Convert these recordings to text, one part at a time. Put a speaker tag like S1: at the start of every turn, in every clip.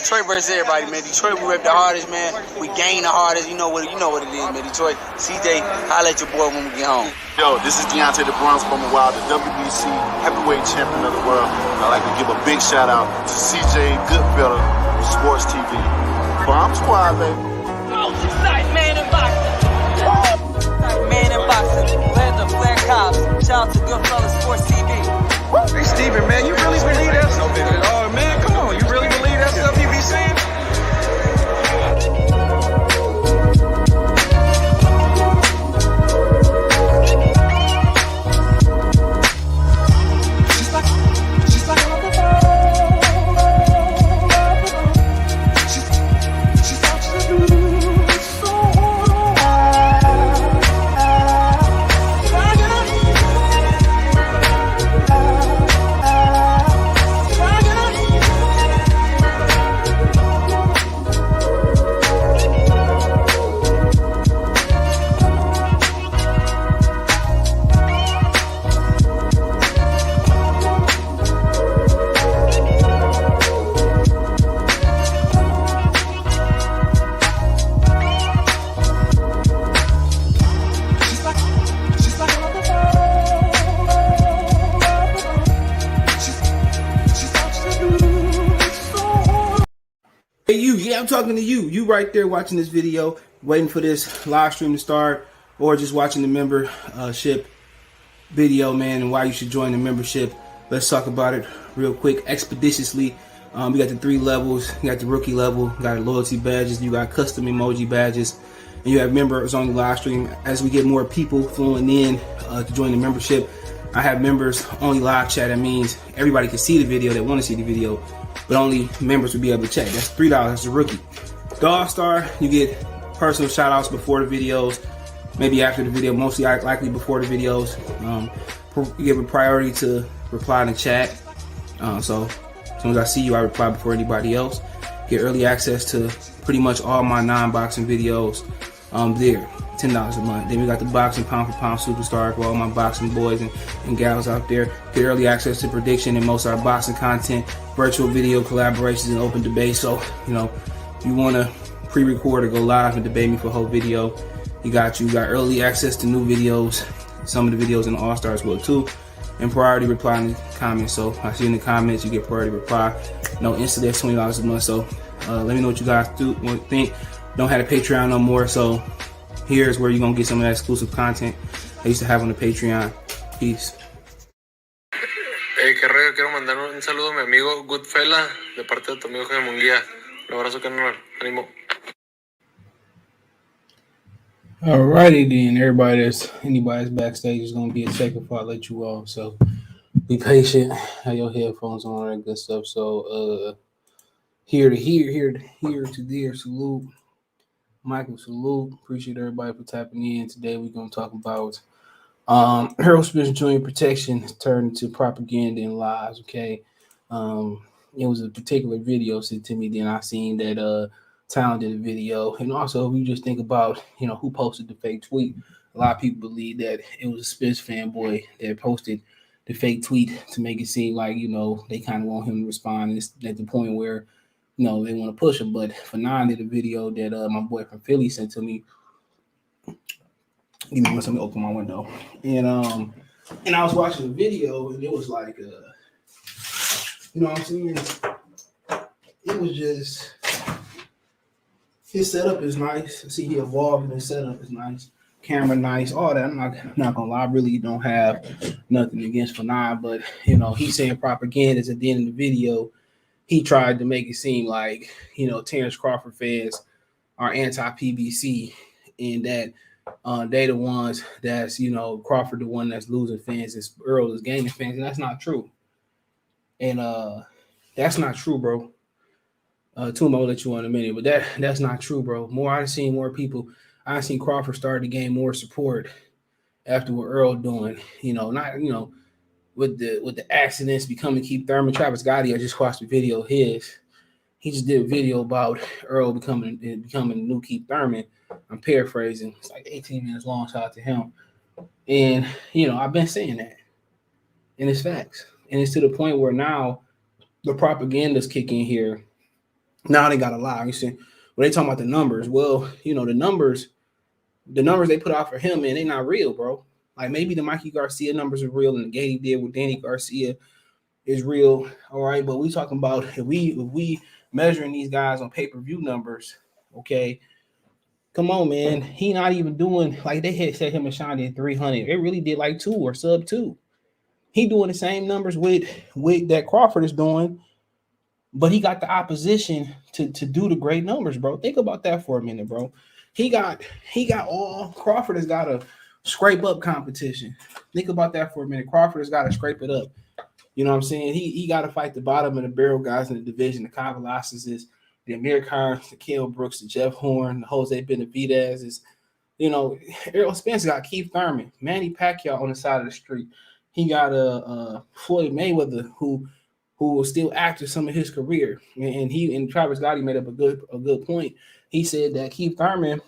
S1: Detroit versus everybody, man. Detroit, we rep the hardest, man. We gain the hardest. You know what it is, man. Detroit, CJ, holla at your boy when we get home.
S2: Yo, this is Deontay the Bronx from Wilder, WBC heavyweight champion of the world. I'd like to give a big shout out to CJ Goodfellow, Sports TV. Bomb Squad, baby.
S3: Oh, nice man in boxing. Nice man in boxing. Weather, Blair Cops. Shout out to Goodfellow Sports TV.
S4: Hey, Steven, man, you really believe that stuff? Oh, man, come on. You really believe that stuff you be saying?
S5: I'm talking to you. You right there watching this video, waiting for this live stream to start, or just watching the membership video, man, and why you should join the membership. Let's talk about it real quick, expeditiously. We got the 3 levels. You got the rookie level, you got loyalty badges, you got custom emoji badges, and you have members on the live stream. As we get more people flowing in to join the membership, I have members only live chat. That means everybody can see the video that want to see the video, but only members will be able to check. That's $3. That's a rookie. The All-Star, you get personal shout-outs before the videos, maybe after the video, mostly likely before the videos. You give a priority to reply in the chat. So as soon as I see you, I reply before anybody else. Get early access to pretty much all my non-boxing videos there. $10 a month. Then we got the boxing pound for pound superstar for all my boxing boys and gals out there. Get early access to prediction and most of our boxing content, virtual video collaborations, and open debate. So, you know, if you want to pre-record or go live and debate me for a whole video, you got early access to new videos, some of the videos in the All-Stars will too, and priority reply in the comments. So I see in the comments, you get priority reply. No instant, that's $20 a month. So let me know what you guys think. Don't have a Patreon no more, so here's where you're going to get some of that exclusive content I used to have on the Patreon. Peace.
S6: Hey, qué rollo, quiero mandar un saludo a mi amigo Goodfella de parte de tu amigo Jaime Munguía. Un abrazo, carnal. Ánimo.
S5: Alrighty then, anybody's backstage is going to be a check before I let you off. So be patient, have your headphones on, all that good stuff. So here to there, salute. Michael, salute. Appreciate everybody for tapping in. Today we're going to talk about Errol Spence Jr. protection turned into propaganda and lies, okay? It was a particular video sent to me, then I seen that Town did a video. And also, if you just think about, you know, who posted the fake tweet, a lot of people believe that it was a Spence fanboy that posted the fake tweet to make it seem like, you know, they kind of want him to respond. And it's at the point where, you know, they want to push him. But Fanon did a video that my boy from Philly sent to me. Give me one second to open my window. And I was watching the video, and it was like, you know what I'm saying? It was just, his setup is nice. I see he evolved, and his setup is nice. Camera nice, all that. I'm not gonna lie, I really don't have nothing against Fanon, but you know, he's saying propaganda at the end of the video. He tried to make it seem like, you know, Terrence Crawford fans are anti-PBC and that they the ones that's, you know, Crawford the one that's losing fans and Errol is gaining fans, and that's not true. And that's not true, bro. Tuma will let you on in a minute, but that's not true, bro. I've seen more people. I've seen Crawford start to gain more support after what Errol doing. You know, not, you know, with the accidents becoming Keith Thurman. Travis Gotti, I just watched a video of his. He just did a video about Errol becoming the new Keith Thurman. I'm paraphrasing. It's like 18 minutes long. Shout out to him. And, you know, I've been saying that. And it's facts. And it's to the point where now the propaganda's kicking here. Now they got to lie. You see, when they talking about the numbers, well, you know, the numbers they put out for him, man, they not real, bro. Like maybe the Mikey Garcia numbers are real, and the game he did with Danny Garcia is real, all right. But we talking about if we measuring these guys on pay-per-view numbers, okay. Come on, man. He not even doing like they had said him and Sean did 300. It really did like 2 or sub 2. He doing the same numbers with that Crawford is doing, but he got the opposition to do the great numbers, bro. Think about that for a minute, bro. He got all Crawford has got to scrape up competition. Think about that for a minute. Crawford has got to scrape it up. You know what I'm saying? He got to fight the bottom of the barrel guys in the division, the Kyle Velazquez, the Amir Khan, the Kell Brooks, the Jeff Horn, the Jose Benavidez is, you know, Errol Spence got Keith Thurman, Manny Pacquiao on the side of the street. He got Floyd Mayweather who was still active some of his career, and he and Travis Gotti made up a good point. He said that Keith Thurman,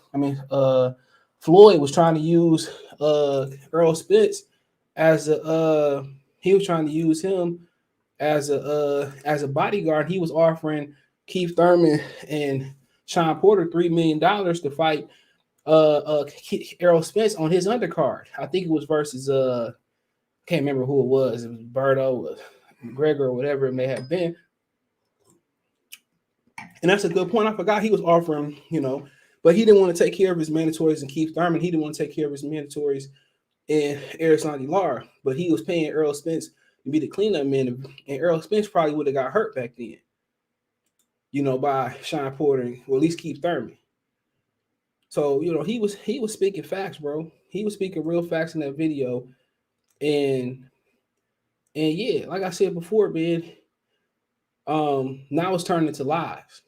S5: Floyd was trying to use Errol Spence as he was trying to use him as a bodyguard. He was offering Keith Thurman and Sean Porter $3 million to fight Errol Spence on his undercard. I think it was versus can't remember who it was. It was Berto, McGregor, or whatever it may have been. And that's a good point. I forgot he was offering, you know, but he didn't want to take care of his mandatories in Keith Thurman. He didn't want to take care of his mandatories in Erislandy Lara, but he was paying Errol Spence to be the cleanup man, and Errol Spence probably would have got hurt back then, you know, by Sean Porter, or at least Keith Thurman. So, you know, he was speaking facts, bro. He was speaking real facts in that video. And yeah, like I said before, man, now it's turning into lies.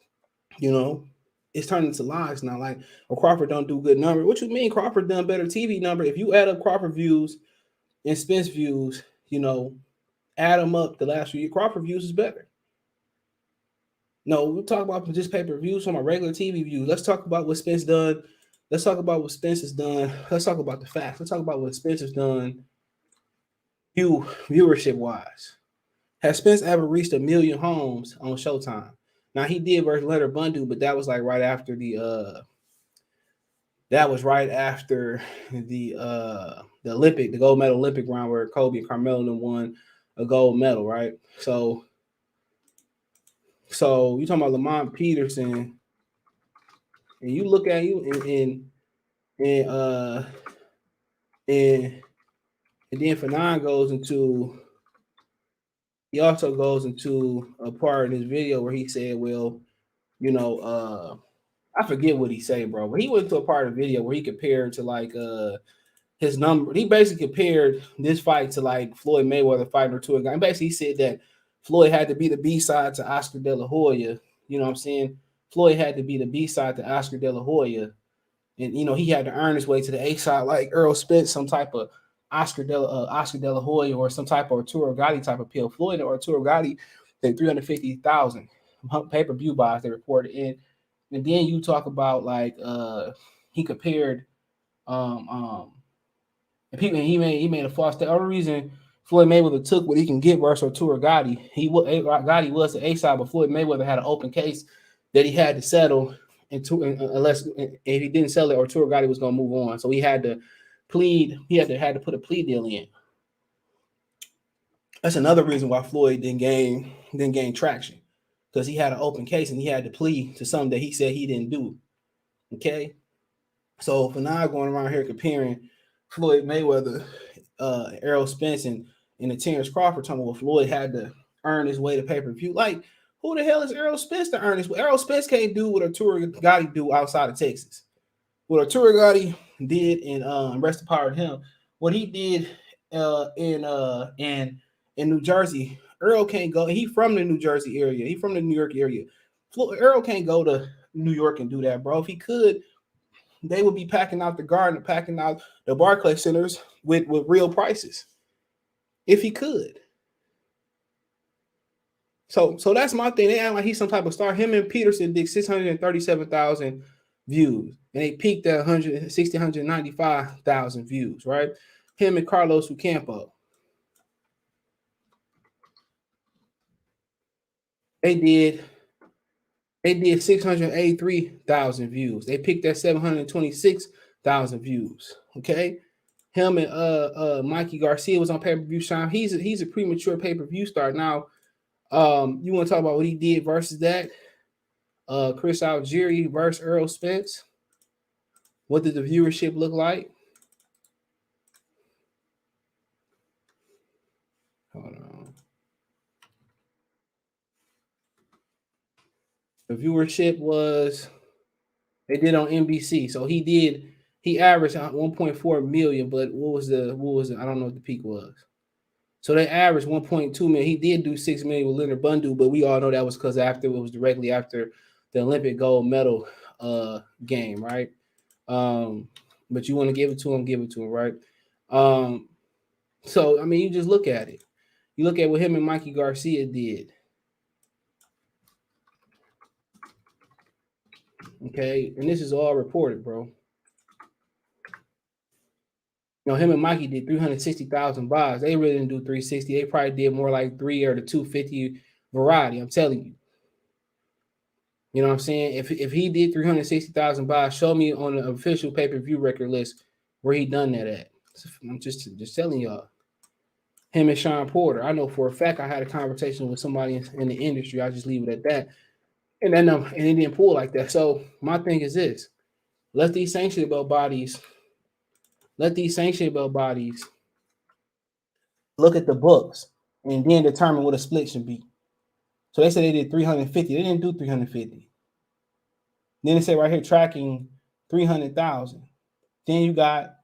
S5: You know, it's turning into lies now. Like, Crawford don't do good number. What you mean Crawford done better TV number? If you add up Crawford views and Spence views, you know, add them up the last few years, Crawford views is better. No, we'll talk about just pay-per-views on my regular TV views. Let's talk about what Spence done. Let's talk about what Spence has done. Let's talk about the facts. Let's talk about what Spence has done viewership-wise. Has Spence ever reached 1 million homes on Showtime? Now, he did versus Leonard Bundu, but that was like right after the Olympic, the gold medal Olympic round where Kobe and Carmelo won a gold medal, right? So you talking about Lamont Peterson, and you look at you and then Fanon also goes into a part in his video where he said, well, you know, I forget what he said, bro, but he went to a part of the video where he compared to like his number. He basically compared this fight to like Floyd Mayweather fighting Arturo Gatti. Basically, he said that Floyd had to be the B-side to Oscar De La Hoya. You know what I'm saying? Floyd had to be the B-side to Oscar De La Hoya. And, you know, he had to earn his way to the A-side like Errol Spence, some type of Oscar De La Hoya or some type of Arturo Gatti type of pill. Floyd and Arturo Gatti, they 350,000 pay-per-view buys they reported in. And then you talk about like he compared and he made a false statement. The only reason Floyd Mayweather took what he can get versus Arturo Gatti, Gatti was the A-side, but Floyd Mayweather had an open case that he had to settle unless if he didn't sell it, Arturo Gatti was going to move on. So he had to plead. He had to put a plea deal in. That's another reason why Floyd didn't gain traction, because he had an open case and he had to plead to something that he said he didn't do. Okay, so for now going around here comparing Floyd Mayweather, Errol Spence, and the Terrence Crawford, talking about Floyd had to earn his way to pay-per-view. Like, who the hell is Errol Spence to earn his way? Errol Spence can't do what Arturo Gatti do outside of Texas. What Arturo Gatti did in rest in power to him, what he did in New Jersey, Errol can't go. He from the New Jersey area. He from the New York area. Errol can't go to New York and do that, bro. If he could, they would be packing out the Garden, packing out the Barclays centers with real prices. If he could. So that's my thing. They act like he's some type of star. Him and Peterson did 637,000 views, and they peaked at 195,000 views, right? Him and Carlos Ocampo. They did They did 683,000 views. They picked at 726,000 views. Okay. Him and Mikey Garcia was on pay-per-view. Sean, he's a premature pay-per-view star. Now, you want to talk about what he did versus that? Chris Algieri versus Errol Spence. What did the viewership look like? Hold on. The viewership was, they did on NBC. So he averaged 1.4 million, but what was the I don't know what the peak was. So they averaged 1.2 million. He did do 6 million with Leonard Bundu, but we all know that was because it was directly after the Olympic gold medal game, right? But you want to give it to him, right? So I mean, you just look at it. You look at what him and Mikey Garcia did. Okay, and this is all reported, bro. You know, him and Mikey did 360,000 buys. They really didn't do 360. They probably did more like 3 or the 250 variety. I'm telling you. You know what I'm saying? If he did 360,000 buys, show me on the official pay-per-view record list where he done that at. I'm just telling y'all. Him and Sean Porter. I know for a fact I had a conversation with somebody in the industry. I'll just leave it at that. And then and it didn't pull like that. So my thing is this: let these sanctionable bodies look at the books and then determine what a split should be. So they said they did 350. They didn't do 350. Then they say right here tracking 300,000. Then you got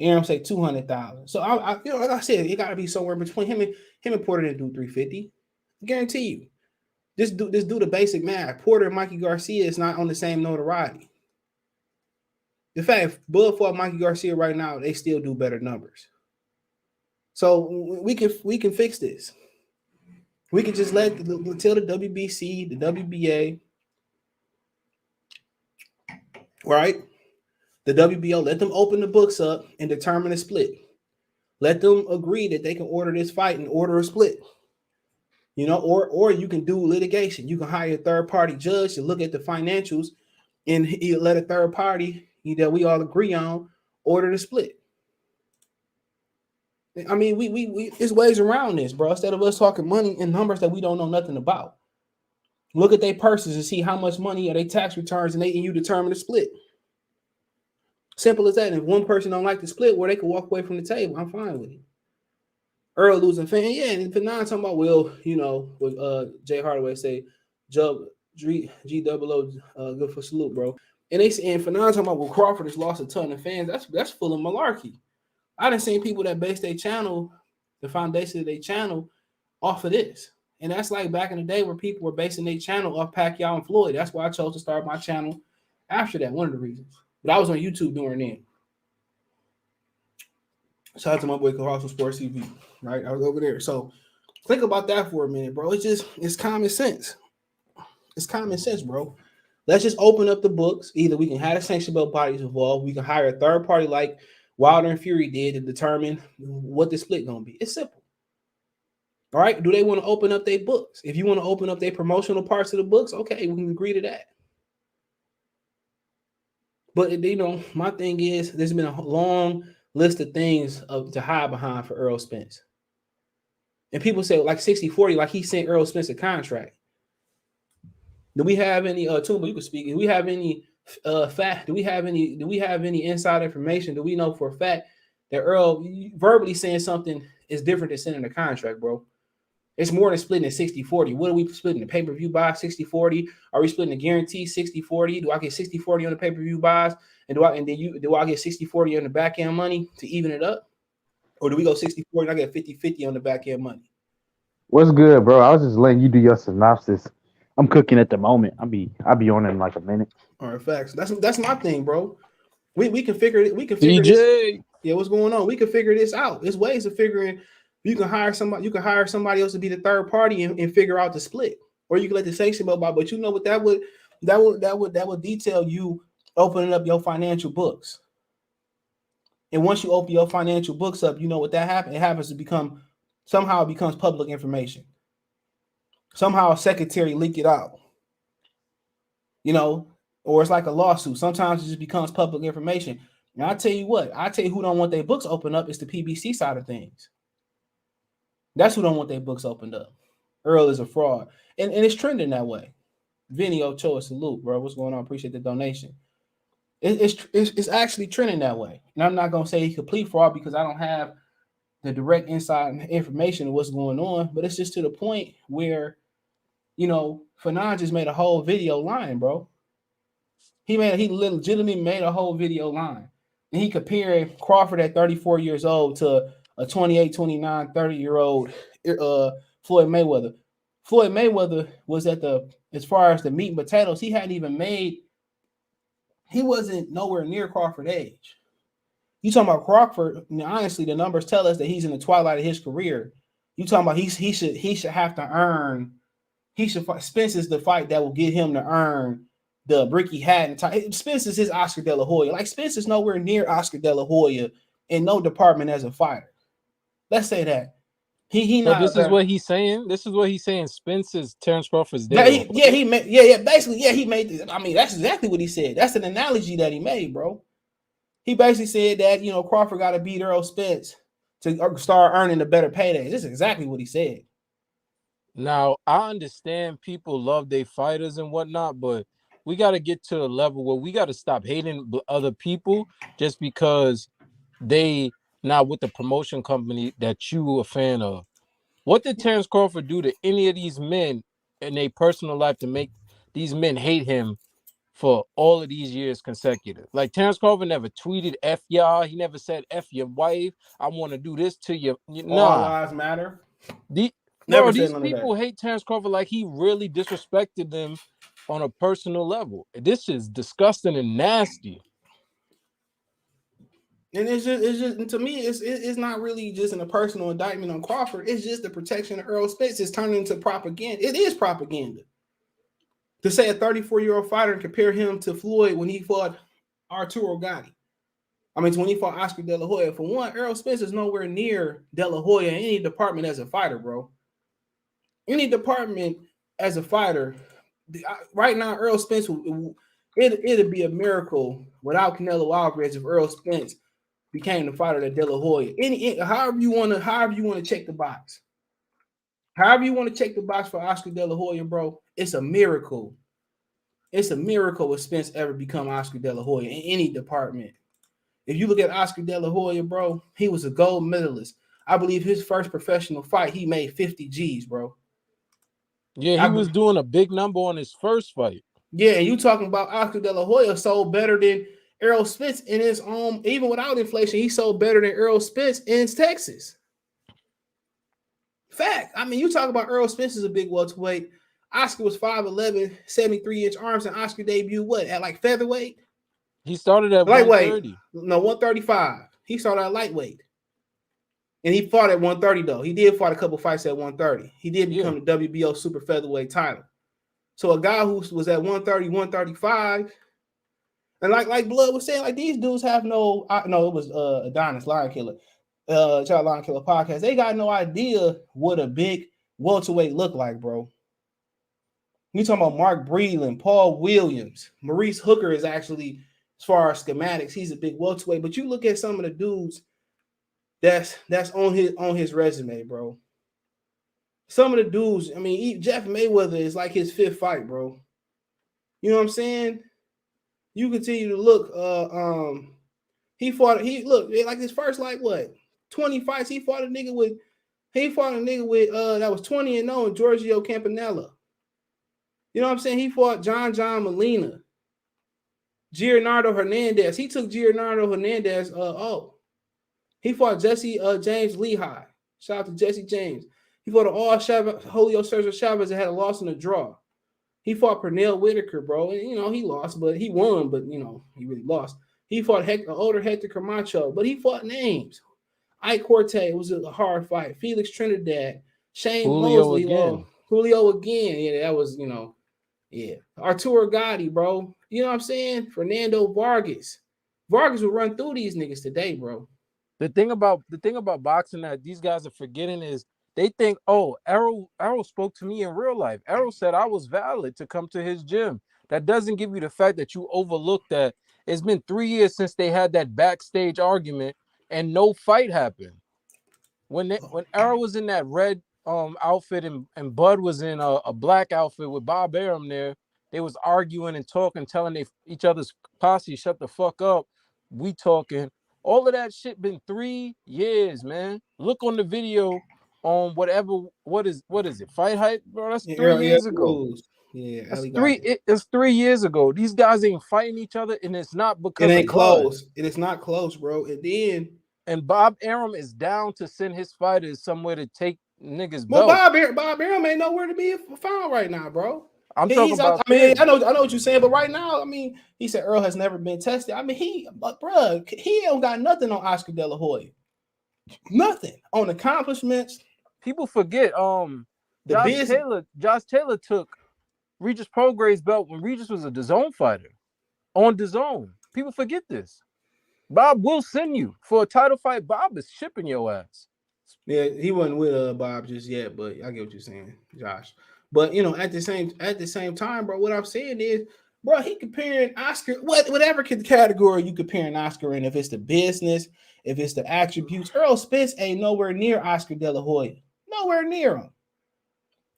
S5: Aaron say 200,000. So I you know, like I said, it got to be somewhere between him and Porter didn't do 350. I guarantee you. Just do the basic math. Porter and Mikey Garcia is not on the same notoriety. In fact, if Bud fought Mikey Garcia right now, they still do better numbers. So we can fix this. We can just tell the WBC, the WBA, right? The WBO, let them open the books up and determine a split. Let them agree that they can order this fight and order a split. You know, or you can do litigation. You can hire a third-party judge to look at the financials and let a third party that we all agree on order the split. I mean, we there's ways around this, bro. Instead of us talking money and numbers that we don't know nothing about. Look at their purses and see how much money are they tax returns and you determine the split. Simple as that. And if one person don't like the split, where they can walk away from the table, I'm fine with it. Earl losing fan, yeah, and for now talking about Will, you know, with Jay Hardaway say, G-double-O, good for salute, bro. And for now talking about Will Crawford has lost a ton of fans. That's full of malarkey. I done seen people that base their channel, the foundation of their channel, off of this. And that's like back in the day where people were basing their channel off Pacquiao and Floyd. That's why I chose to start my channel after that, one of the reasons. But I was on YouTube during then. Shout out to my boy Colossal Sports TV, right? I was over there. So think about that for a minute, bro. It's common sense. It's common sense, bro. Let's just open up the books. Either we can have the sanctionable bodies involved. We can hire a third party like Wilder and Fury did to determine what the split going to be. It's simple. All right. Do they want to open up their books? If you want to open up their promotional parts of the books, okay, we can agree to that. But, you know, my thing is there's been a long list of things to hide behind for Errol Spence. And people say like 60-40, like he sent Errol Spence a contract. Do we have any Tumba, you can speak. Do we have any fact? Do we have any inside information? Do we know for a fact that Earl verbally saying something is different than sending a contract, bro? It's more than splitting at 60-40. What are we splitting? The pay-per-view buy 60-40? Are we splitting the guarantee 60-40? Do I get 60-40 on the pay-per-view buys? And do I get 60-40 on the back end money to even it up? Or do we go 60-40 and I get 50-50 on the back end money?
S7: What's good, bro? I was just letting you do your synopsis. I'm cooking at the moment. I'll be on in like a minute.
S5: All right, facts. That's my thing, bro. We can figure it. We can figure this. Yeah, what's going on? We can figure this out. There's ways of figuring. You can hire somebody. You can hire somebody else to be the third party and figure out the split, or you can let the sanction go by. But you know what that would detail you opening up your financial books. And once you open your financial books up, you know what that happens. It happens to becomes public information. Somehow a secretary leak it out. you know, or it's like a lawsuit. Sometimes it just becomes public information. And I tell you what, who don't want their books opened up is the PBC side of things. That's who don't want their books opened up. Earl is a fraud. And it's trending that way. Vinny Ochoa, salute, bro. What's going on? Appreciate the donation. It's actually trending that way. And I'm not going to say he's complete fraud because I don't have the direct inside information of what's going on. But it's just to the point where, you know, Fanon just made a whole video lying, bro. He legitimately made a whole video lying. And he compared Crawford at 34 years old to a 28, 29, 30-year-old Floyd Mayweather. Floyd Mayweather was as far as the meat and potatoes, he wasn't nowhere near Crawford's age. You talking about Crawford, honestly, the numbers tell us that he's in the twilight of his career. You talking about he should have to earn, Spence is the fight that will get him to earn the Ricky Hatton. Spence is his Oscar De La Hoya. Like, Spence is nowhere near Oscar De La Hoya in no department as a fighter. Let's say that. He
S8: So
S5: not.
S8: this is what he's saying. This is what he's saying. Spence is Terrence Crawford's dad.
S5: He made this. I mean, that's exactly what he said. That's an analogy that he made, bro. He basically said that, you know, Crawford got to beat Errol Spence to start earning the better paydays. This is exactly what he said.
S8: Now, I understand people love their fighters and whatnot, but we got to get to a level where we got to stop hating other people just because they not with the promotion company that you a fan of. What did Terrence Crawford do to any of these men in their personal life to make these men hate him for all of these years consecutive? Like, Terrence Crawford never tweeted F y'all. He never said F your wife. I want to do this to you.
S5: All lives matter.
S8: These people hate Terrence Crawford like he really disrespected them on a personal level. This is disgusting and nasty.
S5: And it's just to me, it's not really just a personal indictment on Crawford. It's just the protection of Errol Spence is turning into propaganda. It is propaganda. To say a 34-year-old fighter and compare him to Floyd when he fought Arturo Gatti. I mean, when he fought Oscar De La Hoya. For one, Errol Spence is nowhere near De La Hoya in any department as a fighter, bro. Any department as a fighter, right now, Errol Spence, it'd be a miracle without Canelo Alvarez if Errol Spence became the fighter that De La Hoya. However you want to check the box. However you want to check the box for Oscar De La Hoya, bro, it's a miracle. It's a miracle if Spence ever become Oscar De La Hoya in any department. If you look at Oscar De La Hoya, bro, he was a gold medalist. I believe his first professional fight, he made 50 G's, bro.
S8: Yeah, he was doing a big number on his first fight.
S5: Yeah, and you talking about Oscar De La Hoya sold better than Errol Spence in his own, even without inflation, he sold better than Errol Spence in Texas. Fact. I mean, you talk about Errol Spence is a big welterweight. Oscar was 5'11", 73-inch arms, and Oscar debuted what? At like featherweight?
S8: He started at
S5: lightweight.
S8: 130.
S5: No, 135. He started at lightweight. And he fought at 130, though. He did fight a couple fights at 130. He did become the WBO super featherweight title. So a guy who was at 130, 135, and like Blood was saying, like, these dudes have it was Adonis Lion Killer, Child Lion Killer podcast. They got no idea what a big welterweight look like, bro. You talking about Mark Breland, Paul Williams, Maurice Hooker is actually, as far as schematics, he's a big welterweight. But you look at some of the dudes that's on his resume, bro. Some of the dudes, I mean, Jeff Mayweather is like his fifth fight, bro. You know what I'm saying? You continue to look. He fought like his first 20 fights. He fought a nigga with that was 20-0, Giorgio Campanella. You know what I'm saying? He fought John Molina, Gianardo Hernandez. He took Gianardo Hernandez. He fought Jesse James Lehigh. Shout out to Jesse James. He fought Julio Cesar Chavez that had a loss in a draw. He fought Pernell Whitaker, bro. And, he lost, but he won, but, he really lost. He fought older Hector Camacho, but he fought names. Ike Corte was a hard fight. Felix Trinidad. Shane Mosley. Julio again. Yeah, that was, Arturo Gatti, bro. You know what I'm saying? Fernando Vargas. Vargas will run through these niggas today, bro.
S8: The thing about boxing that these guys are forgetting is they think, Errol spoke to me in real life. Errol said I was valid to come to his gym. that doesn't give you the fact that you overlooked that it's been 3 years since they had that backstage argument and no fight happened. When Errol was in that red outfit and Bud was in a black outfit with Bob Arum there, they was arguing and talking, telling each other's posse shut the fuck up. We talking. All of that shit been 3 years, man. Look on the video on whatever. What is it? Fight Hype, bro. That's 3 years ago.
S5: Yeah,
S8: That's it's 3 years ago. These guys ain't fighting each other, and it's not because
S5: it ain't
S8: of blood.
S5: close. It is not close, bro.
S8: And Bob Arum is down to send his fighters somewhere to take niggas'
S5: Well,
S8: belts.
S5: Bob Arum ain't nowhere to be found right now, bro.
S8: I'm talking about.
S5: I know what you're saying, but right now, I mean, he said Earl has never been tested. I mean, he don't got nothing on Oscar De La Hoya. Nothing on accomplishments.
S8: People forget. Josh Taylor took Regis Prograve's belt when Regis was a DAZN fighter on DAZN. People forget this. Bob will send you for a title fight. Bob is shipping your ass.
S5: Yeah, he wasn't with Bob just yet, but I get what you're saying, Josh. But at the same time, bro, what I'm saying is, bro, he comparing Oscar, whatever category you comparing Oscar in, if it's the business, if it's the attributes, Errol Spence ain't nowhere near Oscar De La Hoya. Nowhere near him.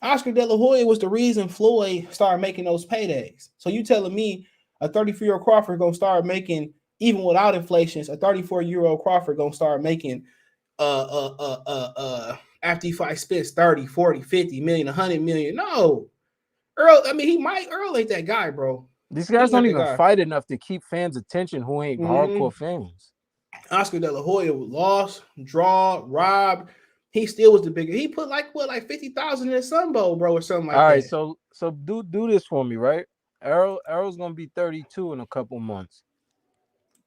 S5: Oscar De La Hoya was the reason Floyd started making those paydays. So you telling me a 34-year-old Crawford gonna start making, even without inflations, a 34-year-old Crawford gonna start making after he fights Spence 30, 40, 50 million, 100 million. No. Errol ain't that guy, bro.
S8: These guys don't even fight enough to keep fans' attention who ain't hardcore fans.
S5: Oscar De La Hoya lost, draw, robbed. He still was the bigger. He put like 50,000 in the Sun Bowl, bro, or something like that. All right,
S8: so do this for me, right? Errol's gonna be 32 in a couple months.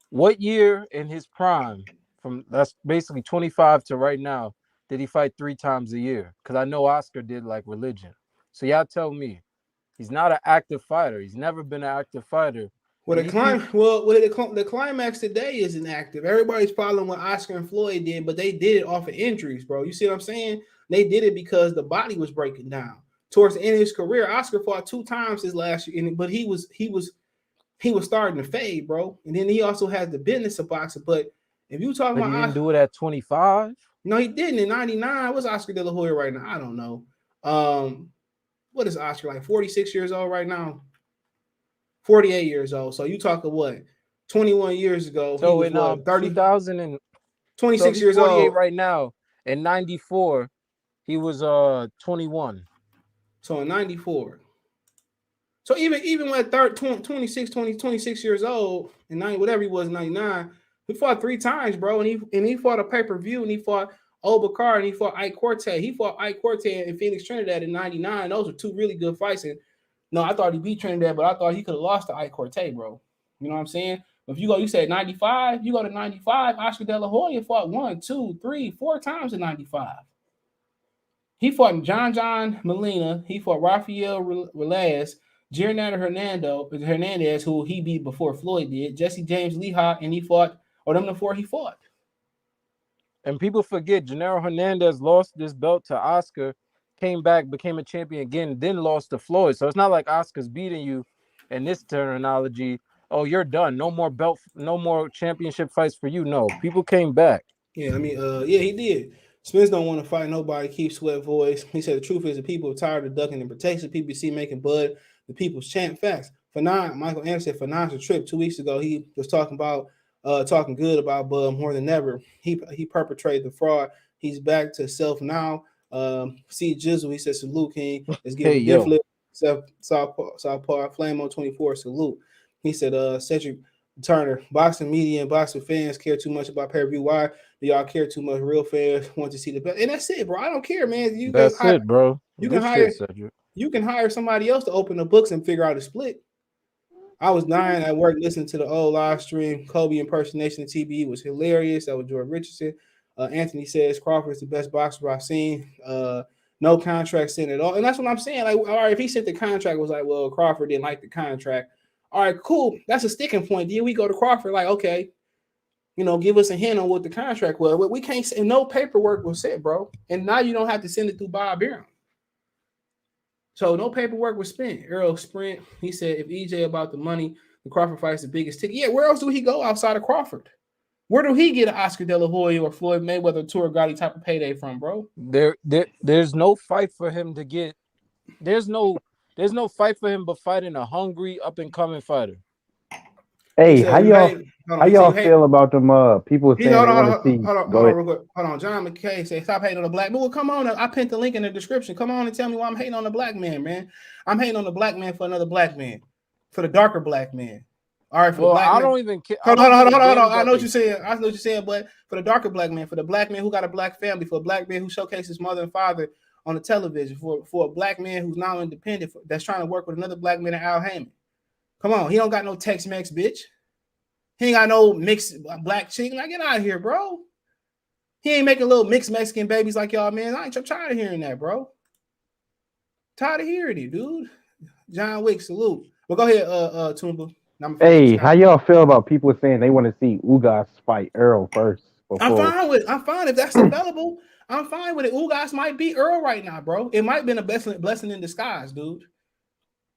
S8: What year in his prime, from that's basically 25 to right now, did he fight 3 times a year? Because I know Oscar did like religion. So y'all tell me, he's not an active fighter. He's never been an active fighter.
S5: Well, the climax today isn't active. Everybody's following what Oscar and Floyd did, but they did it off of injuries, bro. You see what I'm saying? They did it because the body was breaking down. Towards the end of his career, Oscar fought 2 times his last year, but he was starting to fade, bro. And then he also has the business of boxing. But if you talking about,
S8: he didn't do it at 25.
S5: No, he didn't. In 99, what's Oscar De La Hoya right now? I don't know. What is Oscar, like 46 years old right now? 48 years old. So you talking what? 21 years ago.
S8: So in 2000 and
S5: 26 years old
S8: right now. In 94, he was 21.
S5: So in 94. So even when 26 years old, and 90, whatever he was in 99, he fought 3 times, bro. And he fought a pay-per-view, and he fought Obakar, and he fought Ike Cortez. He fought Ike Cortez in Phoenix Trinidad in 99. Those were 2 really good fights. And no, I thought he beat Trinidad, but I thought he could have lost to Ike Cortez, bro. You know what I'm saying? If you said 95, you go to 95, Oscar De La Hoya fought 1, 2, 3, 4 times in 95. He fought John Molina. He fought Rafael Velez, Gernando Hernandez, who he beat before Floyd did, Jesse James Lehigh, and he fought, or them the 4 he fought.
S8: And people forget, Gennaro Hernandez lost this belt to Oscar, came back, became a champion again, then lost to Floyd. So it's not like Oscar's beating you in this terminology. Oh, you're done. No more belt, no more championship fights for you. No, people came back.
S5: Yeah, I mean, he did. Spence don't want to fight nobody, keep Sweat voice. He said the truth is the people are tired of ducking and protection. PBC making Bud the people's champ. Facts. Michael Anderson said Fanon's a trip 2 weeks ago. He was talking good about Bud more than ever. He perpetrated the fraud. He's back to self now. See Jizzle, he said salute King. Let's get Southpaw Flame on 24 salute. He said Cedric Turner, boxing media and boxing fans care too much about pay-per-view. Why do y'all care too much? Real fans want to see the best. And that's it, bro. I don't care, man.
S8: That's it, bro.
S5: You can hire somebody else to open the books and figure out a split. I was dying at work listening to the old live stream. Kobe impersonation of TBE was hilarious. That was George Richardson. Anthony says Crawford is the best boxer I've seen. No contract sent at all. And that's what I'm saying. Like, all right, if he sent the contract, was like, well, Crawford didn't like the contract. All right, cool. That's a sticking point. Then we go to Crawford, like, okay, give us a hint on what the contract was. But we can't say no paperwork was sent, bro. And now you don't have to send it through Bob Arum. So no paperwork was spent. Errol Sprint, he said if EJ about the money, the Crawford fight is the biggest ticket. Yeah, where else do he go outside of Crawford? Where do he get an Oscar De La Hoya or Floyd Mayweather tour Gotti type of payday from, bro?
S8: There's no fight for him to get. There's no fight for him but fighting a hungry up and coming fighter.
S7: Hey, how y'all feel about them people saying they want to see?
S5: Hold on. John McKay said, "Stop hating on the black man." Well, come on. I pinned the link in the description. Come on and tell me why I'm hating on the black man, man. I'm hating on the black man for another black man, for the darker black man. All right, for the black man. I don't even care. Hold on. I know what you're saying. But for the darker black man, for the black man who got a black family, for a black man who showcases mother and father on the television, for a black man who's now independent, that's trying to work with another black man, Al Heyman. Come on, he don't got no Tex-Mex, bitch. He ain't got no mixed black chicken. Like, get out of here, bro. He ain't making little mixed Mexican babies like y'all, man. I'm tired of hearing that, bro. Tired of hearing it, dude. John Wick, salute. Well, go ahead, Toomba.
S7: Hey, how y'all feel about people saying they want to see Ugas fight Errol first?
S5: I'm fine if that's available. I'm fine with it. Ugas might be Earl right now, bro. It might have been a blessing in disguise, dude.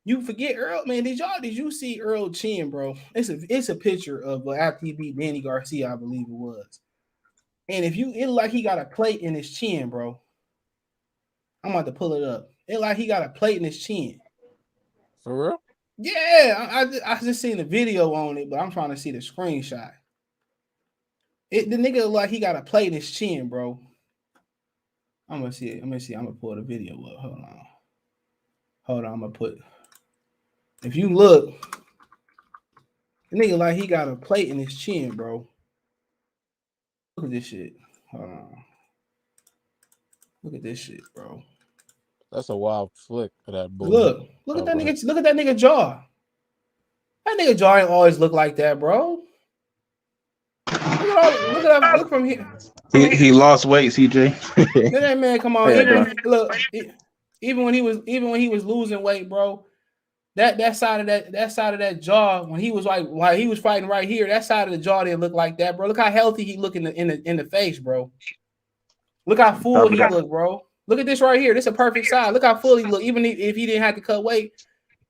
S5: You forget Earl, man. Did you see Earl chin, bro? It's a picture of after he beat Danny Garcia, I believe it was. And it look like he got a plate in his chin, bro. I'm about to pull it up. It like he got a plate in his chin.
S8: For real?
S5: Yeah, I just seen the video on it, but I'm trying to see the screenshot. The nigga look like he got a plate in his chin, bro. I'm gonna see it. I'm gonna pull the video up. Hold on. I'm gonna put. If you look, the nigga like he got a plate in his chin, bro. Look at this shit. Hold on. Look at this shit, bro.
S8: That's a wild flick for that boy.
S5: Look at that nigga. Look at that nigga jaw. That nigga jaw ain't always look like that, bro. Look from here.
S9: He lost weight, CJ.
S5: That man, come on. Even when he was losing weight, bro. That side of that jaw, when he was like while he was fighting right here, that side of the jaw didn't look like that, bro. Look how healthy he look in the face, bro. Look how full he look, bro. Look at this right here. This is a perfect side. Look how full he look. Even if he didn't have to cut weight,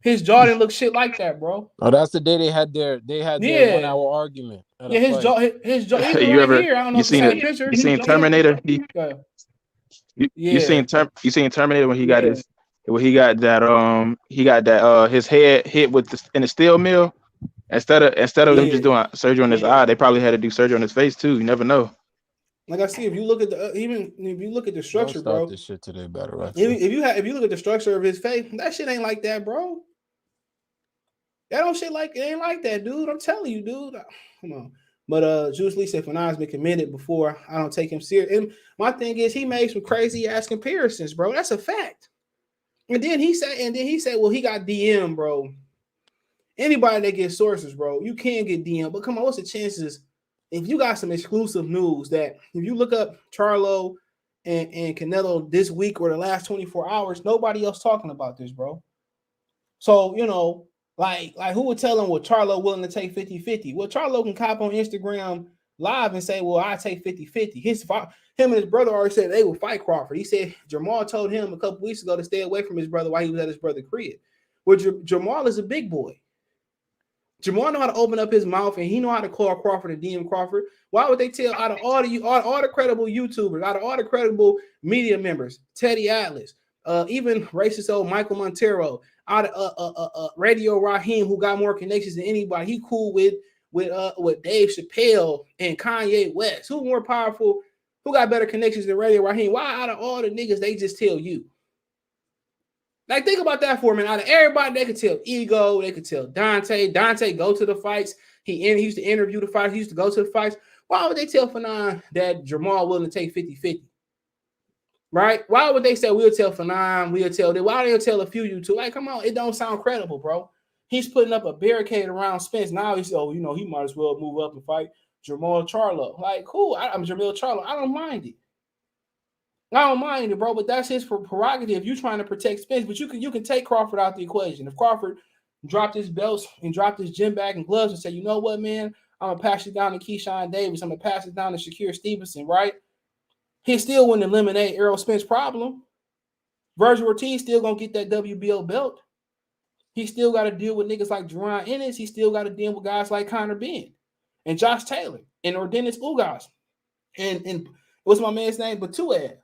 S5: his jaw didn't look shit like that, bro.
S8: Oh, that's the day they had their 1 hour argument.
S5: Yeah, his jaw. Here, I don't know if you seen picture.
S9: You seen Terminator? You seen Terminator when he got his. Well, he got that his head hit in the steel mill. Instead of them just doing surgery on his eye, they probably had to do surgery on his face too. You never know.
S5: Like I see, if you look at the structure, bro.
S8: This shit today better. Right?
S5: If you look at the structure of his face, that shit ain't like that, bro. That don't shit like it ain't like that, dude. I'm telling you, dude. Come on. But Juice Lee said Fanon's been committed before. I don't take him serious. And my thing is, he made some crazy ass comparisons, bro. That's a fact. And then he said, well, he got DM, bro. Anybody that gets sources, bro, you can get DM. But come on, what's the chances if you got some exclusive news that if you look up Charlo and Canelo this week or the last 24 hours, nobody else talking about this, bro. So, you know, like who would tell him what Charlo willing to take 50-50? Well, Charlo can cop on Instagram live and say, well, I take 50-50. Him and his brother already said they would fight Crawford. He said Jamal told him a couple weeks ago to stay away from his brother while he was at his brother's crib. Well, Jamal is a big boy. Jamal know how to open up his mouth and he know how to call Crawford and DM Crawford. Why would they tell out of all the credible YouTubers, out of all the credible media members, Teddy Atlas, even racist old Michael Montero, out of Radio Raheem, who got more connections than anybody. He cool with Dave Chappelle and Kanye West. Who more powerful? Who got better connections than Radio Raheem? Why out of all the niggas they just tell you? Like, think about that for a minute. Out of everybody, they could tell Ego, they could tell Dante. Dante go to the fights. He used to interview the fights. He used to go to the fights. Why would they tell Fanon that Jamal willing to take 50-50? Right? Why would they say we'll tell Fanon, we'll tell them? Why they'll tell a few you two? Like, come on, it don't sound credible, bro. He's putting up a barricade around Spence. Now he's, he might as well move up and fight Jamal Charlo. Like, cool. I'm Jamal Charlo. I don't mind it. I don't mind it, bro, but that's his prerogative. You're trying to protect Spence, but you can take Crawford out the equation. If Crawford dropped his belts and dropped his gym bag and gloves and say, you know what, man, I'm going to pass it down to Keyshawn Davis. I'm going to pass it down to Shakir Stevenson, right? He still wouldn't eliminate Errol Spence's problem. Virgil Ortiz still gonna get that WBO belt. He still got to deal with niggas like Jerron Ennis. He still got to deal with guys like Conor Benn and Josh Taylor and Ordenis Ugas and what's my man's name? Batuev.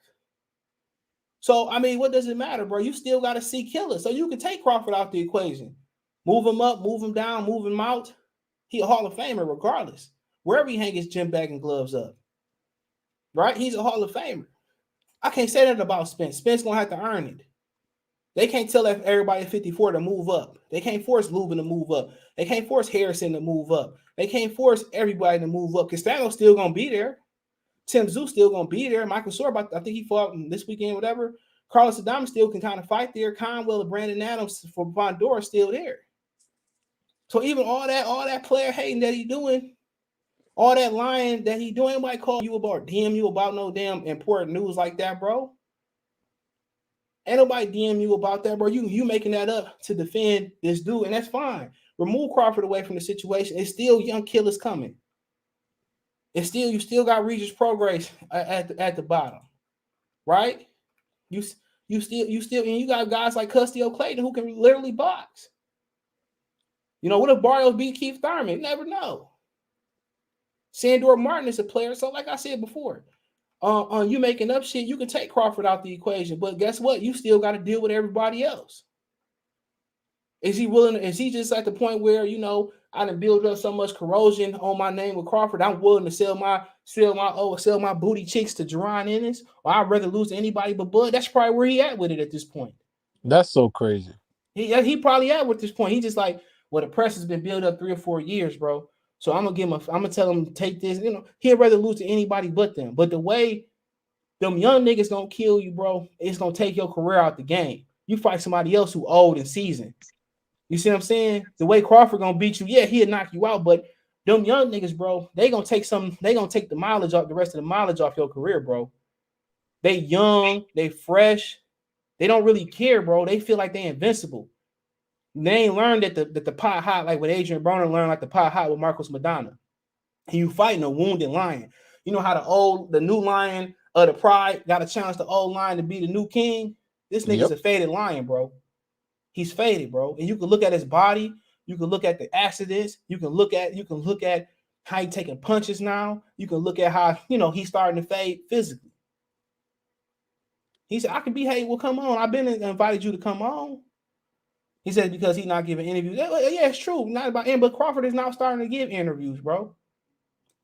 S5: So, I mean, what does it matter, bro? You still got to see killers. So you can take Crawford out the equation. Move him up, move him down, move him out. He a Hall of Famer regardless. Wherever he hang his gym bag and gloves up. Right? He's a Hall of Famer. I can't say that about Spence. Spence going to have to earn it. They can't tell everybody at 54 to move up. They can't force Lubin to move up. They can't force Harrison to move up. They can't force everybody to move up. Castano's still going to be there. Tim Tszyu still going to be there. Michael Sorb, I think he fought this weekend, whatever. Carlos Adames still can kind of fight there. Conwell and Brandon Adams for Bondora still there. So even all that player hating that he doing, all that lying that he doing, anybody call you about DM you about no damn important news like that, bro. Ain't nobody DM you about that, bro. You making that up to defend this dude, and that's fine. Remove Crawford away from the situation. It's still young killers coming. It's still you still got Regis Prograis at the bottom, right? You still and you got guys like Custio Clayton who can literally box. You know, what if Barrios beat Keith Thurman? You never know. Sandor Martin is a player, so like I said before. On you making up shit, you can take Crawford out the equation, but guess what? You still got to deal with everybody else. Is he willing? Is he just at the point where, you know, I done built up so much corrosion on my name with Crawford, I'm willing to sell my booty cheeks to Jerron Ennis, or I'd rather lose to anybody but Bud? That's probably where he at with it at this point.
S8: That's so crazy.
S5: He probably at with this point. He just like, well, the press has been built up 3 or 4 years, bro. So I'm gonna tell him to take this. You know, he'd rather lose to anybody but them. But the way them young niggas gonna kill you, bro, it's gonna take your career out the game. You fight somebody else who old and seasoned. You see what I'm saying? The way Crawford gonna beat you, yeah, he'll knock you out. But them young niggas, bro, they gonna take the mileage off, the rest of the mileage off your career, bro. They young, they fresh, they don't really care, bro. They feel like they invincible. They ain't learned that the pot hot, like what Adrian Broner learned, like the pot hot with Marcos Madonna. And you fighting a wounded lion. You know how the new lion of the pride got a chance the old lion to be the new king? This nigga's a faded lion, bro. He's faded, bro. And you can look at his body, you can look at the accidents, you can look at how he taking punches now. You can look at how, you know, he's starting to fade physically. He said, I can be, hey, well, come on. I've been invited you to come on. He said because he's not giving interviews. Yeah, it's true. Not about him, but Crawford is now starting to give interviews, bro.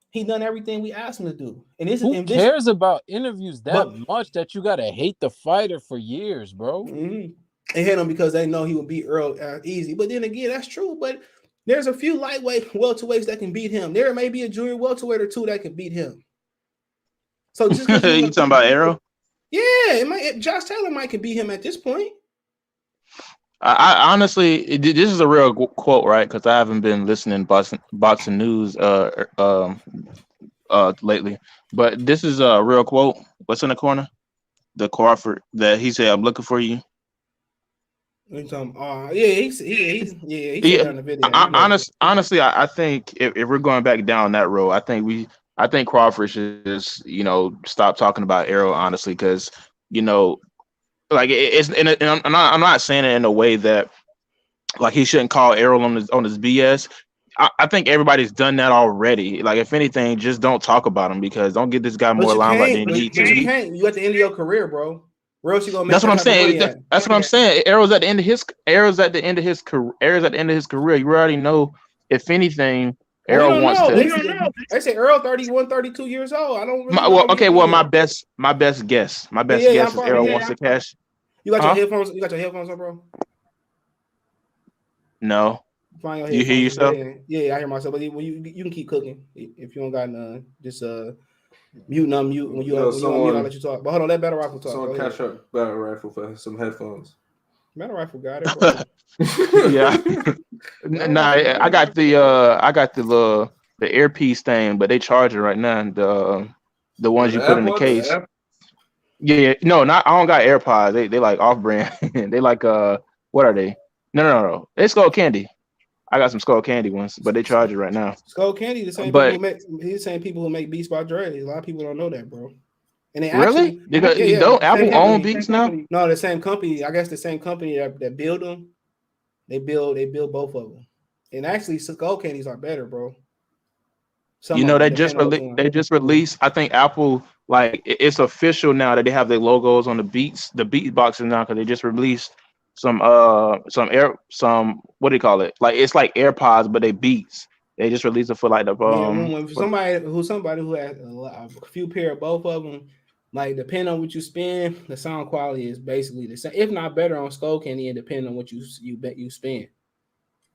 S5: He done everything we asked him to do. And
S8: who cares about interviews much that you gotta hate the fighter for years, bro?
S5: Mm-hmm. They hit him because they know he would beat Earl easy. But then again, that's true. But there's a few lightweight welterweights that can beat him. There may be a junior welterweight or two that can beat him. So just
S9: you talking about Errol?
S5: Yeah, Josh Taylor might can beat him at this point.
S9: I honestly, this is a real quote, right? Because I haven't been listening to boxing news lately. But this is a real quote. What's in the corner? The Crawford that he said, "I'm looking for you."
S5: He said on the video.
S9: Honestly, I think if we're going back down that road, I think Crawford should just, you know, stop talking about Errol, honestly, because, you know, like it's and I'm not saying it in a way that like he shouldn't call Errol on his BS. I think everybody's done that already. Like, if anything, just don't talk about him, because don't get this guy more limelight than he needs to.
S5: You at the end of your career, bro. Where else you gonna make?
S9: That's what I'm saying. That's what I'm saying. Errol's at the end of his career. You already know. If anything, Errol wants to.
S5: They say Errol 31, 32 years old. I don't really
S9: my best guess is Errol wants to cash.
S5: You got your headphones. You got your headphones on, bro?
S9: No. You hear yourself?
S5: Yeah, I hear myself. But you can keep cooking if you don't got none. Just mute and unmute when you unmute. I'll let you talk. But hold on, let Battle Rifle talk.
S10: Someone catch up Battle Rifle for some headphones.
S5: Battle Rifle got it, bro.
S9: Yeah. Nah, I got the earpiece thing, but they charge it right now. The ones you put in the case. Yeah. No, I don't got AirPods. They like off brand. They like what are they? No. They Skull Candy. I got some Skull Candy ones, but they charge it right now.
S5: Skull Candy, the same people who make Beats by Dre. A lot of people don't know that, bro. And they
S9: Really?
S5: actually,
S9: Because
S5: yeah,
S9: don't
S5: the same
S9: Apple own
S5: company.
S9: beats now?
S5: No, the same company. I guess the same company that build them. They build both of them. And actually, Skull Candies are better, bro. Some
S9: You
S5: of
S9: know,
S5: them, depending on which one.
S9: they just released. I think Apple, like, it's official now that they have their logos on the beat boxes now, because they just released some what do you call it? Like, it's like AirPods, but they beats. They just released it for like the
S5: Yeah, when somebody who has a few pair of both of them, like depending on what you spend, the sound quality is basically the same, if not better on Skull Candy, and depending on what you bet you spend.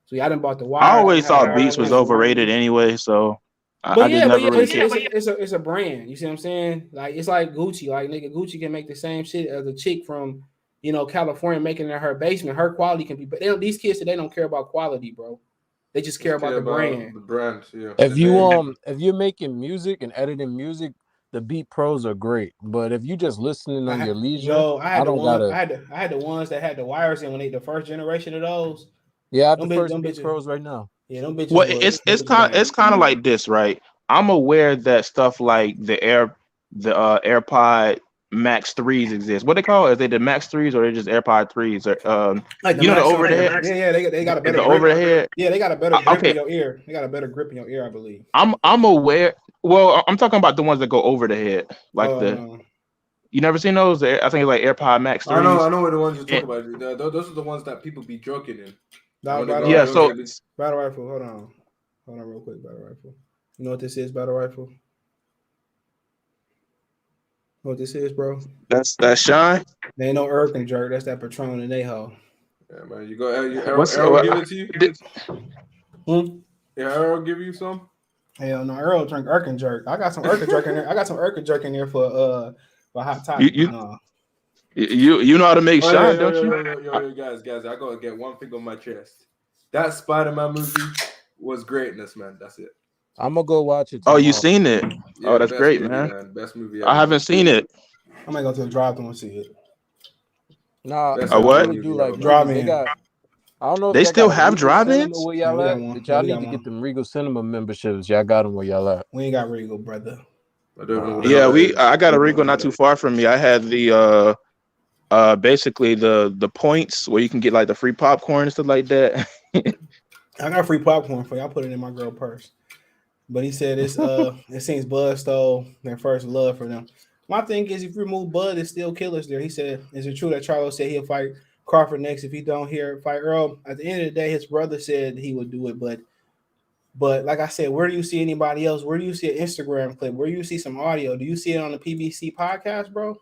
S5: So yeah, I done bought the
S9: I
S5: wire.
S9: always thought Beats was overrated anyway, so I just never really cared.
S5: It's a brand. You see what I'm saying? Like it's like Gucci. Like nigga, Gucci can make the same shit as a chick from California making it in her basement. Her quality can be, but these kids today don't care about quality, bro. They just care about the brand.
S10: The brand, yeah.
S8: If you're making music and editing music, the Beat Pros are great. But if you just listening on your leisure,
S5: I had the ones that had the wires in when the first generation of those.
S8: Yeah, I have the first Beat Pros right now.
S5: Yeah, them bitches.
S9: Well, it's kind of like this, right? I'm aware that stuff like the AirPod Max 3s exist. What they call it? Is they the Max 3s or they just AirPod 3s? Or
S5: like the overhead? Yeah, they got a better
S9: grip. Overhead.
S5: Yeah, they got a better grip in your ear. They got a better grip in your ear, I believe.
S9: I'm aware. Well, I'm talking about the ones that go over the head, like You never seen those? I think it's like AirPod Max 3s.
S10: I know what the ones you're talking about. Those are the ones that people be joking in.
S5: Yeah, so battle rifle. Hold on real quick. Battle rifle. You know what this is? Battle rifle. You know what this is, bro?
S9: That's Shine.
S5: They ain't no Erkin jerk. That's that Patron and they hoe.
S10: Yeah, man. You go. Errol give it to you. Yeah, Errol give you some.
S5: Hell no, Errol drink Erkin jerk. I got some Erkin jerk in there. I got some Erkin jerk in there for hot topic.
S9: You know how to make Shine, don't you?
S10: Yo, guys, I gotta get one thing on my chest. That Spider-Man movie was greatness, man. That's it.
S8: I'm gonna go watch it.
S9: Oh, you seen it?
S10: Yeah,
S9: that's great, man.
S10: Best movie.
S9: I haven't seen it.
S5: I might go to the drive-thru and see it.
S8: Nah,
S9: what?
S8: Do like
S5: drive-in.
S8: I don't know. If
S9: they still have drive-ins.
S8: Where y'all at? Y'all need to get them Regal Cinema memberships. Y'all got them where y'all at?
S5: We ain't got Regal, brother.
S9: I got a Regal not too far from me. I had the basically the points where you can get like the free popcorn and stuff like that.
S5: I got free popcorn for you. I put it in my girl purse. But he said it seems Bud stole their first love for them. My thing is, if you remove Bud, it's still killers there. He said, is it true that Charlo said he'll fight Crawford next if he don't fight Earl? At the end of the day, his brother said he would do it, but like I said, where do you see anybody else? Where do you see an Instagram clip? Where do you see some audio? Do you see it on the PBC podcast, bro?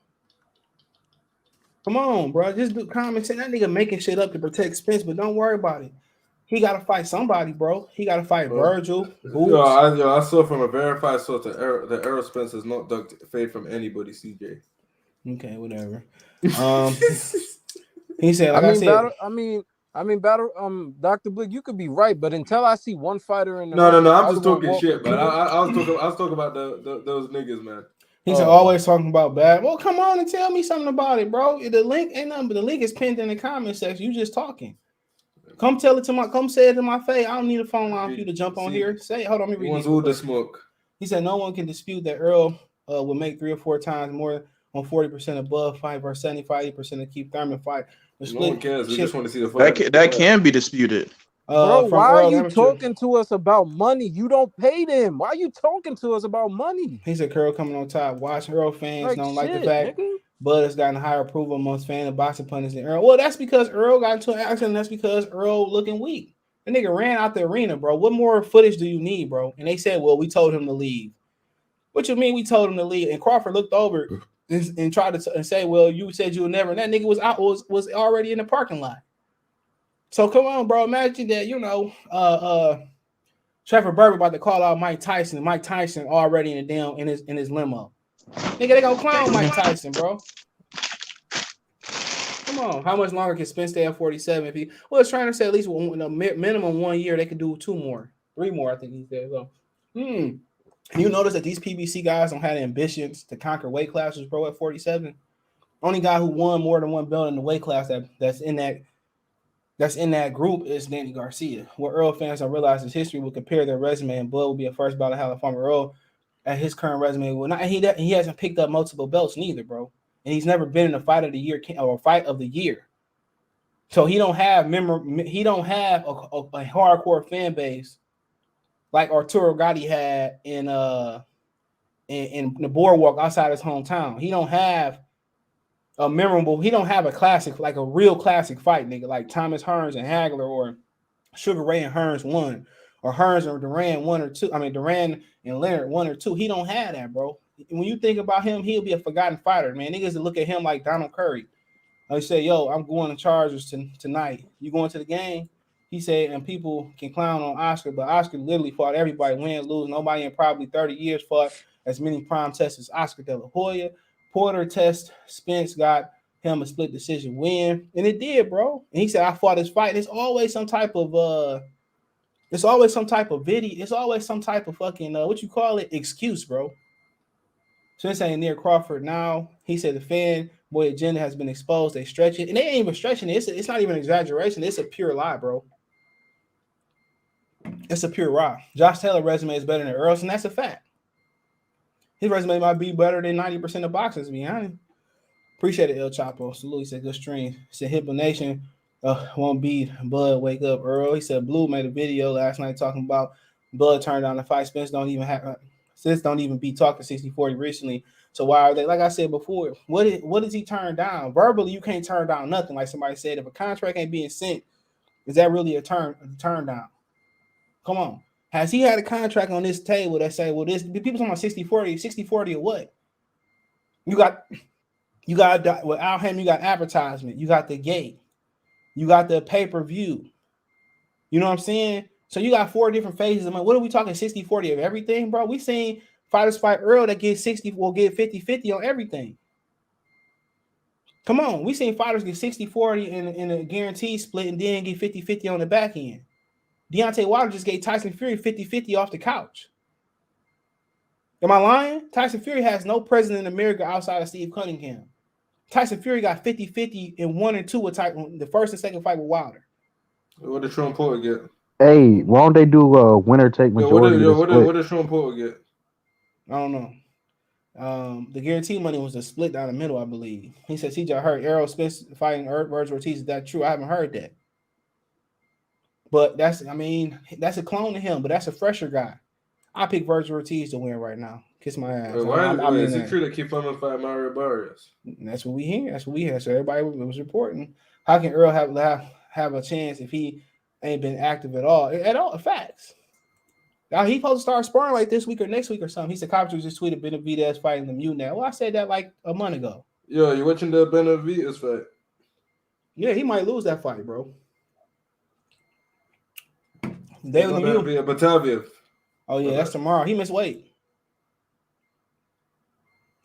S5: Come on, bro. Just do comments. That nigga making shit up to protect Spence, but don't worry about it. He got to fight somebody, bro. He got to fight Virgil.
S10: I saw from a verified source that Errol Spence has not dug faith from anybody, CJ.
S5: Okay, whatever. He said,
S8: Dr. Blick, you could be right, but until I see one fighter in the
S10: No, I'm just talking shit, man. I was talking about those niggas, man.
S5: He's always talking about bad. Well, come on and tell me something about it, bro. The link ain't nothing, but the link is pinned in the comment section. You just talking. Come say it to my face. I don't need a phone line for you to jump on here. Say, hold on, let me read
S10: all the smoke.
S5: He said no one can dispute that Earl will make 3 or 4 times more on 40% above fight versus 75% to keep Thurman fight.
S10: No one cares. We just want to see the fight.
S9: That can be disputed.
S8: Bro, why are you talking to us about money? You don't pay them. Why are you talking to us about money?
S5: He said Curl coming on top. Watch Earl fans don't like the fact Bud has gotten higher approval amongst fans of boxing pundits than Earl. Well, that's because Earl got into an accident. That's because Earl looking weak. The nigga ran out the arena, bro. What more footage do you need, bro? And they said, well, we told him to leave. What you mean we told him to leave? And Crawford looked over and tried to say, well, you said you would never. And that nigga was already in the parking lot. So come on, bro. Imagine that, Trevor Burber about to call out Mike Tyson. Mike Tyson already in his limo. Nigga, they gonna clown Mike Tyson, bro. Come on. How much longer can Spence stay at 47? It's trying to say at least minimum 1 year. They could do 2 more, 3 more, I think he said. So, you notice that these PBC guys don't have the ambitions to conquer weight classes, bro, at 47? Only guy who won more than one belt in the weight class that's in that group is Danny Garcia. What Earl fans don't realize is history will compare their resume, and Bud will be a first ballot Hall of Famer. Earl at his current resume. Well, not he hasn't picked up multiple belts neither, bro. And he's never been in a fight of the year or a fight of the year. So he don't have a hardcore fan base like Arturo Gatti had in the boardwalk outside his hometown. He don't have a classic, like a real classic fight, nigga, like Thomas Hearns and Hagler or Sugar Ray and Hearns 1 or Hearns and Duran 1 or 2. I mean Duran and Leonard 1 or 2. He don't have that, bro. When you think about him, he'll be a forgotten fighter, man. Niggas look at him like Donald Curry. They say, yo, I'm going to Chargers tonight. You going to the game? He said, and people can clown on Oscar, but Oscar literally fought everybody, win, lose. Nobody in probably 30 years fought as many prime tests as Oscar De La Hoya. Porter test, Spence got him a split decision win, and it did, bro. And he said, I fought this fight. It's always some type of video. It's always some type of fucking, what you call it, excuse, bro. Spence ain't near Crawford now. He said the fan boy agenda has been exposed. They stretch it, and they ain't even stretching it. It's not even an exaggeration. It's a pure lie, bro. It's a pure lie. Josh Taylor's resume is better than Errol's, and that's a fact. His resume might be better than 90% of boxers, to be honest. Appreciate it, El Chapo. Salute. He said, good stream. He said, Hippo Nation won't beat Bud. Wake up, Earl. He said, Blue made a video last night talking about Bud turned down the fight. Spence don't even be talking 60-40 recently. So why are they? Like I said before, what does he turn down? Verbally, you can't turn down nothing. Like somebody said, if a contract ain't being sent, is that really a turn down? Come on. Has he had a contract on this table that say, well, this people talking about 60-40 or what? You got with Alham, you got advertisement, you got the gate, you got the pay-per-view. You know what I'm saying? So you got 4 different phases of money. What are we talking 60-40 of everything, bro? We seen fighters fight Earl that get 60 will get 50-50 on everything. Come on, we seen fighters get 60-40 in a guaranteed split and then get 50-50 on the back end. Deontay Wilder just gave Tyson Fury 50-50 off the couch. Am I lying? Tyson Fury has no president in America outside of Steve Cunningham. Tyson Fury got 50-50 in 1 and 2 with the first and second fight with Wilder.
S10: What did Trump Porter get?
S7: Hey, why don't they do winner take majority?
S10: What did Trump Porter get?
S5: I don't know. The guarantee money was a split down the middle, I believe. He said CJ heard Errol Spence fighting Ortiz. Is that true? I haven't heard that. But that's a clone of him, but that's a fresher guy. I pick Virgil Ortiz to win right now. Kiss my ass.
S10: Is it true that Keith Thurman fight Mario Barrios?
S5: That's what we hear. So everybody was reporting. How can Earl have a chance if he ain't been active at all? Facts. Now he supposed to start sparring like this week or next week or something. He said Copper just tweeted Benavidez fighting the mute now. Well, I said that like a month ago.
S10: Yo, you watching the Benavidez fight?
S5: Yeah, he might lose that fight, bro. David Lemieux.
S10: Batavia.
S5: Oh yeah, that's tomorrow. He missed weight.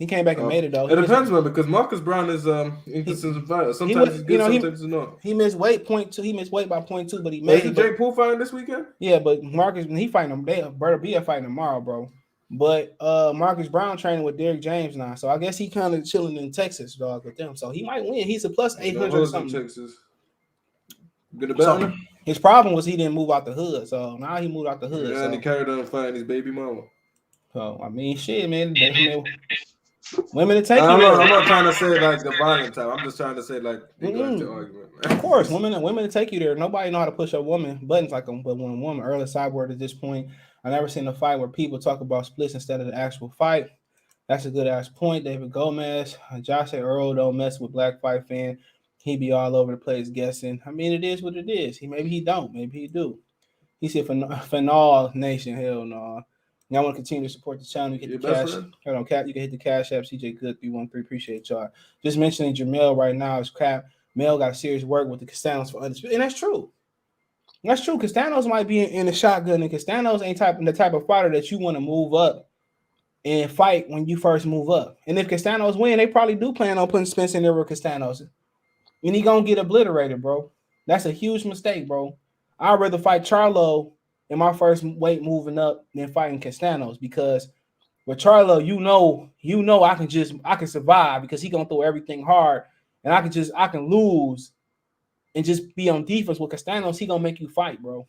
S5: He came back and made it though.
S10: It depends, man, because Marcus Brown is inconsistent fighter. Sometimes he's good, sometimes he's not.
S5: He missed weight 0.2. He missed weight by 0.2, but he made it.
S10: Jake Paul fighting this weekend?
S5: Yeah, but Marcus, he fighting him. Berto B fighting tomorrow, bro. But Marcus Brown training with Derrick James now, so I guess he kind of chilling in Texas, dog, with them. So he might win. He's a plus 800 or something.
S10: Texas. Get a bet on him?
S5: His problem was he didn't move out the hood, so now he moved out the hood.
S10: Yeah, and he carried on fighting his baby mama.
S5: So I mean, shit, man. Women to take you.
S10: I'm not trying to say like the violent type. I'm just trying to say like the argument.
S5: Of course, women to take you there. Nobody know how to push a woman buttons like one woman. Early sideboard at this point. I never seen a fight where people talk about splits instead of the actual fight. That's a good ass point. David Gomez, Josh said Earl don't mess with black fight fan. He be all over the place guessing. I mean, it is what it is. Maybe he don't. Maybe he do. He said Fanal Nation. Hell no. Y'all want to continue to support the channel. You can hit the cash. Hold on, Cap. You can hit the cash app. CJ Good 313. Appreciate y'all. Just mentioning Jamel right now is Cap. Mel got serious work with the Castanos for undisputed, and that's true. That's true. Castanos might be in the shotgun, and Castanos ain't the type of fighter that you want to move up and fight when you first move up. And if Castanos win, they probably do plan on putting Spence in there with Castanos. And he gonna get obliterated, bro. That's a huge mistake, bro. I'd rather fight Charlo in my first weight moving up than fighting Castanos, because with Charlo, you know I can survive because he gonna throw everything hard, and I can lose and just be on defense. With Castanos, he gonna make you fight, bro.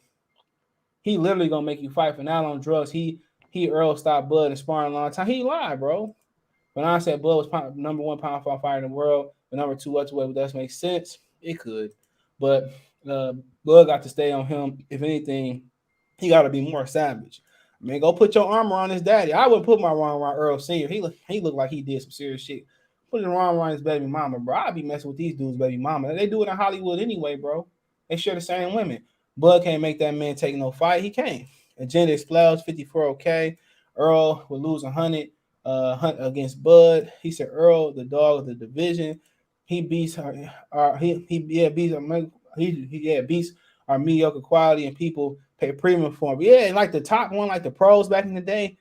S5: He literally gonna make you fight. For now on drugs, he Earl stopped Bud and sparring a long time. He lied, bro. When I said Bud was number 1 pound for fighter in the world, the number 2 welterweight, does make sense. It could, but Bud got to stay on him. If anything, he got to be more savage. Man, go put your arm around his daddy. I wouldn't put my arm around Earl Senior. He looked like he did some serious shit. Put his arm around his baby mama, bro. I'd be messing with these dudes' baby mama. They do it in Hollywood anyway, bro. They share the same women. Bud can't make that man take no fight. He can't. Agenda explodes 54 okay. Earl will lose 100 against Bud. He said Earl, the dog of the division. He beats beats our mediocre quality and people pay premium for him. Yeah, like the top one, like the pros back in the day.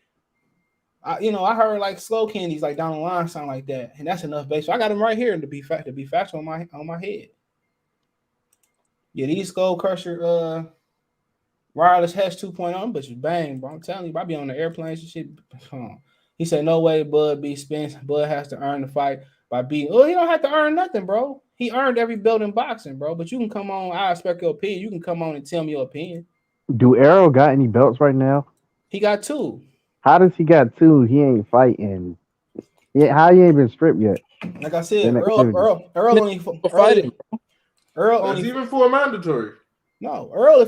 S5: I heard like slow candies like down the line sound like that, and that's enough base. So I got them right here to be factual on my head. Yeah, these Skull Crusher wireless Hesh 2.0, but you bang, bro. I'm telling you, I be on the airplanes and shit. He said, no way Bud beat Spence. Bud has to earn the fight by beating. Oh, he don't have to earn nothing, bro. He earned every belt in boxing, bro. But you can come on. I expect your opinion. You can come on and tell me your opinion.
S7: Do Errol got any belts right now?
S5: He got 2.
S7: How does he got 2? He ain't fighting. Yeah, how he ain't been stripped yet?
S5: Like I said, Earl only fighting. Earl only
S10: even for a mandatory.
S5: No, Earl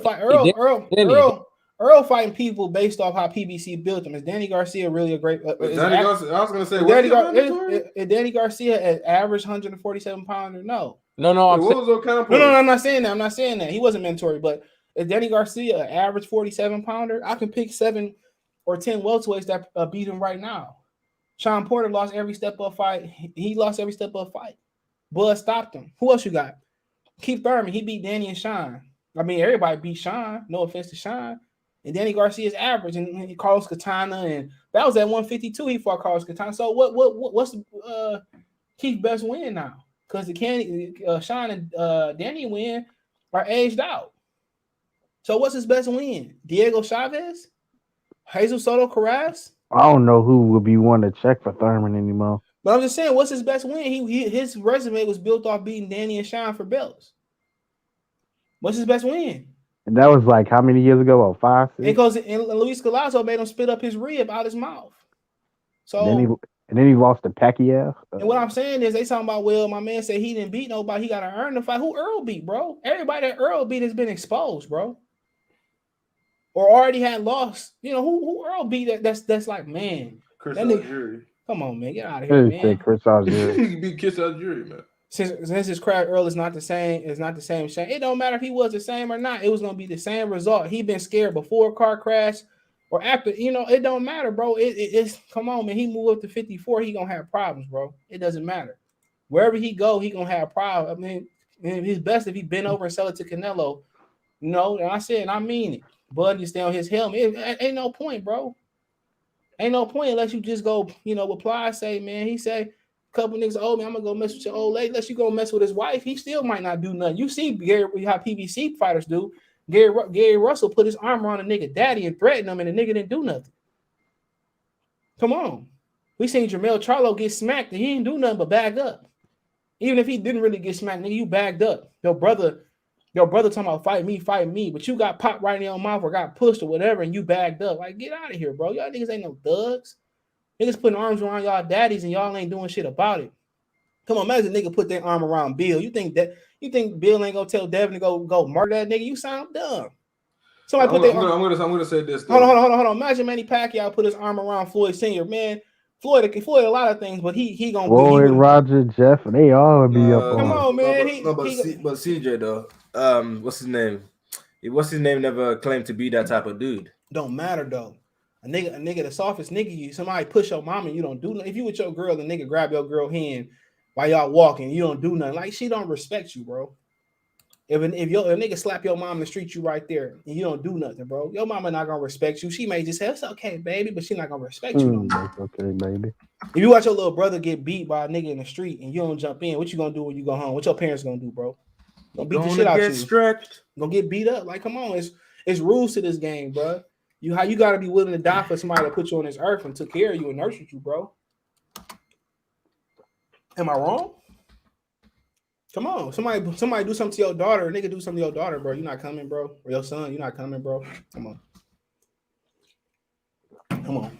S5: fighting people based off how PBC built him. Is Danny Garcia really a great? I was
S10: gonna say,
S5: is Danny Garcia an average 147 pounder? No.
S10: No.
S5: No, I'm not saying that. He wasn't mandatory, but is Danny Garcia an average 47 pounder? I can pick 7 or 10 welterweights that beat him right now. Sean Porter lost every step up fight. He lost every step up fight. Bud stopped him. Who else you got? Keith Thurman. He beat Danny and Sean. I mean, everybody beat Sean. No offense to Sean. And Danny Garcia's average, and Carlos Katana, and that was at 152. He fought Carlos Katana. So what's Keith's best win now? Because the Sean and Danny win are aged out. So what's his best win? Diego Chavez, Jesus Soto Carras.
S7: I don't know who would be one to check for Thurman anymore.
S5: But I'm just saying, what's his best win? His resume was built off beating Danny and Sean for belts. What's his best win?
S7: And that was like how many years ago? 5, 6?
S5: Because Luis Collazo made him spit up his rib out his mouth. So
S7: then he lost to Pacquiao.
S5: And what I'm saying is they talking about, well, my man said he didn't beat nobody. He got to earn the fight. Who Earl beat, bro? Everybody that Earl beat has been exposed, bro. Or already had lost. You know, who Earl beat that's like, man.
S10: Chris Algieri.
S5: Come on, man. Get out of here, man.
S7: Chris Algieri.
S10: He beat Chris Algieri, man.
S5: Since his crack Earl is not the same, shame. It don't matter if he was the same or not. It was gonna be the same result. He been scared before a car crash or after. You know, it don't matter, bro. It's come on, man. He moved up to 54. He gonna have problems, bro. It doesn't matter. Wherever he go, he gonna have problems. I mean, it's best if he bend over and sell it to Canelo. You know, and I said, I mean it. Bud just stay on his helmet. Ain't no point, bro. Ain't no point unless you just go, reply, say, man, he say, couple niggas, oh man, I'm gonna go mess with your old lady. Unless you go mess with his wife, he still might not do nothing. You see how PBC fighters do. Gary Russell put his arm around a nigga daddy and threatened him, and the nigga didn't do nothing. Come on. We seen Jermell Charlo get smacked, and he didn't do nothing but bag up. Even if he didn't really get smacked, nigga, you bagged up. Your brother talking about fight me, but you got popped right in your mouth or got pushed or whatever, and you bagged up. Like, get out of here, bro. Y'all niggas ain't no thugs. Niggas putting arms around y'all daddies and y'all ain't doing shit about it. Come on, imagine a nigga put their arm around Bill. You think Bill ain't gonna tell Devin to go murder that nigga? You sound dumb. Somebody put their
S10: I'm gonna say this.
S5: Hold on. Imagine Manny Pacquiao put his arm around Floyd Sr. Man, Floyd a lot of things, but he gonna
S7: Floyd, Roger, Jeff, they all be up on.
S5: Come on, man.
S11: But CJ though, what's his name? What's his name? Never claimed to be that type of dude.
S5: Don't matter though. A nigga, the softest nigga, you somebody push your mom and you don't do nothing. If you with your girl, the nigga grab your girl hand while y'all walking, you don't do nothing. Like, she don't respect you, bro. If a nigga slap your mom in the street, you right there, and you don't do nothing, bro. Your mama not gonna respect you. She may just say, it's okay, baby, but she not gonna respect you.
S7: It's okay, baby.
S5: If you watch your little brother get beat by a nigga in the street and you don't jump in, what you gonna do when you go home? What your parents gonna do, bro? Gonna beat the shit out of you.
S11: Stretched.
S5: Gonna get beat up. Like, come on, it's rules to this game, bro. You gotta be willing to die for somebody that put you on this earth and took care of you and nurtured you, bro. Am I wrong? Come on, somebody do something to your daughter. A nigga do something to your daughter, bro. You not coming, bro. Or your son, you not coming, bro. Come on. Come on.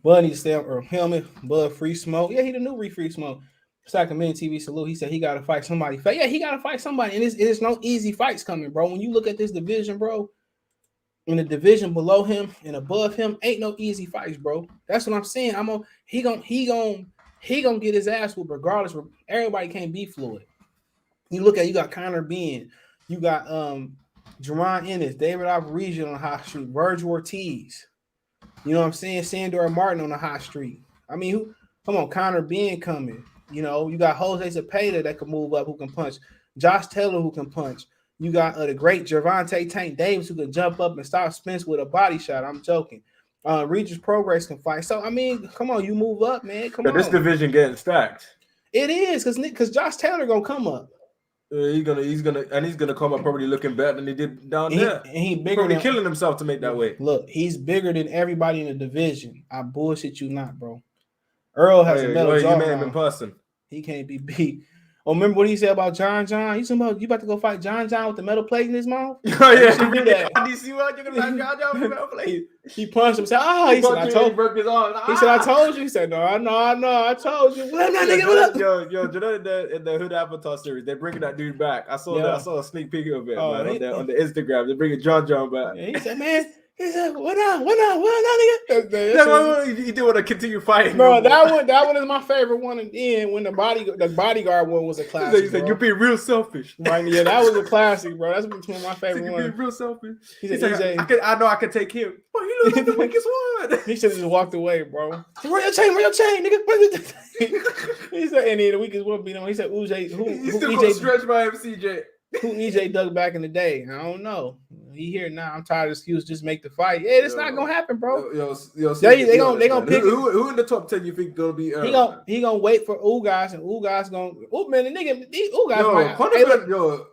S5: Bud needs to stay on helmet. Bud free smoke. Yeah, he the new free smoke. Sacramento TV salute. He said he got to fight somebody. Yeah, he got to fight somebody. And it's no easy fights coming, bro. When you look at this division, bro, in the division below him and above him, ain't no easy fights, bro. That's what I'm saying. He gonna get his ass whooped regardless. Everybody can't be Floyd. You look at, you got Conor Benn, you got Jerron Ennis, David Alvarez on the hot street, Virgil Ortiz. You know what I'm saying? Sandor Martin on the hot street. I mean, come on, Conor Benn coming. You know, you got Jose Cepeda that can move up, who can punch. Josh Taylor, who can punch. You got the great Gervonta Tank Davis, who can jump up and stop Spence with a body shot. I'm joking. Regis Progress can fight. So, I mean, come on, you move up, man. Come on.
S11: This division getting stacked.
S5: It is, because Josh Taylor going to come up.
S11: He's gonna come up probably looking better than he did down there.
S5: And he bigger
S11: probably
S5: than
S11: killing himself to make that weight.
S5: Look, he's bigger than everybody in the division. I bullshit you not, bro. Earl has a metal jaw.
S11: You met him in person.
S5: He can't be beat. Oh, remember what he said about John? He's about you about to go fight John with the metal plate in his mouth?
S11: Oh yeah, do that. You see what you're gonna fight John with the metal plate?
S5: He punched him. Said, he said, I told you.
S11: Broke his arm.
S5: He said, I told you. He said, no, I know, I told you. What up, nigga? What up?
S11: Yo, you know in the Hood Avatar series, they're bringing that dude back. I saw a sneak peek of it on the Instagram. They're bringing John back.
S5: Yeah, he said, man. He said, what up, nigga?
S11: He didn't want to continue fighting.
S5: Bro, that one is my favorite one. And then when the bodyguard one was a classic.
S11: He said, you're being real selfish.
S5: Right, yeah, that was a classic, bro. That's one of my favorite ones.
S11: You're being real selfish.
S5: He said,
S11: I know I can take him. But he looks like the weakest one.
S5: He should have just walked away, bro. Where your chain, nigga? He said, and then the weakest one beat him. He said, who
S11: still EJ stretch by him, CJ.
S5: Who EJ dug back in the day? I don't know. He here now. I'm tired of excuse. Just make the fight. Yeah, it's not gonna happen, bro. They gonna pick
S11: who in the top 10 you think gonna be?
S5: He gonna wait for Ugas, and Ugas gonna. Oh man, the nigga,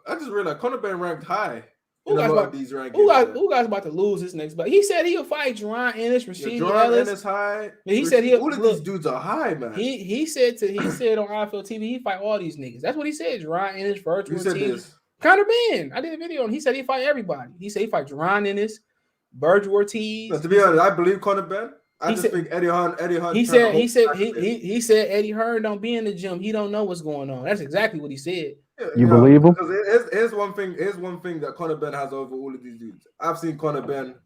S11: I just realized Conor Benn ranked high. These rankings.
S5: Ugas about to lose his next, but he said he'll fight Jerron Ennis, Rashid Ellis.
S11: Ennis high.
S5: He said
S11: all of these dudes are high, man.
S5: He said on IFL TV he fight all these niggas. That's what he said. Jerron Ennis, Virgil Ortiz. Conor Benn. I did a video and he said he fight everybody. He said he fight Jerron Ennis, Virgil Ortiz.
S11: To be honest, I believe Conor Benn. I think Eddie Hearn.
S5: He said Eddie Hearn don't be in the gym. He don't know what's going on. That's exactly what he said.
S7: You believe him?
S11: Because here's one thing that Conor Benn has over all of these dudes. I've seen Conor Benn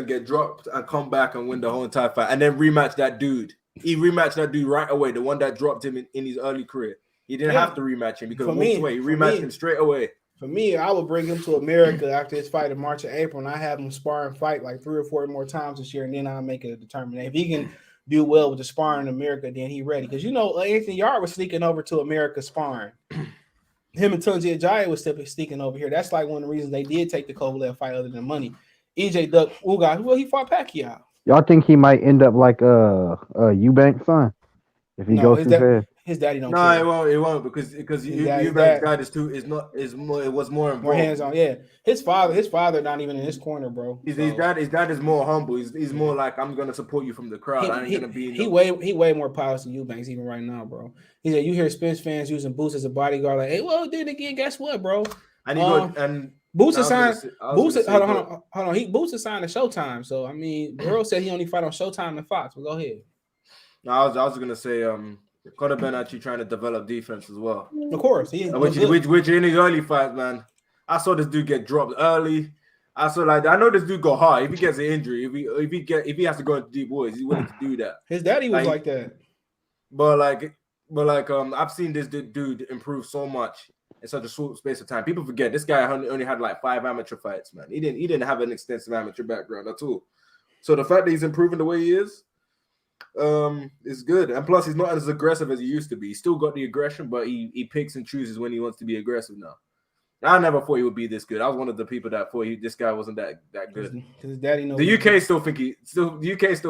S11: get dropped and come back and win the whole entire fight, and then rematch that dude. He rematched that dude right away. The one that dropped him in his early career. He didn't have to rematch him because he rematched him straight away.
S5: For me, I would bring him to America after his fight in March or April, and I have him spar and fight like 3 or 4 more times this year, and then I'll make a determination. If he can do well with the sparring in America, then he ready. Because Anthony Yard was sneaking over to America sparring. Him and Tunji Ajayi was sneaking over here. That's like one of the reasons they did take the Kovalev fight other than money. EJ Duck, he fought Pacquiao.
S7: Y'all think he might end up like Eubank's son if he goes too fast?
S5: His daddy don't.
S11: No, it won't because Eubank's dad was more involved.
S5: More hands on. Yeah, his father not even in his corner, bro.
S11: His dad is more humble. He's more like, I'm gonna support you from the crowd. I ain't gonna be.
S5: He way more polished than Eubanks even right now, bro. He said you hear Spence fans using Boots as a bodyguard. Like, hey, well, then again, guess what, bro? Boots is signed. Hold on. Boots is signed to Showtime. So I mean, Earl said he only fight on Showtime and Fox. But go ahead.
S11: No, I was gonna say Conor Benn actually trying to develop defense as well.
S5: Of course,
S11: which in his early fight, man, I saw this dude get dropped early. I know this dude go hard. If he gets an injury, if he has to go into deep woods, he's willing to do that.
S5: His daddy was like that.
S11: But I've seen this dude improve so much in such a short space of time. People forget this guy only had like 5 amateur fights, man. He didn't have an extensive amateur background at all. So the fact that he's improving the way he is good. And plus, he's not as aggressive as he used to be. He's still got the aggression, but he picks and chooses when he wants to be aggressive now. I never thought he would be this good. I was one of the people that thought this guy wasn't that good. Because his daddy knows. The UK still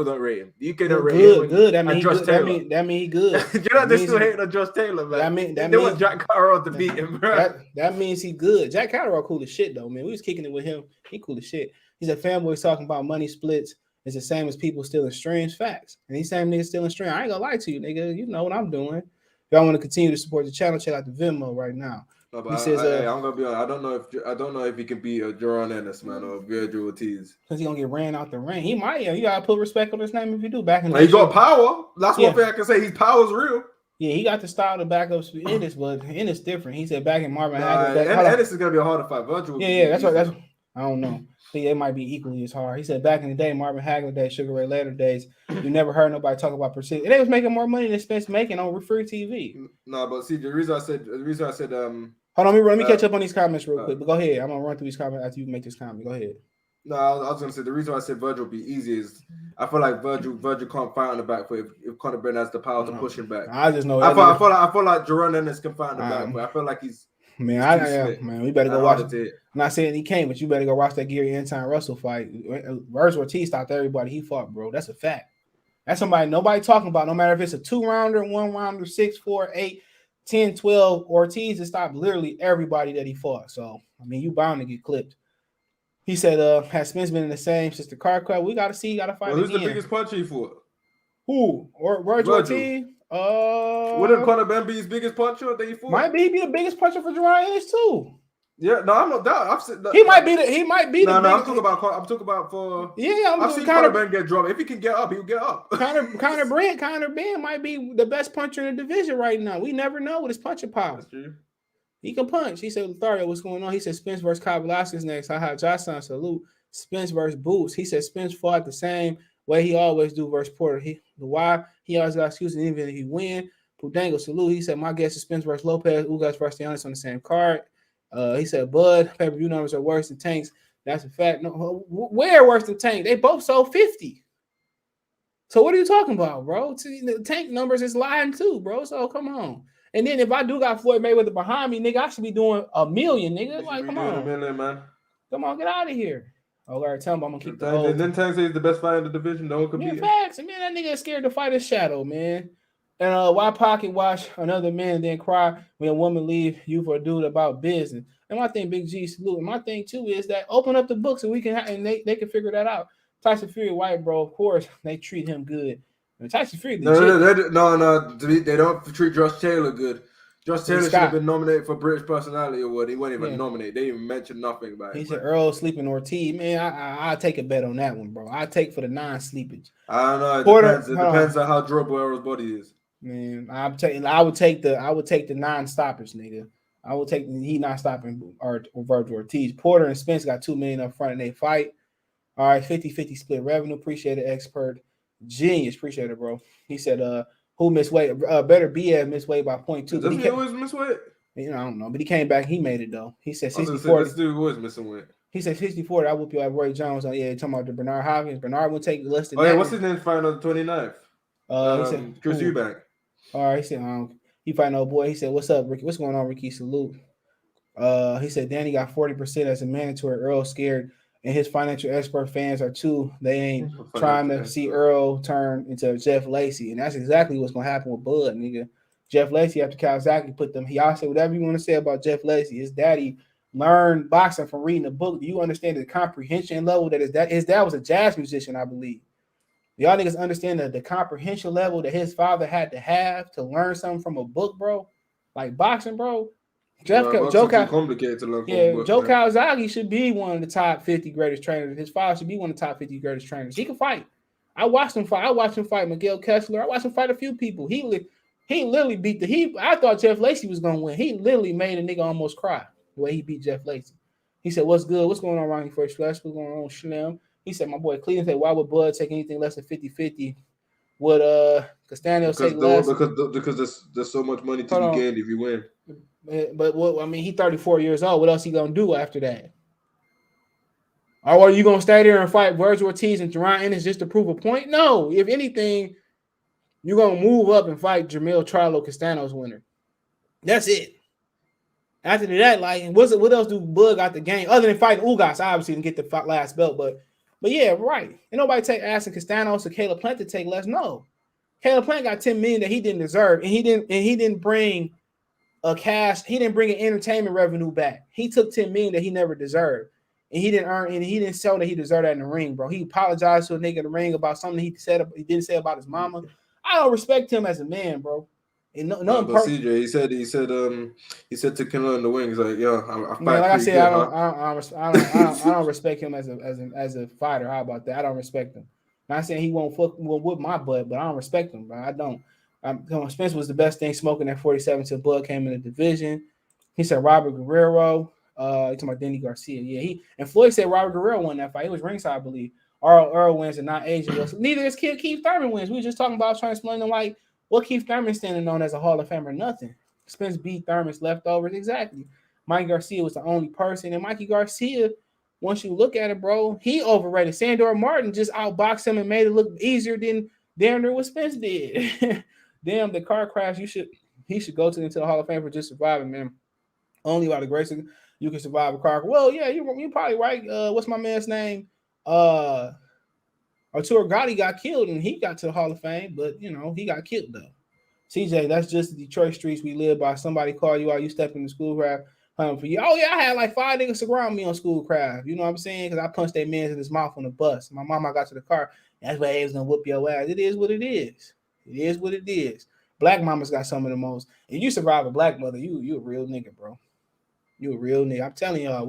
S11: don't rate him. The UK don't rate him.
S5: Good. That mean he good.
S11: They're still hating on Josh Taylor, man. They want Jack Catterall to beat him, bro.
S5: That means he good. Jack Catterall cool as shit though, man. We was kicking it with him. He cool as shit. He said fanboys talking about money splits. It's the same as people stealing streams. Facts. And these same niggas stealing streams. I ain't gonna lie to you, nigga. You know what I'm doing. If y'all want to continue to support the channel, check out the Venmo right now.
S11: No, but
S5: He says,
S11: I'm gonna be honest. I don't know if he can beat Jaron Ennis, man, or Virgil Ortiz.
S5: Because he gonna get ran out the ring. He might. You gotta put respect on his name if you do. Back in
S11: He got power. That's one thing I can say. His power's real.
S5: Yeah, he got the style to back up Ennis, but Ennis different. He said back in Marvin Hagler.
S11: Ennis is gonna be a harder fight. Virgil.
S5: Yeah, that's right. I don't know. I think it might be equally as hard. He said back in the day, Marvin Hagler days, Sugar Ray Leonard days, you never heard nobody talk about precision. And they was making more money than Spence making on free TV.
S11: No, but see, the reason I said
S5: hold on, let me catch up on these comments real quick. But go ahead. I'm gonna run through these comments after you make this comment. Go ahead.
S11: No, I was gonna say the reason why I said Virgil would be easy is I feel like Virgil can't fight on the back foot if Conor Benn has the power to push him back.
S5: I just know.
S11: I feel like Jaron Ennis can fight on the back foot. I feel like he's
S5: man. We better go watch it. I'm not saying he can't, but you better go watch that Gary Anton Russell fight. Virgil Ortiz stopped everybody he fought, bro. That's a fact. That's somebody nobody talking about. No matter if it's a 2-rounder, 1-rounder, 6, 4, 8, 10, 12, Ortiz has stopped literally everybody that he fought. So I mean, you bound to get clipped. He said, has Spence been in the same since the car crash? We gotta see, gotta fight.
S11: Who's the biggest puncher he fought?
S5: Who? Or Virgil Ortiz?
S11: Wouldn't Conor Benn be his biggest puncher that he fought?
S5: Might be the biggest puncher for Jaron Ennis too.
S11: Yeah, no, I'm not doubt. I've said that.
S5: He might be the.
S11: No, I'm talking about for.
S5: Yeah,
S11: I've seen Conor Benn get dropped. If he can get up, he'll get up.
S5: Conor Benn might be the best puncher in the division right now. We never know with his punching power.
S11: That's true.
S5: He can punch. He said, Lothario, what's going on? He said, Spence versus Kyle Velasquez next. Haha, Johnson, salute. Spence versus Boots. He said, Spence fought the same way he always do versus Porter. He always got excuses even if he win. Pudango, salute. He said, my guess is Spence versus Lopez. Ugas versus Giannis on the same card. He said, Bud, pay-per-view numbers are worse than Tank's. That's a fact. No, where worse than Tank? They both sold 50. So what are you talking about, bro? The Tank numbers is lying too, bro. So come on. And then if I do got Floyd Mayweather behind me, nigga, I should be doing $1 million, nigga. Like, come on.
S11: $1 million, man.
S5: Come on, get out of here. Oh, all right, tell him I'm gonna keep the
S11: whole. And then Tank says he's the best fighter in the division. No one can beat him.
S5: Facts. Man, that nigga is scared to fight his shadow, man. And why pocket watch another man then cry when a woman leave you for a dude about business? And my thing, Big G, salute. And my thing too is that open up the books and we can and they can figure that out. Tyson Fury, white bro, of course they treat him good. And Tyson Fury,
S11: no, they don't treat Josh Taylor good. Josh Taylor should have been nominated for British Personality Award. He wasn't even nominated. They even mentioned nothing about it.
S5: He said Earl sleeping Ortiz. Man, I'll take a bet on that one, bro. I'll take for the non-sleepage.
S11: I don't know. It depends on how durable Earl's body is.
S5: Man, I would take the non-stoppers, nigga. I would take he not stopping Virgil Ortiz. Porter and Spence got $2 million up front in they fight. All right, 50-50 split revenue. Appreciate it, expert. Genius. Appreciate it, bro. He said, who missed weight? Better BF missed weight by 0.2.
S11: Doesn't he always miss weight?
S5: You know, I don't know, but he came back. He made it though. He said 60-40.
S11: This dude was missing weight.
S5: He said 60-40. I whoop you like Roy Jones. Yeah, talking about the Bernard Hopkins. Bernard will take less than.
S11: Oh yeah, what's his name fighting on the 29th?
S5: He said
S11: Chris Eubank.
S5: All right, he said he fighting old boy. He said, "What's up, Ricky? What's going on, Ricky? Salute." He said Danny got 40% as a mandatory. Earl scared. And his financial expert fans are too. They ain't trying to see Earl turn into Jeff Lacey. And that's exactly what's going to happen with Bud, nigga. Jeff Lacey, after Kawasaki put them, y'all say whatever you want to say about Jeff Lacey. His daddy learned boxing from reading a book. Do you understand the comprehension level that his dad was a jazz musician, I believe. Y'all niggas understand the comprehension level that his father had to have to learn something from a book, bro? Like boxing, bro. Joe Kawasaki should be one of the top 50 greatest trainers. His father should be one of the top 50 greatest trainers. He can fight. I watched him fight Miguel Kessler. I watched him fight a few people. He literally beat I thought Jeff Lacey was gonna win. He literally made a nigga almost cry the way he beat Jeff Lacey. He said, "What's good? What's going on around here first flesh? What's going on, Slim?" He said, "My boy Cleveland said, why would Bud take anything less than 50-50? Would Castaño take less?"
S11: Because there's so much money to be gained if you win.
S5: But what I mean, he's 34 years old. What else he gonna do after that? Or are you gonna stay there and fight Virgil Ortiz and Jaron Ennis just to prove a point? No. If anything, you're gonna move up and fight Jamil Charlo Castaño's winner. That's it. After that, like, what else do Bud got to gain other than fighting Ugas, obviously, and get the last belt? But yeah, right. And nobody asking Castaños or Caleb Plant to take less. No, Caleb Plant got $10 million that he didn't deserve, and he didn't bring he didn't bring an entertainment revenue back. He took $10 million that he never deserved. And he didn't earn, and he didn't show that he deserved that in the ring, bro. He apologized to a nigga in the ring about something he didn't say about his mama. I don't respect him as a man, bro. And no,
S11: but CJ, he said to Canelo in the wings, like, yo, I fight
S5: man, like I said,
S11: good,
S5: I don't respect him as a fighter. How about that? I don't respect him. Not saying he won't whip my butt, but I don't respect him, bro. I don't. Spence was the best thing smoking at 47 till Bud came in the division. He said Robert Guerrero. He's talking about Danny Garcia. Yeah, and Floyd said Robert Guerrero won that fight. He was ringside, I believe. Earl wins and not Asian. Neither is Keith Thurman wins. We were just talking about trying to explain to like what Keith Thurman standing on as a Hall of Famer. Nothing. Spence beat Thurman's leftovers. Exactly. Mike Garcia was the only person. And Mikey Garcia, once you look at it, bro, he overrated. Sandor Martin just outboxed him and made it look easier than damn near what Spence did. Damn, the car crash, he should go into the Hall of Fame for just surviving, man. Only by the grace of you can survive a car. Well, yeah, you're probably right. What's my man's name? Arturo Gotti got killed and he got to the Hall of Fame, but he got killed though. CJ, that's just the Detroit streets we live by. Somebody call you out, you step in the Schoolcraft for you. Oh yeah, I had like 5 niggas around me on Schoolcraft. You know what I'm saying? Because I punched that man in his mouth on the bus. My mama got to the car. That's why he was gonna whoop your ass. It is what it is. It is what it is. Black mamas got some of the most. If you survive a black mother, you a real nigga, bro. You a real nigga. I'm telling y'all,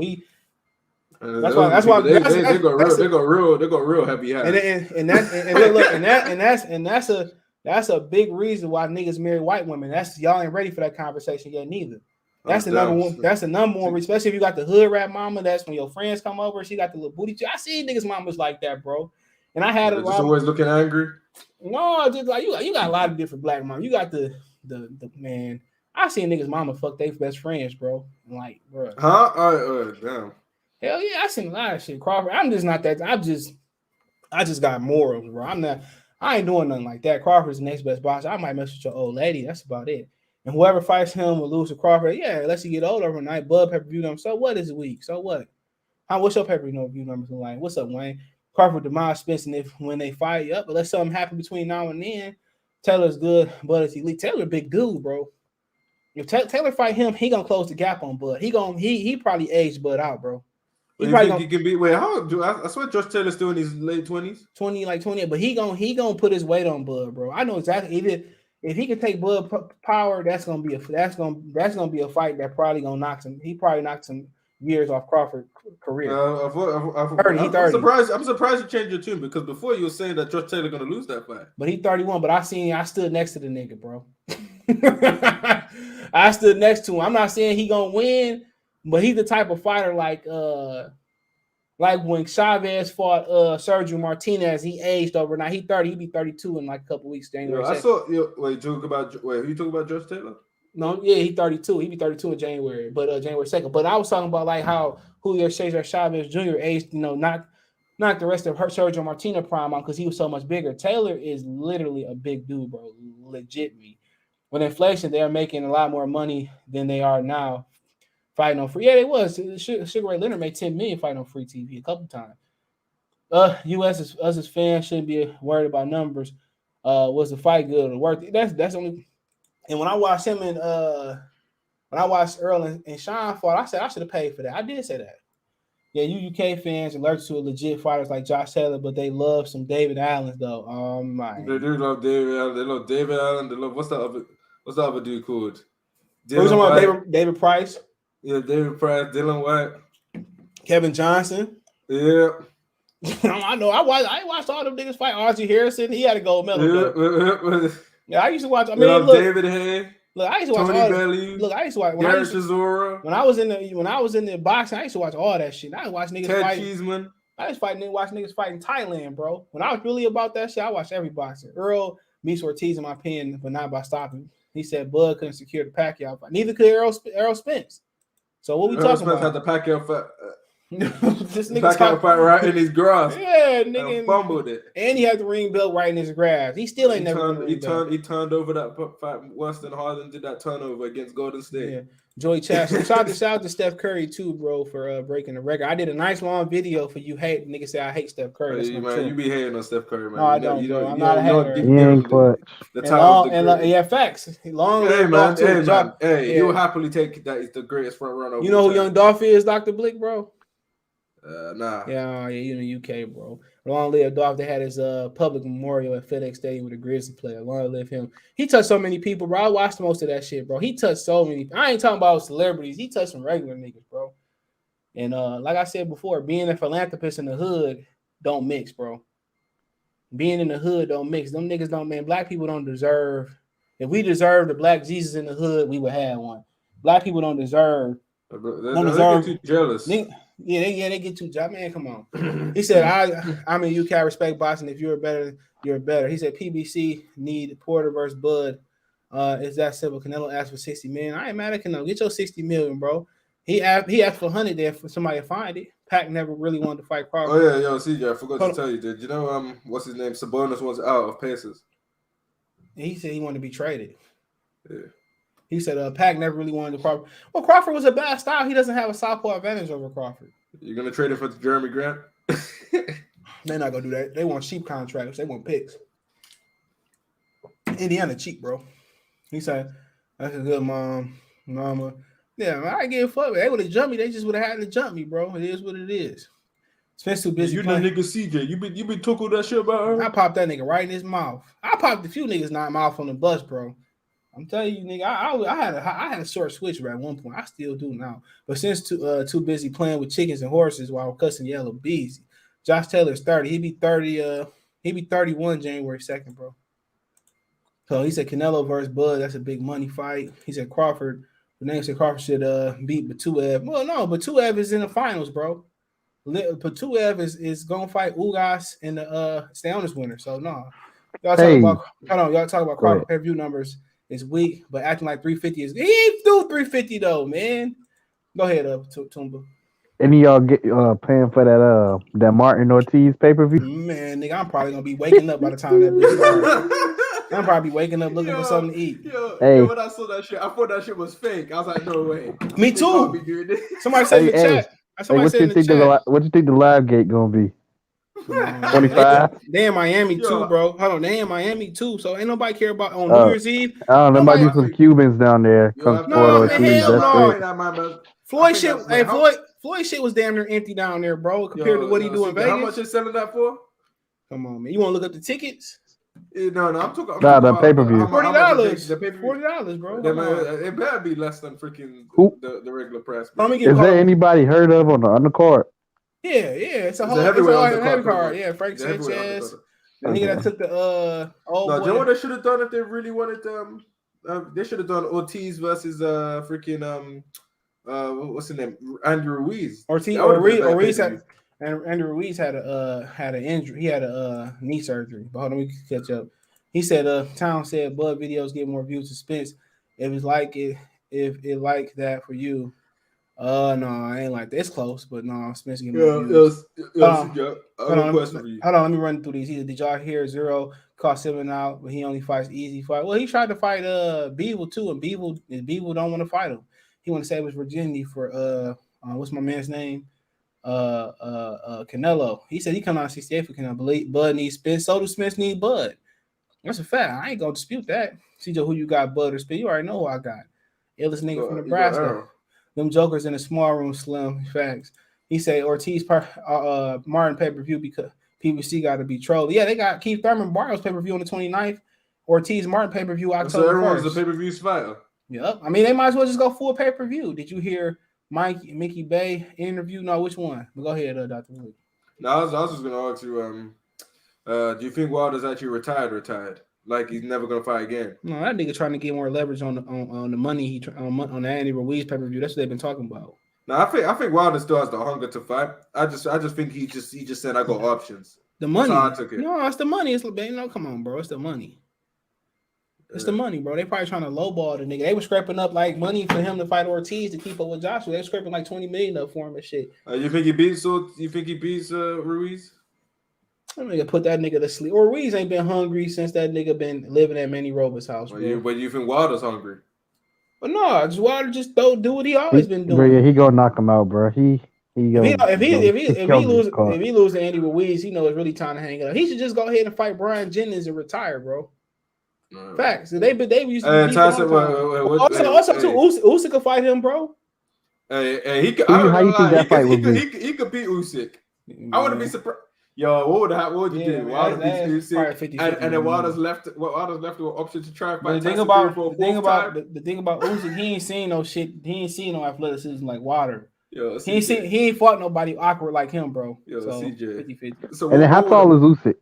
S5: That's why they
S11: go real heavy handed.
S5: That's a big reason why niggas marry white women. Y'all ain't ready for that conversation yet neither. That's the number one. That's the number one, especially if you got the hood rat mama. That's when your friends come over. She got the little booty. I see niggas mamas like that, bro. And I had
S11: just always looking angry.
S5: No, just like you got a lot of different black mamas. You got the man. I seen niggas mama fuck their best friends, bro. Like, bro.
S11: Huh? Damn.
S5: Hell yeah, I seen a lot of shit. Crawford. I'm just not that. I just got morals, bro. I ain't doing nothing like that. Crawford's the next best boxer. I might mess with your old lady. That's about it. And whoever fights him will lose to Crawford. Yeah, unless you get old overnight. Bud pay-per-view number. So what is a week? So what? What's your pay-per-view numbers like? What's up, Wayne? Crawford, DeMond Spence, and when they fight up, unless something happen between now and then, Taylor's good. Bud is elite. Taylor, big dude, bro. If Taylor fight him, he gonna close the gap on Bud. He probably aged Bud out, bro.
S11: He can beat. Wait, how? I swear Josh Taylor's still in his late 20s.
S5: 20, but he gonna put his weight on Bud, bro. I know exactly. If he can take Bud power, that's gonna be a fight that probably gonna knock him. He probably knocked some years off Crawford's career. 30.
S11: I'm surprised you changed your tune because before you were saying that Josh Taylor gonna lose that fight.
S5: But he 31. But I stood next to the nigga, bro. I stood next to him. I'm not saying he gonna win. But he's the type of fighter like when Chavez fought Sergio Martinez, he aged overnight. He 30, he'd be 32 in like a couple weeks. January.
S11: I saw who you talking about Josh Taylor?
S5: No, yeah, he's 32. He'd be 32 in January, but January 2nd. But I was talking about like how Julio Cesar Chavez Jr. aged, not the rest of Sergio Martinez prime on because he was so much bigger. Taylor is literally a big dude, bro. Legit me. With inflation, they're making a lot more money than they are now. Fighting on free, yeah, they was. Sugar Ray Leonard made $10 million fighting on free TV a couple times. us as fans shouldn't be worried about numbers. Was the fight good or worth it? That's only. And when I watched him and when I watched Earl and Sean fight, I said I should have paid for that. I did say that. Yeah, you UK fans allergic to legit fighters like Josh Taylor, but they love some David Allens though. Oh my!
S11: They do love David Allen. They love David Allen. They love what's the other dude called?
S5: Who's about David Price?
S11: Yeah, David Price, Dylan White,
S5: Kevin Johnson.
S11: Yeah.
S5: I know. I watched all them niggas fight. Archie Harrison, he had a gold medal. Yeah, I used to watch. I mean, look,
S11: David Hay.
S5: Look, I used to watch
S11: Tony
S5: all.
S11: Bellew,
S5: look, I used to watch
S11: when
S5: I was in the boxing. I used to watch all that shit. I watched niggas
S11: Ted
S5: fight.
S11: Cheeseman.
S5: I just watch niggas fight in Thailand, bro. When I was really about that shit, I watched every boxer. Earl beats Ortiz in my opinion, but not by stopping. He said Bud couldn't secure the Pacquiao fight. Neither could Errol Spence. So what we talking about?
S11: Had the Pacquiao fight.
S5: This nigga
S11: fight right in his grass.
S5: Yeah, nigga
S11: fumbled it,
S5: and he had the ring belt right in his grass. He still ain't
S11: He turned over that fight worse than Harden did that turnover against Golden State.
S5: Yeah, Joey Chastity. Shout out to Steph Curry too, bro, for breaking the record. I did a nice long video for you. Hate niggas say I hate Steph Curry.
S11: Man, you be hating on Steph Curry, man.
S5: No, I don't. I'm not a hater.
S7: He ain't clutch.
S5: Yeah, facts. Long.
S11: Hey man. Hey, you will happily take that. He's the greatest front runner.
S5: You know who Young Dolph is, Dr. Blick, bro?
S11: Nah.
S5: Yeah, you in the UK, bro. Long live Dolph. They had his public memorial at FedEx Stadium with a Grizzly player. Long live him. He touched so many people, bro. I watched most of that shit, bro. He touched so many. I ain't talking about celebrities. He touched some regular niggas, bro. And like I said before, being a philanthropist in the hood don't mix, bro. Being in the hood don't mix. Them niggas don't, man. Black people don't deserve. If we deserve the black Jesus in the hood, we would have one. Black people don't deserve.
S11: They get too jealous.
S5: They get too jealous. Man, come on. He said, I'm in UK. I respect boxing. If you're better, you're better. He said, PBC need Porter versus Bud. Is that simple? Canelo asked for 60 million. I ain't mad at Canelo. Get your 60 million, bro. He asked for 100 there for somebody to find it. Pac never really wanted to fight Crawford.
S11: Oh, yeah, CJ, I forgot to tell you, did you know what's his name? Sabonis was out of Pacers.
S5: He said he wanted to be traded.
S11: Yeah. He
S5: said Pac never really wanted to Crawford. Well, Crawford was a bad style. He doesn't have a southpaw advantage over Crawford.
S11: You're gonna trade it for Jeremy Grant?
S5: They're not gonna do that. They want cheap contracts. They want picks. Indiana cheap, bro. He said that's a good mama. Yeah, man, I give a fuck. They would have jumped me. They just would have had to jump me, bro. It is what it is. Spence too busy.
S11: You the nigga CJ. You been talking that shit about her?
S5: I popped that nigga right in his mouth. I popped a few niggas not mouth on the bus, bro. I'm telling you, nigga. I had a short switch at one point. I still do now. But since too busy playing with chickens and horses while cussing yellow bees. Josh Taylor's 30. He be 30. He be 31 January 2nd, bro. So he said Canelo versus Bud. That's a big money fight. He said Crawford. The name said Crawford should beat Batuev. Well, no, Batuev is in the finals, bro. Batuev is gonna fight Ugas in the Stayonis winner. So no, y'all talk about Crawford pay-per-view numbers is weak, but acting like 350 is he do 350 though, man. Go ahead, Tumba.
S7: Any of y'all get paying for that Martin Ortiz pay-per-view?
S5: Man, nigga, I'm probably gonna be waking up by the time that bitch starts. I'm probably waking up looking for something to eat.
S11: Yo, when I saw that shit, I thought that shit was fake. I was like, no way.
S5: Me too. Somebody said in the chat.
S7: What you think the live gate gonna be? 25.
S5: They in Miami too, bro. Hold on, they in Miami too. So ain't nobody care about on New Year's Eve.
S7: I don't know. There might be some Cubans down there.
S5: Floyd shit. Hey, Floyd shit was damn near empty down there, bro. Compared to what he do in Vegas.
S11: How much is selling that for?
S5: Come on, man. You want to look up the tickets?
S11: No, I'm talking.
S7: The pay-per-view.
S5: $40, bro.
S11: It better be less than freaking the regular price.
S7: Is there anybody heard of on the undercard?
S5: Yeah. It's a heavy card. Yeah, Frank Sanchez. The nigga that took the
S11: No, you know what they should have done if they really wanted they should have done Ortiz versus freaking what's his name? Andrew Ruiz.
S5: Andrew Ruiz had an injury. He had a knee surgery. But hold on, we can catch up. He said, Town said Bud videos get more views to Spence. If it's like like that for you. No, I ain't like that. It's close, but no, Spence get more views. Hold on, let me run through these. Did y'all hear Zero cost 7 out, but he only fights easy fight? Well, he tried to fight Beevil too, and Beevil don't want to fight him. He want to save his virginity for what's my man's name? Canelo. He said he come out 68 for Canelo. Bud needs Spence. So do Spence need Bud. That's a fact. I ain't gonna dispute that. CJ, who you got, Bud or Spence? You already know who I got. Illest nigga from Nebraska. Them jokers in the small room, Slim. Facts. He said Ortiz Martin pay-per-view because PBC got to be trolled. Yeah, they got Keith Thurman Barrios pay-per-view on the 29th. Ortiz Martin pay-per-view October 1st.
S11: So everyone's a pay-per-view fighter.
S5: Yep. I mean, they might as well just go full pay-per-view. Did you hear Mickey Bay interview? No, which one? But go ahead, Dr. Wood.
S11: No, I was just gonna ask you, do you think Wilder's actually retired? Like he's never gonna fight again?
S5: No, that nigga trying to get more leverage on the money on the Andy Ruiz pay-per-view. That's what they've been talking about.
S11: No, I think Wilder still has the hunger to fight. I just think he just said I got options.
S5: The money.
S11: That's how I took it.
S5: No, it's the money. It's come on, bro. It's the money. It's the money, bro. They probably trying to lowball the nigga. They were scraping up like money for him to fight Ortiz to keep up with Joshua. They were scraping like $20 million up for him and shit.
S11: You think he beats Ruiz?
S5: I'm gonna put that nigga to sleep. Ruiz ain't been hungry since that nigga been living at Manny Roberts' house, bro.
S11: But you think Wilder's hungry?
S5: But no, Wilder just don't do what he always been doing.
S7: Bro, yeah, he gonna knock him out, bro. If
S5: he lose to Andy Ruiz, he know it's really time to hang it up. He should just go ahead and fight Brian Jennings and retire, bro. Facts. They used to. Also, Usyk could fight him, bro.
S11: He could.
S7: How you think that fight would be?
S11: He could beat Usyk. I wouldn't be surprised. Yo, what would you do? Wilder beats Usyk, and then Wilder's left with option to try and fight.
S5: The thing about Usyk, he ain't seen no shit. He ain't seen no athleticism like Wilder.
S11: Yo,
S5: he ain't fought nobody awkward like him, bro.
S11: Yo,
S5: so,
S11: CJ.
S5: 50-50.
S7: So and then how tall is Usyk?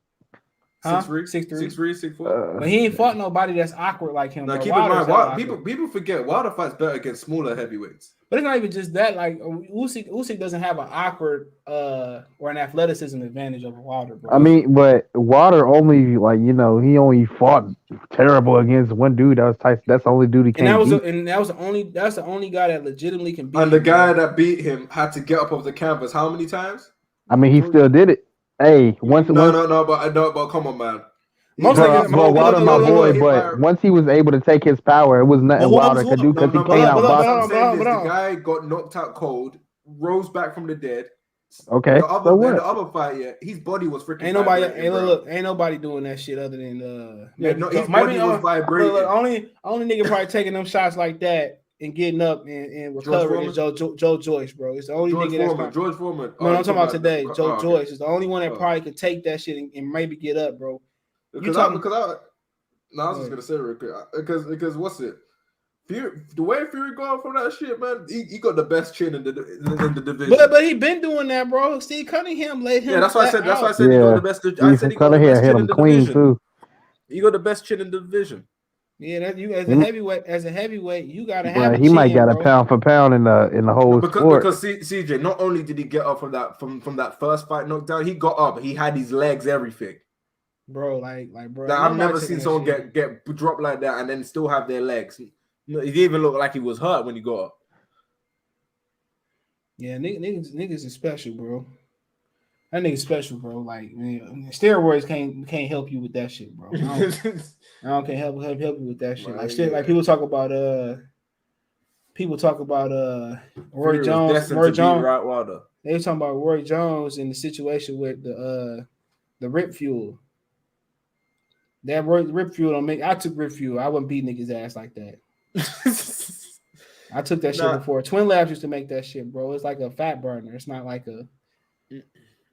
S11: 6'3", 6'4".
S5: But he ain't fought nobody that's awkward like him.
S11: Now keep in mind, people forget Wilder fights better against smaller heavyweights.
S5: But it's not even just that. Like Usyk doesn't have an awkward or an athleticism advantage over Wilder, bro.
S7: I mean, but Wilder only he only fought terrible against one dude. That was Tyson. That's the only dude he can't beat.
S5: That's the only guy that legitimately can beat.
S11: And the guy that beat him had to get up off the canvas how many times?
S7: I mean, he still did it. Hey,
S11: but come on, man.
S7: Wilder, my boy, but once he was able to take his power, it was nothing Wilder could do because he can't outbox.
S11: The guy got knocked out cold, rose back from the dead.
S7: Okay,
S11: the other fight, his body was freaking.
S5: Ain't nobody doing that shit other than
S11: his body was vibrating.
S5: Only nigga probably taking them shots like that and getting up and recovering is Joe Joyce, bro. It's the only nigga
S11: George Foreman.
S5: No, I'm talking about today. Joe Joyce is the only one that probably could take that shit and maybe get up, bro.
S11: I was just gonna say real quick because what's it? The way Fury got from that shit, man, he got the best chin in the division.
S5: But he been doing that, bro. Steve Cunningham laid him.
S11: Yeah, that's why I said. That's why I said he got the best. I said he got the best chin in the division. Too. He got the best chin in the division.
S5: Yeah, that you as a heavyweight, you gotta have.
S7: He might got a pound for pound in the whole sport.
S11: Because CJ, not only did he get up from that first fight knockdown, he got up. He had his legs, everything.
S5: Bro, bro.
S11: I've never seen someone get dropped like that and then still have their legs. He didn't even look like he was hurt when he got up.
S5: Yeah, niggas is special, bro. That nigga's special, bro. Like, man, steroids can't help you with that shit, bro. I can't help you with that shit. Like people talk about Roy Jones. Roy Jones.
S11: Wilder.
S5: They were talking about Roy Jones in the situation with the Rip Fuel. That Rip Fuel don't make. I took Rip Fuel. I wouldn't beat niggas ass like that. I took that shit before. Twin Labs used to make that shit, bro. It's like a fat burner. It's not like a.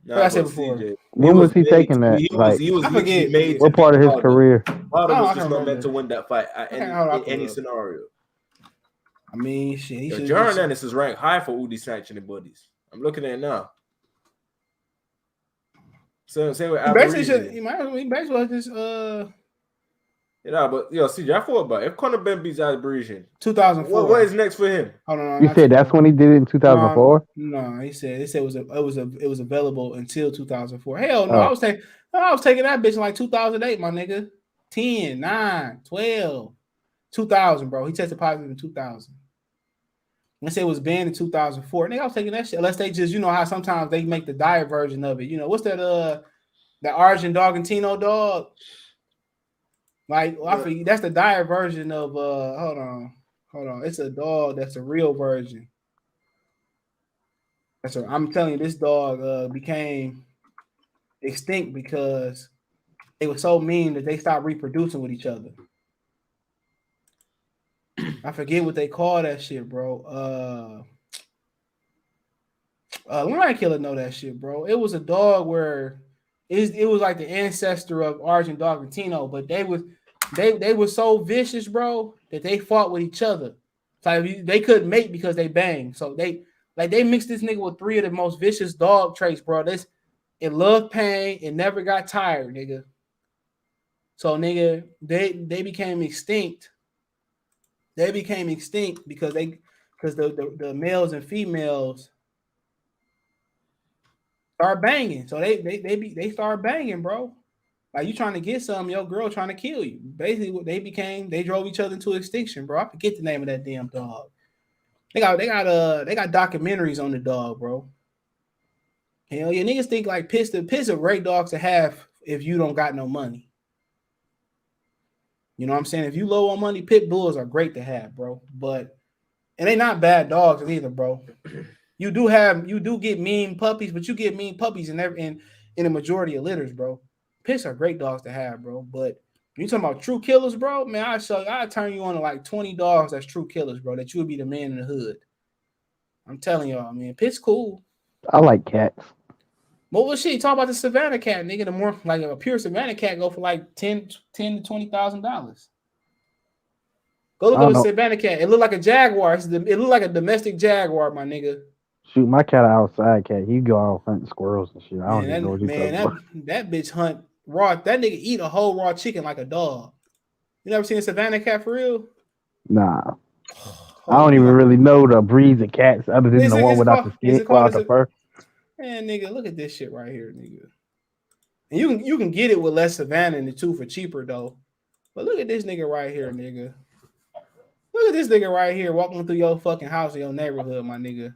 S5: Like I said before.
S7: When was he taking that?
S5: I forget.
S7: What part of his career?
S11: Wilder was just not meant to win that fight in any scenario.
S5: I mean, shit.
S11: Jaron Ennis is ranked high for all these sanctioning bodies. I'm looking at it now. So same with
S5: he basically just
S11: but CJ, I thought about it. If Conor Ben beats Abrasian,
S5: 2004.
S11: What is next for him?
S5: Hold on.
S7: You said that's when he did it in 2004?
S5: No, he said it was available until 2004. Hell no, I was taking that bitch in like 2008, my nigga. 10, 9, 12, 2000, bro. He tested positive in 2000. They say it was banned in 2004. Nigga, I was taking that shit. Unless they just, how sometimes they make the diet version of it. What's that? The Argentine Dogantino dog. Like, I forget, that's the diet version of. Hold on. It's a dog that's a real version. I'm telling you, this dog became extinct because they were so mean that they stopped reproducing with each other. I forget what they call that shit, bro. Lion Killer know that shit, bro. It was a dog where it was like the ancestor of Argentine Dogantino, but they were so vicious, bro, that they fought with each other. So they couldn't mate because they banged. So they mixed this nigga with 3 of the most vicious dog traits, bro. It loved pain. It never got tired, nigga. So nigga, they became extinct. They became extinct because the males and females start banging. So they start banging, bro. Like you trying to get something, your girl trying to kill you. Basically, what they drove each other into extinction, bro. I forget the name of that damn dog. They got documentaries on the dog, bro. Hell yeah, niggas think like piss are great dogs to have if you don't got no money. You know what I'm saying? If you low on money, pit bulls are great to have, bro. And they not bad dogs either, bro. You do get mean puppies, but you get mean puppies in a majority of litters, bro. Pits are great dogs to have, bro. But you talking about true killers, bro? Man, I turn you on to like 20 dogs that's true killers, bro. That you would be the man in the hood. I'm telling y'all, man. Pit's cool.
S7: I like cats.
S5: What was shit? Talk about the Savannah cat, nigga. The more like a pure Savannah cat go for like $10,000 to $20,000. Go look
S7: I
S5: up
S7: don't
S5: a
S7: know.
S5: Savannah cat. It looked like a jaguar. It looked like a domestic jaguar, my nigga.
S7: Shoot, my cat outside cat. He go out hunting squirrels and shit. I don't even know what he's talking about.
S5: That bitch hunt raw. That nigga eat a whole raw chicken like a dog. You never seen a Savannah cat for real?
S7: Nah. I don't even really know the breeds of cats other than the one without the skin, without the fur.
S5: Man, nigga, look at this shit right here, nigga. And you can get it with less Savannah in the too for cheaper though. But look at this nigga right here, nigga. Look at this nigga right here walking through your fucking house in your neighborhood, my nigga.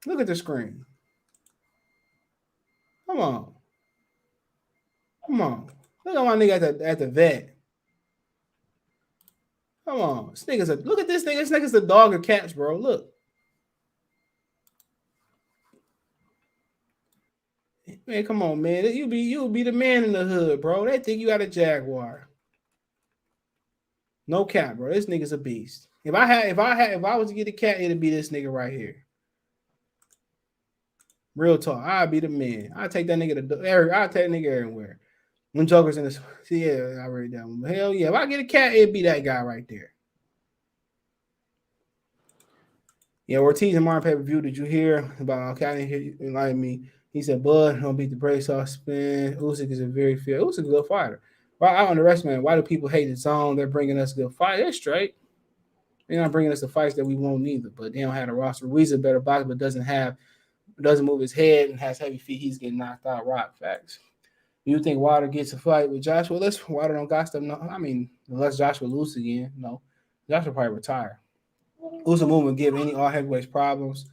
S5: Look at the screen. Come on. Look at my nigga at the vet. Come on. Look at this nigga. This nigga's a dog or cats, bro. Look. Man, come on, man. You'll be the man in the hood, bro. They think you got a jaguar. No cap, bro. This nigga's a beast. If I was to get a cat, it'd be this nigga right here. Real talk. I'd be the man. I'd take that nigga I'd take that nigga everywhere. When Joker's in this, yeah, I read that one. Hell yeah. If I get a cat, it'd be that guy right there. Yeah, Ortiz and Martin pay-per-view. Did you hear about okay, I didn't hear you enlighten me. He said, Bud, don't beat the brace off spin. Usyk is a very fair. Usyk's a good fighter. Why I underestimate? Why do people hate the zone? They're bringing us a good fight. They're straight. They're not bringing us the fights that we won't either. But they don't have a roster. Ruiz is a better boxer, but doesn't move his head and has heavy feet. He's getting knocked out. Rock facts. You think Wilder gets a fight with Joshua? Wilder don't got stuff. No, I mean, unless Joshua loses again, no. Joshua probably retire. Usyk movement give any all heavyweights problems.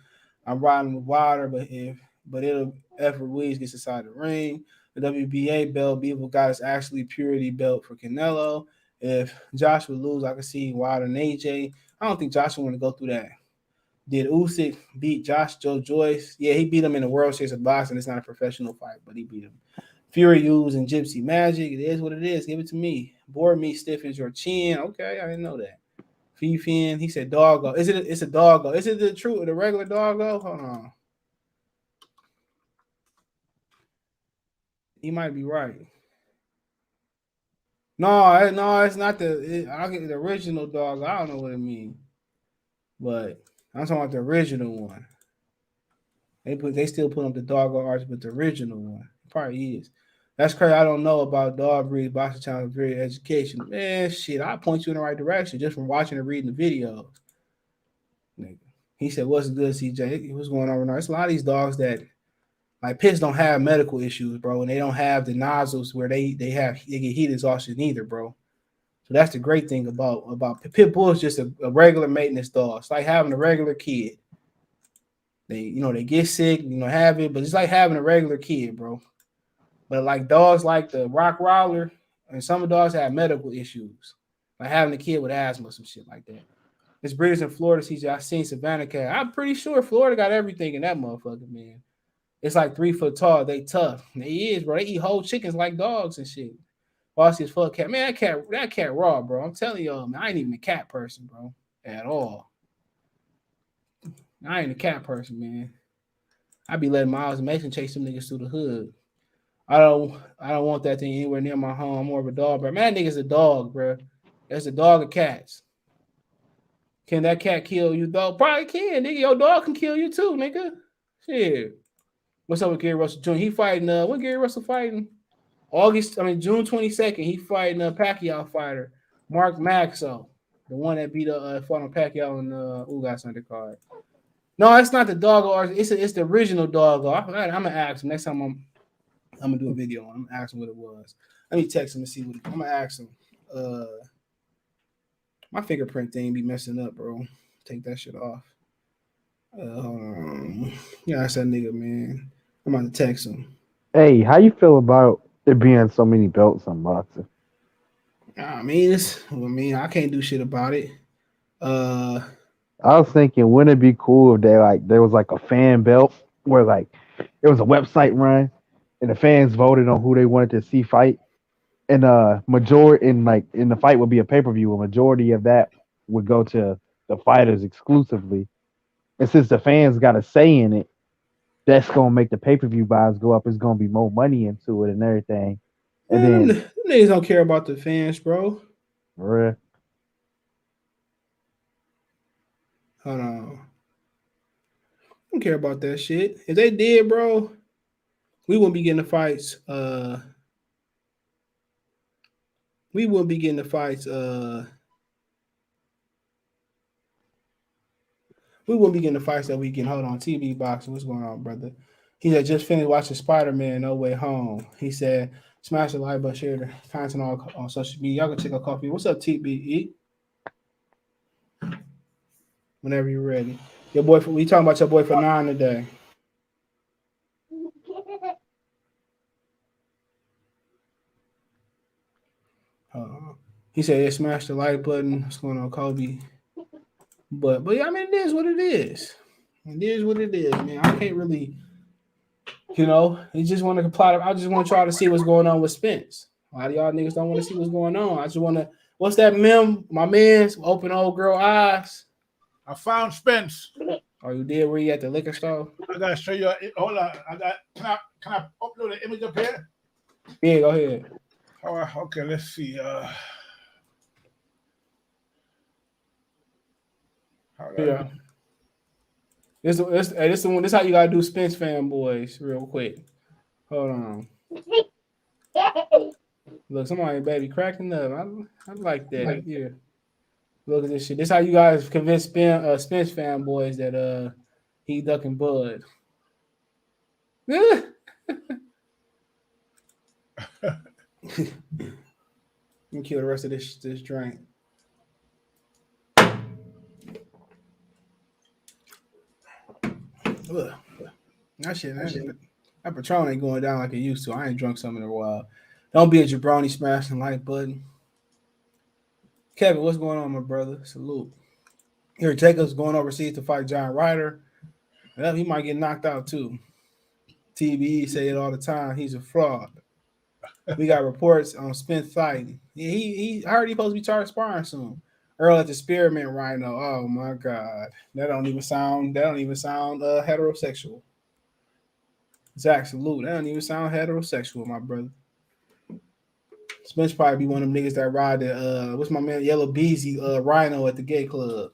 S5: I'm riding with Wilder, but it'll if Ruiz gets inside the ring. The WBA belt, Beaver got his actually purity belt for Canelo. If Joshua lose, I can see Wilder and AJ. I don't think Joshua want to go through that. Did Usyk beat Joe Joyce? Yeah, he beat him in the World Series of Boxing. It's not a professional fight, but he beat him. Fury using Gypsy Magic. It is what it is. Give it to me. Board me stiffens your chin. Okay, I didn't know that. Fifin, he said doggo. It's a doggo. Is it the regular doggo? Hold on. He might be right. No, it's not I'll get the original dog. I don't know what it means. But I'm talking about the original one. They still put up the doggo arch, but the original one. It probably is. That's crazy. I don't know about dog breed boxing channel, very educational. Man, shit, I'll point you in the right direction just from watching and reading the videos. Nigga. He said, what's good, CJ? What's going on right now? It's a lot of these dogs that like pits don't have medical issues, bro, and they don't have the nozzles where they get heat exhaustion either, bro. So that's the great thing about pit bull is just a regular maintenance dog. It's like having a regular kid. They get sick, have it, but it's like having a regular kid, bro. But like dogs like the Rock Rowler and some dogs have medical issues, like having a kid with asthma or some shit like that. It's breeders in Florida, CJ. I seen Savannah cat. I'm pretty sure Florida got everything in that motherfucker, man. It's like 3 foot tall. They tough. They is, bro. They eat whole chickens like dogs and shit. Bossy as fuck cat. Man, that cat raw, bro. I'm telling y'all, man. I ain't even a cat person, bro. At all. I ain't a cat person, man. I be letting Miles and Mason chase them niggas through the hood. I don't want that thing anywhere near my home. I'm more of a dog, bro. Man, that nigga's a dog, bro. That's a dog of cats. Can that cat kill you, dog? Probably can, nigga. Your dog can kill you too, nigga. Shit. What's up with Gary Russell Jr.? He fighting, when Gary Russell fighting? June 22nd, he fighting a Pacquiao fighter, Mark Maxwell, the one that beat fought on Pacquiao and got Sunday card. No, it's not the doggo. It's the original doggo. I'm gonna ask him next time I'm gonna do a video on him. I'm gonna ask him what it was. Let me text him and see what I'm gonna ask him. My fingerprint thing be messing up, bro. Take that shit off. Yeah, that's that nigga, man. I'm about to text him.
S7: Hey, how you feel about there being so many belts on boxing?
S5: I mean, I can't do shit about it.
S7: I was thinking, wouldn't it be cool if there was like a fan belt where like it was a website run and the fans voted on who they wanted to see fight, and majority in the fight would be a pay-per-view. A majority of that would go to the fighters exclusively, And since the fans got a say in it, that's gonna make the pay-per-view buys go up. It's gonna be more money into it and everything. And
S5: Man,
S7: then
S5: them niggas don't care about the fans, bro.
S7: bruh,
S5: Hold on. Don't care about that shit. If they did, bro, we wouldn't be getting the fights. We wouldn't be getting the fights. We wouldn't be getting the fights that we can. Hold on, TV boxing. What's going on, brother? He had just finished watching Spider-Man No Way Home. He said, "Smash the like button, share the content on social media. Y'all can check out coffee. What's up, TBE? Whenever you're ready. Your boy, we talking about your boy for 9 today." He said, "Yeah, smash the like button." What's going on, Kobe? But yeah, I mean, it is what it is. It is what it is, man. I can't really, you just want to comply. I just want to try to see what's going on with Spence. A lot of y'all niggas don't want to see what's going on. I just want to. What's that meme? My man's open old girl eyes.
S12: I found Spence.
S5: Oh, you did? Where you at the liquor store?
S12: I gotta show you. Hold on. Can I upload an image up here?
S5: Yeah, go ahead.
S12: All right, okay, let's see.
S5: Yeah. This how you gotta do Spence fanboys real quick. Hold on. Look, somebody baby cracking up. I like that. Yeah. Look at this shit. This how you guys convince Spence fanboys that he ducking Bud. Let me kill the rest of this drink. Ugh. That Patron ain't going down like it used to. I ain't drunk something in a while. Don't be a jabroni smashing like button. Kevin, what's going on, my brother? Salute. Here, Jacob's going overseas to fight John Ryder. Well, he might get knocked out too. TBE say it all the time. He's a fraud. We got reports on Spence fighting. I heard he's supposed to be charged sparring soon. Earl at the Spearmint Rhino. Oh my God, that don't even sound heterosexual. Zach, salute. That don't even sound heterosexual, my brother. Spence probably be one of them niggas that ride the what's my man Yellow Beezy Rhino at the gay club.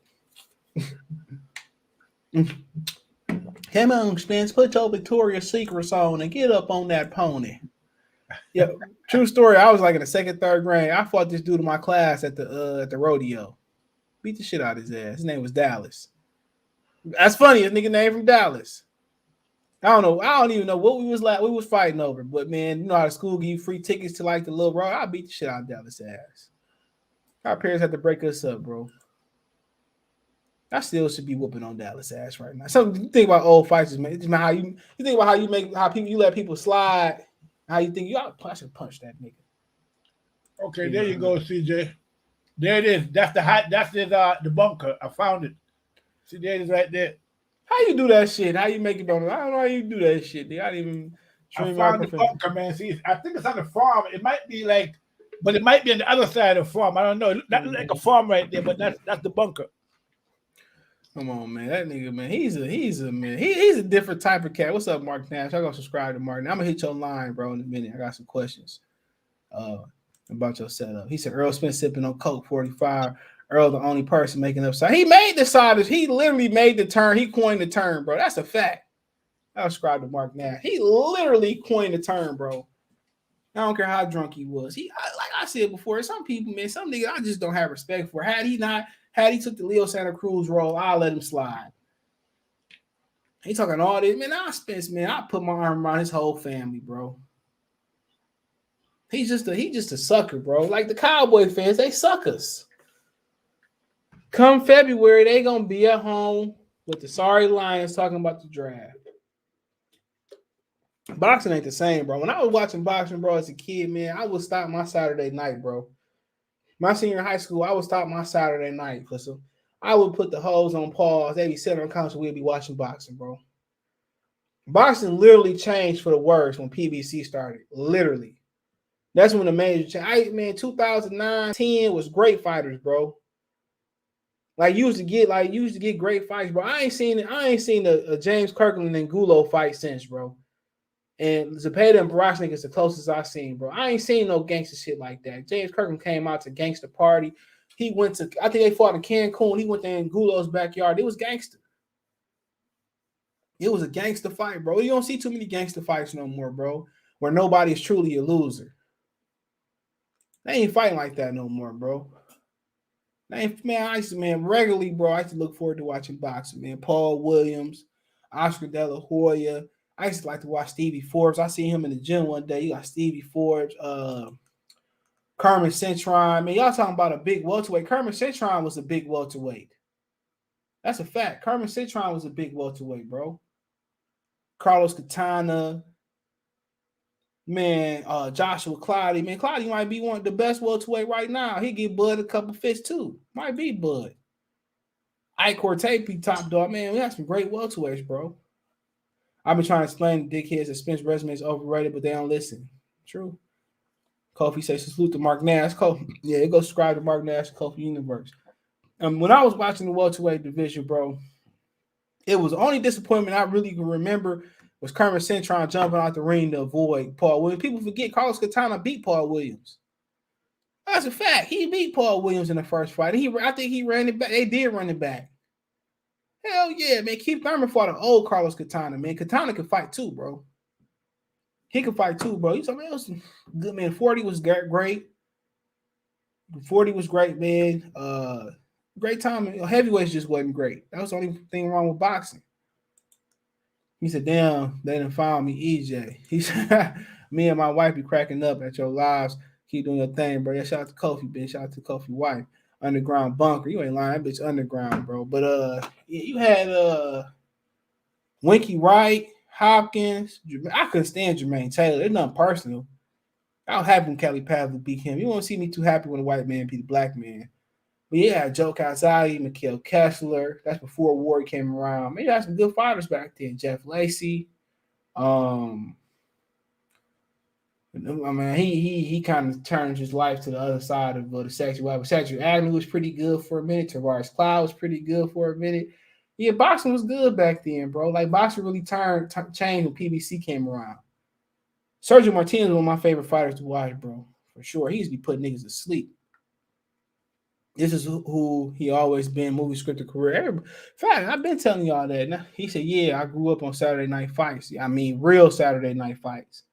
S5: Come on, Spence, put your Victoria's Secrets on and get up on that pony. Yeah, true story. I was like in the second, third grade. I fought this dude in my class at the rodeo. Beat the shit out of his ass. His name was Dallas. That's funny. His nigga name from Dallas. I don't know. I don't even know what we was fighting over. But man, you know how the school give you free tickets to like the little bro. I beat the shit out of Dallas' ass. Our parents had to break us up, bro. I still should be whooping on Dallas' ass right now. So you think about old fights, man. It's how you think about how you let people slide. How you think I should punch that nigga.
S12: Okay, there you go, CJ. There it is. That's the bunker. I found it. See, there it is right there.
S5: How you do that shit? How you make it on? I don't know how you do that shit. I didn't even.
S12: I found the bunker, man. See, I think it's on the farm. It might be but it might be on the other side of the farm. I don't know. That looks like a farm right there, but that's the bunker.
S5: Come on, man. That nigga, man. He's a man. He's a different type of cat. What's up, Mark Nash? I'm gonna subscribe to Mark. I'm gonna hit your line, bro, in a minute. I got some questions about your setup. He said Errol Spence sipping on Coke 45. Earl, the only person making up side. He made the side. He literally made the turn. He coined the turn, bro. That's a fact. I subscribe to Mark Nash. He literally coined the turn, bro. I don't care how drunk he was. Like I said before, some people, man, some niggas I just don't have respect for. Had he took the Leo Santa Cruz role, I'll let him slide. He talking all this, man. Spence, man. I put my arm around his whole family, bro. He's just a sucker, bro. Like the Cowboy fans, they suckers. Come February, they gonna be at home with the sorry Lions talking about the draft. Boxing ain't the same, bro. When I was watching boxing, bro, as a kid, man, I would stop my Saturday night, bro. My senior in high school, I would stop my Saturday night for some. I would put the hoes on pause. They'd be sitting on the couch and we'd be watching boxing, bro. Boxing literally changed for the worse when PBC started. Literally. That's when the major change. Man, 2009, 10 was great fighters, bro. Like you used to get great fights, bro. I ain't seen a James Kirkland and Gulo fight since, bro. And Zepeda and Barashnik is the closest I've seen, bro. I ain't seen no gangster shit like that. James Kirkland came out to gangster party. He went to, I think they fought in Cancun. He went there in Gulo's backyard. It was gangster. It was a gangster fight, bro. You don't see too many gangster fights no more, bro, where nobody is truly a loser. They ain't fighting like that no more, bro. Regularly, bro, I used to look forward to watching boxing, man. Paul Williams, Oscar De La Hoya. I used to like to watch Stevie Forbes. I seen him in the gym one day. You got Stevie Forbes, Carmen Cintron. Man, y'all talking about a big welterweight. Carmen Cintron was a big welterweight. That's a fact. Carmen Cintron was a big welterweight, bro. Carlos Katana. Man, Joshua Cloudy. Man, Cloudy might be one of the best welterweight right now. He give Bud a couple fists too. Might be Bud. Ike Cortez be top dog. Man, we have some great welterweights, bro. I've been trying to explain to dickheads that Spence resume is overrated, but they don't listen. True. Kofi says salute to Mark Nash. Kofi, yeah, go subscribe to Mark Nash, Kofi Universe. When I was watching the welterweight division, bro, it was the only disappointment I really can remember was Carmen Cintron jumping out the ring to avoid Paul Williams. People forget Carlos Katana beat Paul Williams. That's a fact. He beat Paul Williams in the first fight. I think he ran it back. They did run it back. Hell yeah, man. Keith Thurman fought an old Carlos Katana, man. Katana can fight too, bro. He can fight too, bro. You something else good, man. 40 was great. 40 was great, man. Great time. Heavyweights just wasn't great. That was the only thing wrong with boxing. He said, damn, they didn't find me, EJ. He said, me and my wife be cracking up at your lives. Keep doing your thing, bro. Yeah, shout out to Kofi, bitch. Shout out to Kofi wife. Underground bunker. You ain't lying. That bitch underground, bro. But you had Winky Wright, Hopkins. I couldn't stand Jermaine Taylor. It's nothing personal. I was happy when Kelly Pavlik beat him. You won't see me too happy when a white man beat a black man. But yeah, Joe Calzaghe, Mikhail Kessler. That's before Ward came around. Maybe had some good fighters back then. Jeff Lacey. I mean, he kind of turned his life to the other side of the sexuality. Cedric Agnew was pretty good for a minute. Tavares Cloud was pretty good for a minute. Yeah, boxing was good back then, bro. Like, boxing really changed when PBC came around. Sergio Martinez was one of my favorite fighters to watch, bro. For sure. He used to be putting niggas to sleep. This is who he always been, movie scripted career. In fact, I've been telling y'all that. Now, he said, yeah, I grew up on Saturday night fights. I mean, real Saturday night fights.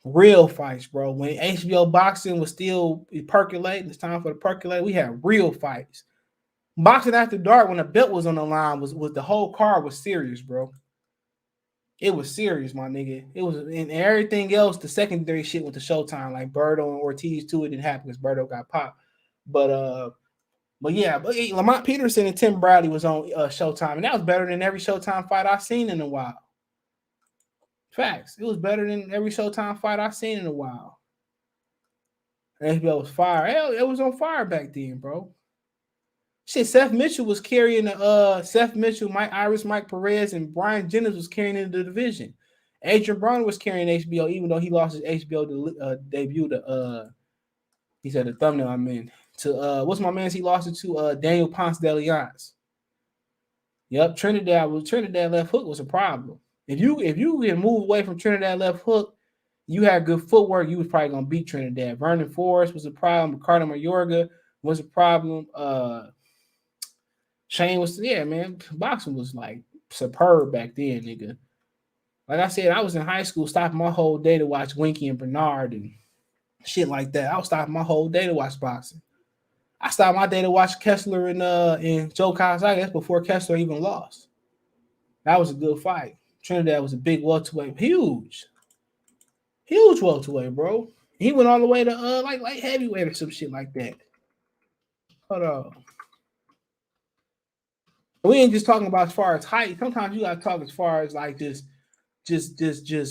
S5: Real fights, bro. When HBO boxing was still percolating, it's time for the percolate. We had real fights. Boxing after dark, when the belt was on the line, was the whole card was serious, bro. It was serious, my nigga. It was, and everything else, the secondary shit with the Showtime, like Berto and Ortiz too. It didn't happen because Berto got popped. But Lamont Peterson and Tim Bradley was on Showtime, and that was better than every Showtime fight I've seen in a while. Facts. It was better than every Showtime fight I've seen in a while. HBO was fire. Hell, it was on fire back then, bro. Shit, Seth Mitchell was carrying Seth Mitchell, Mike Iris, Mike Perez, and Brian Jennings was carrying into the division. Adrian Broner was carrying HBO, even though he lost his HBO debut to he said the thumbnail I'm in. To what's my man's he lost it to Daniel Ponce de Leon's. Yep, Trinidad left hook was a problem. If you can move away from Trinidad left hook, you had good footwork, you was probably gonna beat Trinidad. Vernon Forrest was a problem. Ricardo Mayorga was a problem. Shane was, yeah, man. Boxing was like superb back then, nigga. Like I said, I was in high school stopping my whole day to watch Winky and Bernard and shit like that. I was stopping my whole day to watch boxing. I stopped my day to watch Kessler and Joe Calzaghe. That's before Kessler even lost. That was a good fight. Trinidad was a big welterweight, huge welterweight, bro. He went all the way to like heavyweight or some shit like that. Hold on. We ain't just talking about as far as height. Sometimes you gotta talk as far as like just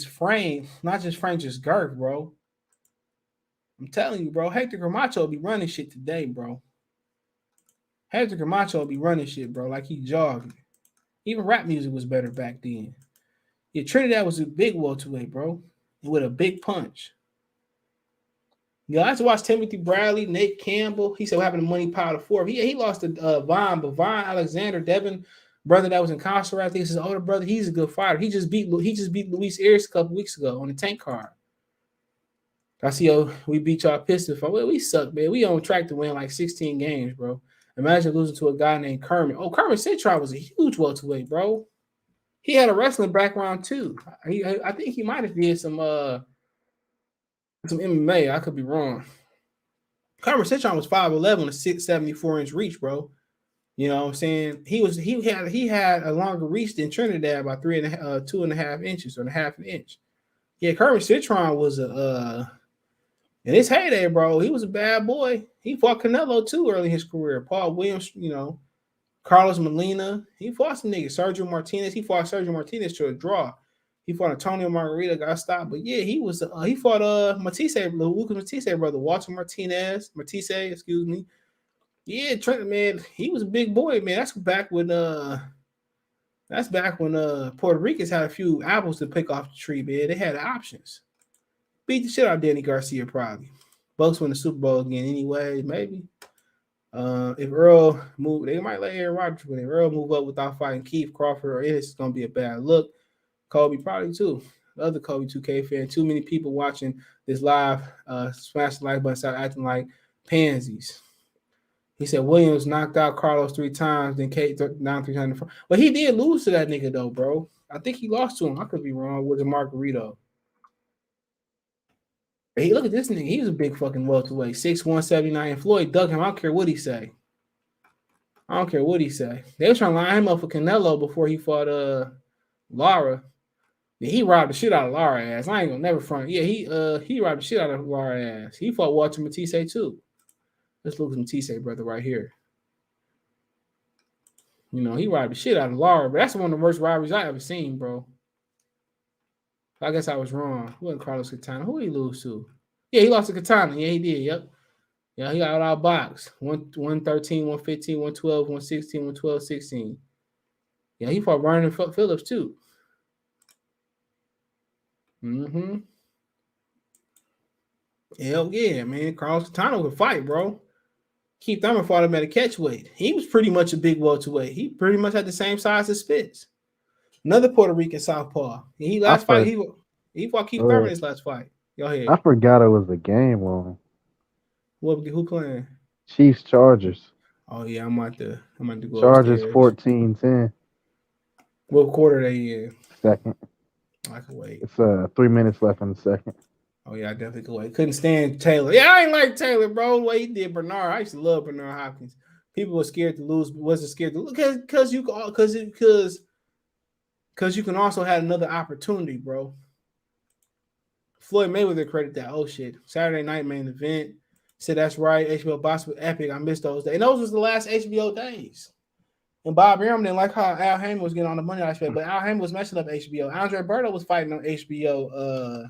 S5: frame, not just frame, just girth, bro. I'm telling you, bro. Hector Camacho will be running shit today, bro. Hector Camacho will be running shit, bro, like he jogging. Even rap music was better back then. Yeah, Trinidad was a big welterweight, bro, with a big punch. Yeah, I just watched Timothy Bradley, Nate Campbell. He said what happened to Money Power IV. He lost to Vaughn, but Vaughn Alexander, Devin, brother that was incarcerated. I think it's his older brother. He's a good fighter. He just beat Luis Ayres a couple weeks ago on the tank card. I see we beat y'all Pistons. Well, we suck, man. We on track to win like 16 games, bro. Imagine losing to a guy named Kermit. Oh, Kermit Citron was a huge welterweight, bro. He had a wrestling background too. I think he might have did some MMA. I could be wrong. Kermit Citron was 5'11", a 674-inch reach, bro. You know what I'm saying? He had a longer reach than Trinidad by 2.5 inches or a half an inch. Yeah, Kermit Citron was in his heyday, bro. He was a bad boy. He fought Canelo too early in his career. Paul Williams, Carlos Molina. He fought some niggas. Sergio Martinez. He fought Sergio Martinez to a draw. He fought Antonio Margarita, got stopped. But yeah, he fought Matisse, Lucas Matisse brother, Walter Matisse, excuse me. Yeah, Trent, man, he was a big boy, man. That's back when Puerto Ricans had a few apples to pick off the tree, man. They had options. Beat the shit out of Danny Garcia, probably. Bucks win the Super Bowl again anyway, maybe. If Earl move, they might let Aaron Rodgers win. If Earl move up without fighting Keith Crawford or it's going to be a bad look. Kobe probably too. The other Kobe 2K fan. Too many people watching this live. Smash the like button, start acting like pansies. He said Williams knocked out Carlos 3 times, then Kate down 300. But he did lose to that nigga though, bro. I think he lost to him. I could be wrong. Was it Margarito? Hey, look at this nigga. He was a big fucking welterweight. 6'1", 179. Floyd dug him. I don't care what he say. They was trying to line him up for Canelo before he fought Lara. Yeah, he robbed the shit out of Lara ass. I ain't gonna never front. Yeah, he robbed the shit out of Lara ass. He fought Walter Matisse too. Let's look at Matisse brother right here. He robbed the shit out of Lara, but that's one of the worst robberies I ever seen, bro. I guess I was wrong. It wasn't Carlos Katana. Who did he lose to? Yeah, he lost to Katana. Yeah, he did. Yep. Yeah, he got out box. 113, 115, 112, 116, 112, 16. Yeah, he fought Vernon Phillips too. Hell yeah, man. Carlos Katana could fight, bro. Keith Thurman fought him at a catchweight. He was pretty much a big welterweight. He pretty much had the same size as Spence. Another Puerto Rican southpaw. He fought Keith Thurman his last fight. Go ahead.
S7: I forgot it was a game on.
S5: Who playing?
S7: Chiefs Chargers.
S5: Oh yeah, I'm about to go
S7: Chargers
S5: upstairs.
S7: 14-10.
S5: What quarter they in?
S7: Second.
S5: I can wait.
S7: It's 3 minutes left in the second.
S5: Oh yeah, I definitely could wait. Couldn't stand Taylor. Yeah, I ain't like Taylor, bro. The way he did Bernard. I used to love Bernard Hopkins. People were scared to lose, but wasn't scared to lose because you can also have another opportunity, bro. Floyd Mayweather credited that. Oh shit. Saturday night main event. Said that's right. HBO Box was epic. I missed those days. And those was the last HBO days. And Bob Arum didn't like how Al Haymon was getting on the money aspect, but Al Haymon was messing up HBO. Andre Berto was fighting on HBO,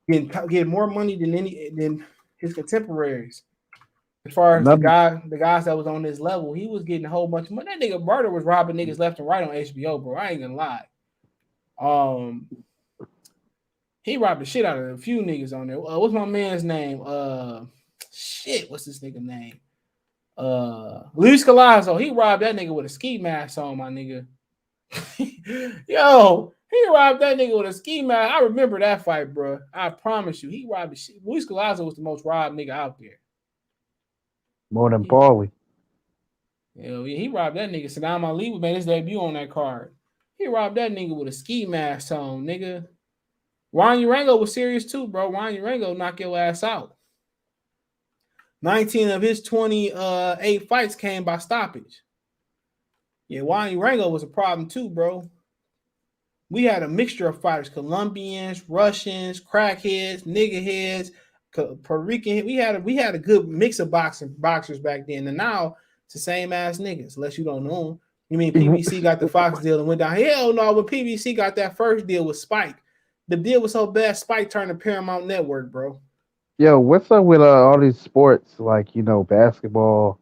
S5: getting more money than his contemporaries. As far as the guys that was on this level, he was getting a whole bunch of money. That nigga Berto was robbing niggas left and right on HBO, bro. I ain't gonna lie. He robbed the shit out of a few niggas on there. What's my man's name? What's this nigga name? Luis Galazzo. He robbed that nigga with a ski mask on, my nigga. Yo, he robbed that nigga with a ski mask. I remember that fight, bro. I promise you. He robbed the shit. Luis Galazzo was the most robbed nigga out there.
S7: More than Paulie.
S5: Hell yeah, he robbed that nigga. Saddam Ali made his debut on that card. He robbed that nigga with a ski mask on, nigga. Ryan Urango was serious too, bro. Ryan Urango knocked your ass out. 19 of his 28 fights came by stoppage. Yeah, Ryan Urango was a problem too, bro. We had a mixture of fighters: Colombians, Russians, crackheads, nigga heads, Puerto Rican. We had a good mix of boxers back then, and now it's the same ass niggas. Unless you don't know them. You mean PBC got the Fox deal and went down? Hell no! When PBC got that first deal with Spike, the deal was so bad, Spike turned to Paramount Network, bro.
S7: Yo, what's up with all these sports like basketball,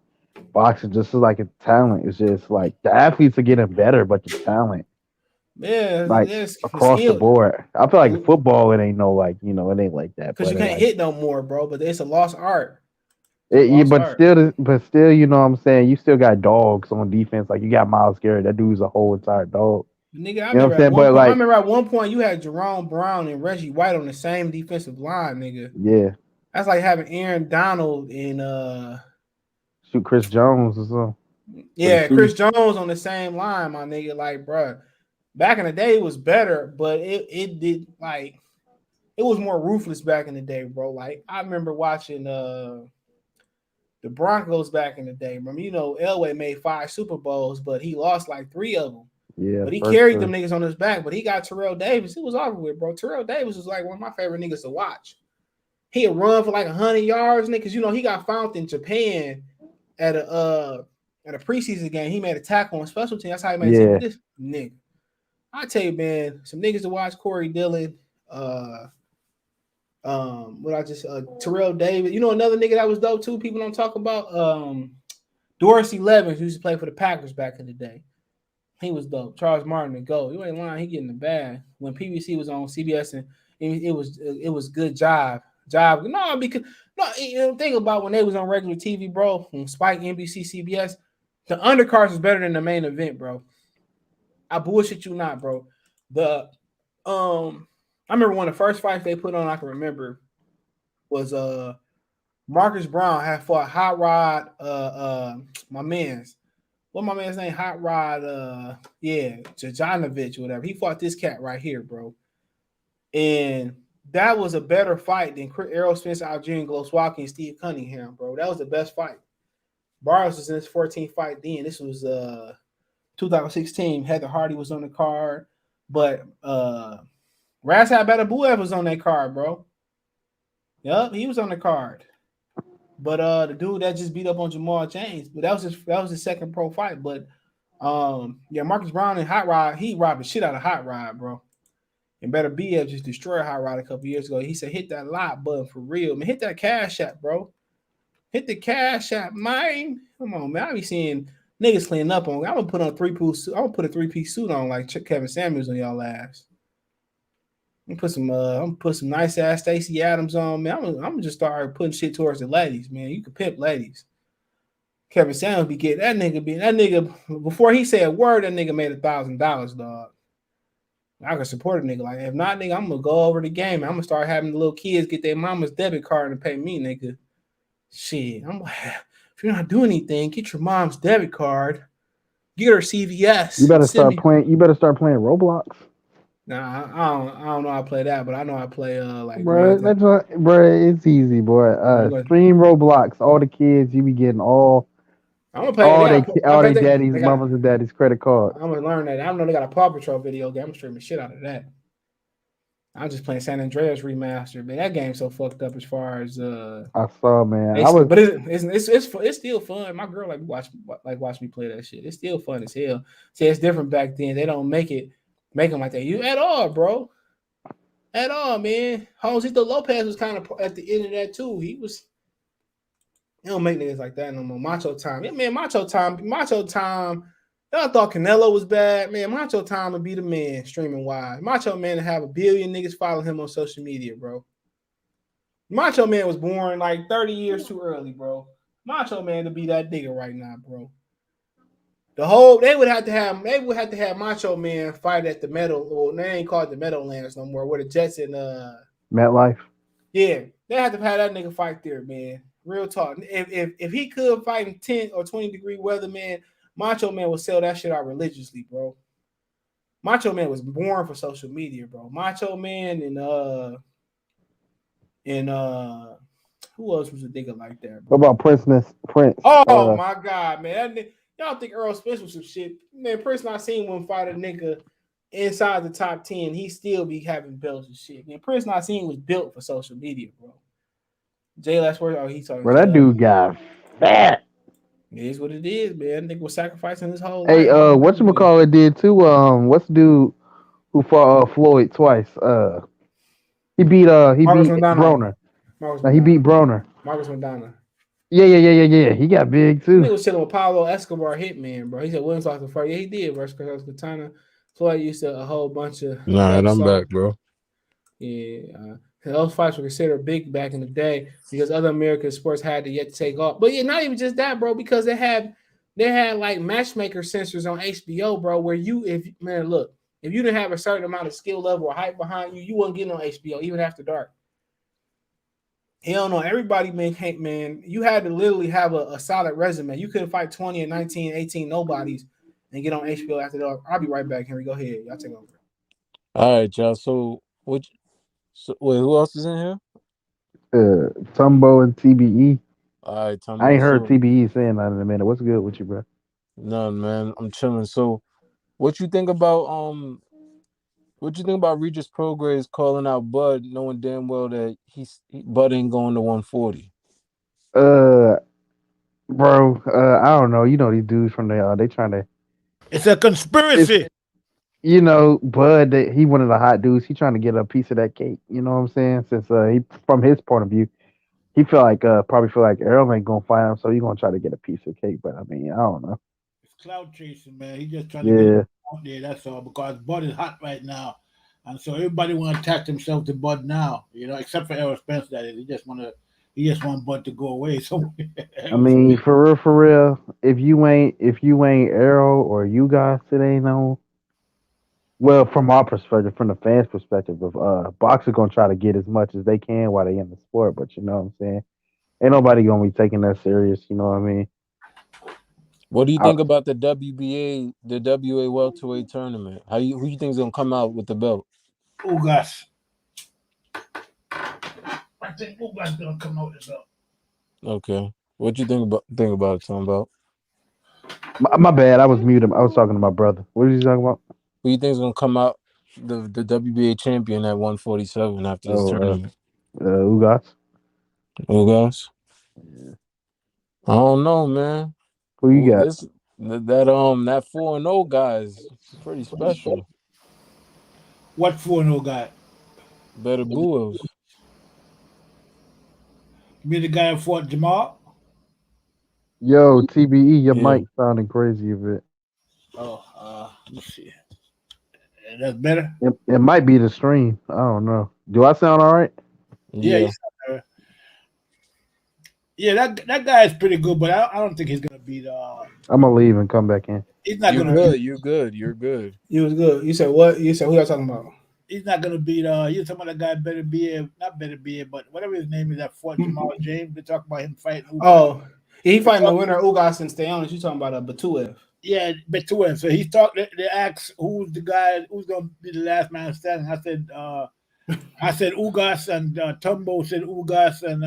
S7: boxing? Just like a talent. It's just like the athletes are getting better, but the talent
S12: Yeah,
S7: like
S12: it's
S7: across the
S12: skill.
S7: board. I feel like football, it ain't no like it ain't like that.
S12: Because you
S7: But
S12: can't hit no more, bro. But it's a lost art.
S7: but still, you know what I'm saying. You still got dogs on defense. Like you got Myles Garrett. That dude's a whole entire dog.
S12: Nigga, I
S7: You know what I'm saying? But
S12: I
S7: like,
S12: remember at one point you had Jerome Brown and Reggie White on the same defensive line, nigga.
S7: yeah,
S12: That's like having Aaron Donald and
S7: shoot Chris Jones or something.
S12: yeah, Chris Jones on the same line, my nigga. Like, bro, back in the day it was better, but it did like it was more ruthless back in the day, bro. Like I remember watching the Broncos back in the day. Remember, you know, Elway made 5 Super Bowls, but he lost like 3 of them.
S7: Yeah,
S12: but he carried them niggas on his back. But he got Terrell Davis. It was over with, bro. Terrell Davis was like one of my favorite niggas to watch. He'd run for like 100 yards, niggas. You know, he got found in Japan at a preseason game. He made a tackle on special team. That's how he made it. This nigga. I tell you, man, some niggas to watch. Corey Dillon, Terrell Davis. You know another nigga that was dope too. People don't talk about Dorsey Levens, who used to play for the Packers back in the day. He was dope. Charles Martin and go. You ain't lying. He getting the bag. When PBC was on CBS and it was good job. No, because you know, think about when they was on regular TV, bro. On Spike, NBC, CBS, the undercards was better than the main event, bro. I bullshit you not, bro. I remember one of the first fights they put on. I can remember was Marcus Brown had fought Hot Rod. My man's. What my man's name? Hot Rod, Jajanovic, whatever. He fought this cat right here, bro. And that was a better fight than Errol Spence, Algerian Gloswalki, and Steve Cunningham, bro. That was the best fight. Barros was in his 14th fight then. This was 2016. Heather Hardy was on the card. But Razab Batabuev was on that card, bro. Yup, he was on the card. But the dude that just beat up on Jamal James, but that was his second pro fight. But Marcus Brown and Hot Rod, he robbed the shit out of Hot Rod, bro. And Better BF just destroyed Hot Rod a couple years ago. He said, hit that lot button for real. Man, hit that cash app, bro. Hit the cash app, man. Come on, man. I be seeing niggas cleaning up on. I'm gonna put on a 3-piece suit. I'm gonna put a 3-piece suit on like Kevin Samuels on y'all ass. I'm gonna put some nice ass Stacey Adams on, man. I'm gonna just start putting shit towards the ladies, man. You can pimp ladies. Kevin Samuels be getting that nigga before he said a word, that nigga made $1,000, dog. I can support a nigga like that. If not, nigga, I'm gonna go over the game. I'm gonna start having the little kids get their mama's debit card and pay me, nigga. Shit, I'm like, if you're not doing anything, get your mom's debit card, get her CVS.
S7: You better start playing. You better start playing Roblox.
S12: Nah, I don't know how to play that, but I know how to play like.
S7: Bro, it's easy, boy. Stream Roblox. All the kids, you be getting all.
S12: I'm gonna play
S7: all they daddies, mamas, and daddies credit card.
S12: I'm gonna learn that. I know they got a Paw Patrol video game. I'm streaming shit out of that. I'm just playing San Andreas remastered, man. That game's so fucked up as far as
S7: I saw, man.
S12: But it's still fun. My girl watch me play that shit. It's still fun as hell. See, it's different back then. They don't make them like that. You at all, bro. At all, man. Josito Lopez was kind of at the end of that too. He don't make niggas like that no more. Macho Time. Yeah, man, Macho Time. Y'all thought Canelo was bad. Man, Macho Time would be the man streaming wise. Macho Man to have 1 billion niggas follow him on social media, bro. Macho Man was born like 30 years too early, bro. Macho Man to be that nigga right now, bro. They would have to have Macho Man fight at the Meadow. Well, they ain't called the Meadowlands no more. Where the Jets and
S7: MetLife.
S12: Yeah, they had to have that nigga fight there, man. Real talk. If he could fight in 10 or 20 degree weather, man, Macho Man would sell that shit out religiously, bro. Macho Man was born for social media, bro. Macho Man and who else was a nigga like that, bro?
S7: What about Prince?
S12: Oh my God, man. Y'all think Errol Spence was some shit. Man, Prince not seen one fight a nigga inside the top 10. He still be having belts and shit. Man, Prince not seen was built for social media, bro. Jay last word. Oh, he's talking.
S7: Bro, that dude got fat.
S12: It is what it is, man. Nigga was sacrificing his whole
S7: life. Hey, whatchamacallit did too? What's the dude who fought Floyd twice? He beat Broner. He beat Broner.
S12: Marcus Madonna.
S7: Yeah. He got big too.
S12: He was chilling with Pablo Escobar Hitman, bro. He said Williams lost the fight. Yeah, he did versus Katana. Floyd used to a whole bunch of
S8: All right,
S12: dope
S8: I'm
S12: songs.
S8: back, bro.
S12: Yeah, those fights were considered big back in the day because other American sports had to yet to take off. But yeah, not even just that, bro, because they had like matchmaker sensors on HBO, bro, where if you didn't have a certain amount of skill level or hype behind you, you wouldn't get on HBO even after dark. Hell no, everybody, man, you had to literally have a solid resume. You couldn't fight 20 and 19, 18 nobodies and get on HBO after dark. I'll be right back, Henry. Go ahead. Y'all take over.
S8: All right, y'all. So wait, who else is in here?
S7: Tumbo and TBE.
S8: All right,
S7: I ain't heard
S8: so
S7: TBE saying that in a minute. What's good with you, bro?
S8: none, man. I'm chilling. So what you think about Regis Prograis calling out Bud, knowing damn well that Bud ain't going to 140?
S7: Bro, I don't know. You know these dudes from they trying to.
S13: It's a conspiracy.
S7: Bud, he one of the hot dudes. He trying to get a piece of that cake. You know what I'm saying? Since he, from his point of view, he probably feel like Errol ain't gonna fight him, so he gonna try to get a piece of cake. But I mean, I don't know.
S13: It's cloud chasing, man. He just trying to get
S7: Yeah,
S13: out there. That's all. Because Bud is hot right now, and so everybody want to attach themselves to Bud now. Except for Errol Spence. That is, he just want Bud to go away. So
S7: I mean, for real. If you ain't Errol or you guys, it ain't no. Well, from our perspective, from the fans' perspective, of boxers gonna try to get as much as they can while they in the sport. But you know what I'm saying? Ain't nobody gonna be taking that serious. You know what I mean?
S8: What do you think about the WBA, the WA welterweight tournament? Who you think is gonna come out with the belt?
S13: Ugas. I think Ugas gonna come out with the belt.
S8: Okay. What you think about it, Tom? About
S7: My bad. I was muted. I was talking to my brother. What are you talking about?
S8: who you think is gonna come out the WBA champion at 147 after this tournament?
S7: Ugas.
S8: Ugas. I don't know, man.
S7: Who you got?
S8: That 4-0 guy is pretty special.
S13: What 4-0 guy?
S8: Better Buells.
S13: You mean the guy who fought Jamal?
S7: Yo, TBE, your
S8: Yeah.
S7: mic sounding crazy a bit.
S13: Let me see. That's better?
S7: It might be the stream. I don't know. Do I sound all right?
S13: Yeah, you sound better. Yeah, that guy is pretty good, but I don't think he's gonna beat.
S7: I'm gonna leave and come back in.
S13: He's not
S8: You're
S13: gonna.
S8: good. You're good. You're good.
S12: You was good. You said what? You said who y'all talking about?
S13: He's not gonna beat. You're talking about that guy Better Be, not Better Be, but whatever his name is that fought Jamal James. They talk about him fighting.
S12: Oh, he fighting the winner Ugas and Steonis. You talking about Batuev?
S13: Yeah, Batuev. So he talked. They asked who's the guy who's gonna be the last man standing. I said Ugas, and Tumbo said Ugas, and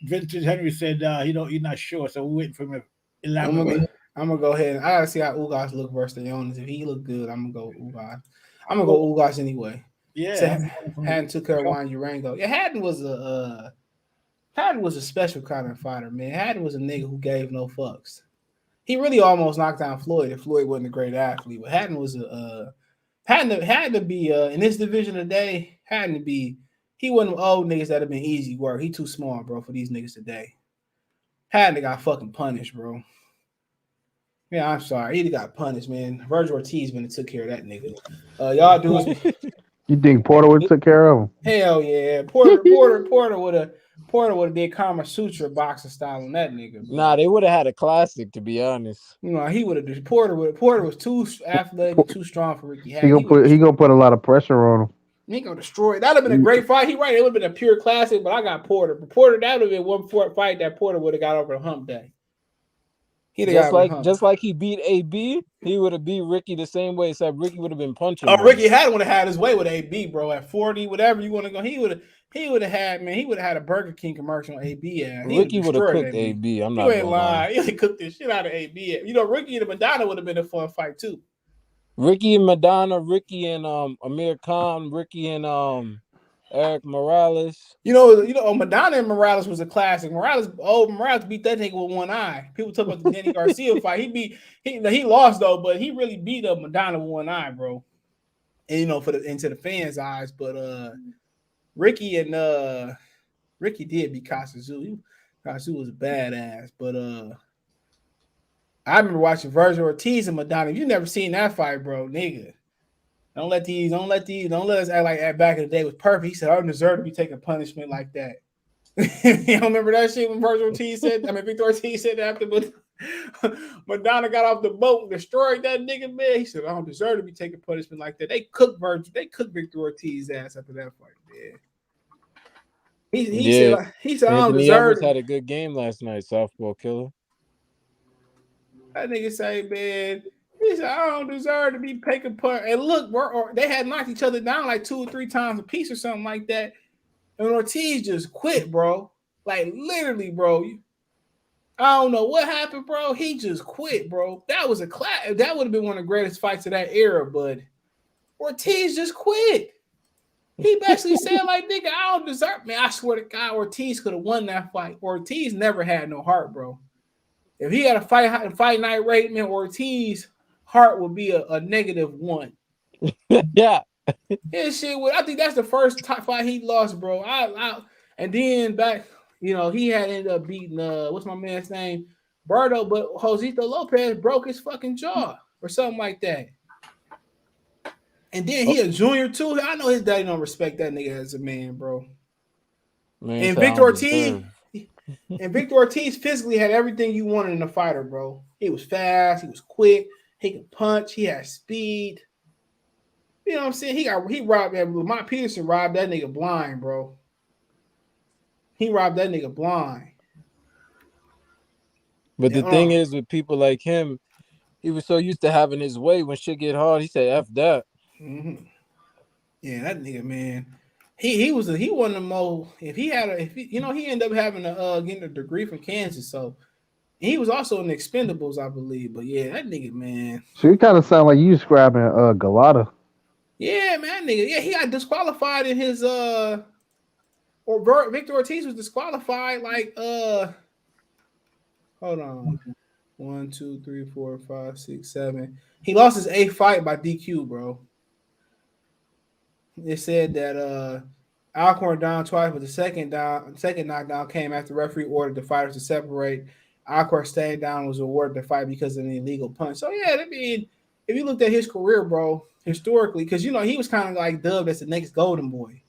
S13: Vincent Henry said he's not sure. So we're waiting for him to elaborate.
S12: I'm gonna go ahead. I gotta see how Ugas look versus Steonis. If he look good, I'm gonna go Ugas. I'm gonna go Ugas anyway.
S13: Yeah,
S12: Haddon took care of Juan Urango. Yeah, Haddon was a special kind of fighter, man. Haddon was a nigga who gave no fucks. He really almost knocked down Floyd if Floyd wasn't a great athlete. But Haddon was had to be in this division today. Had to be. He wasn't old niggas that have been easy work. He too small, bro, for these niggas today. Haddon got fucking punished, bro. Yeah, I'm sorry. He got punished, man. Virgil Ortiz been and took care of that nigga. Y'all dudes.
S7: You think Porter would took care of him?
S12: Hell yeah, Porter would have did Kama Sutra boxing style on that nigga. Bro.
S8: Nah, they would have had a classic, to be honest.
S12: You know, he would have. Porter was too athletic, too strong for Ricky Hatton.
S7: He gonna put a lot of pressure on him.
S12: He gonna destroy it. That'd have been a great fight. He right. It would have been a pure classic, but I got Porter. But Porter, that would have been one fight that Porter would have got over the hump day.
S8: Just like he beat AB, he would have beat Ricky the same way, except Ricky would have been punching.
S12: Ricky Hatton would have had his way with AB, bro. At 40, whatever you want to go, he would have had a Burger King commercial on AB.
S8: Ricky would have cooked AB. I'm not
S12: gonna lie. He would have cooked the shit out of AB. You know, Ricky and Madonna would have been a fun fight too.
S8: Ricky and Madonna, Ricky and Amir Khan, Ricky and Eric Morales.
S12: You know, Madonna and Morales was a classic. Morales beat that nigga with one eye. People talk about the Danny Garcia fight. He lost though, but he really beat up Madonna with one eye, bro. And into the fans' eyes, but Ricky did beat Kasazu. Kasazu was a badass, but I remember watching Virgil Ortiz and Madonna. You never seen that fight, bro, nigga. Don't let us act like that back in the day was perfect. He said, I don't deserve to be taking punishment like that. You don't remember that shit when Virgil Ortiz said, Victor Ortiz said that after Madonna got off the boat and destroyed that nigga, man. He said, I don't deserve to be taking punishment like that. They cooked Victor Ortiz's ass after that fight, man. He said, I don't
S8: Anthony
S12: deserve
S8: Edwards
S12: it.
S8: had a good game last night, softball killer.
S12: That nigga say, man, he said, I don't deserve to be taking punishment. And look, bro, they had knocked each other down like 2 or 3 times a piece or something like that. And Ortiz just quit, bro. Like, literally, bro. I don't know what happened, bro. He just quit, bro. That was a class. That would have been one of the greatest fights of that era, but Ortiz just quit. He basically said, like, nigga, I don't deserve. Man, I swear to God, Ortiz could have won that fight. Ortiz never had no heart, bro. If he had a fight night rate, man, Ortiz's heart would be a -1.
S8: Yeah.
S12: His shit would. I think that's the first top fight he lost, bro. And then back, he had ended up beating what's my man's name? Berto, but Josito Lopez broke his fucking jaw or something like that. And then he a junior too. I know his daddy don't respect that nigga as a man, bro.
S8: Man,
S12: And Victor Ortiz physically had everything you wanted in a fighter, bro. He was fast, he was quick, he could punch, he had speed. You know what I'm saying? He robbed that. Lamont Peterson robbed that nigga blind, bro. He robbed that nigga blind.
S8: But the thing is, with people like him, he was so used to having his way. When shit get hard, he said, "F that."
S12: Mm-hmm. Yeah, that nigga, man. He one of the most. He ended up having getting a degree from Kansas, so he was also in the Expendables, I believe. But yeah, that nigga, man.
S7: So you kind of sound like you describing Galata.
S12: Yeah, man, nigga. Yeah, he got disqualified in his Victor Ortiz was disqualified like hold on. 1, 2, 3, 4, 5, 6, 7. He lost his 8th fight by DQ, bro. It said that Alcorn down twice, but the second knockdown came after the referee ordered the fighters to separate. Alcorn staying down was awarded the fight because of an illegal punch. So yeah, I mean, if you looked at his career, bro, historically, because he was kind of like dubbed as the next Golden Boy.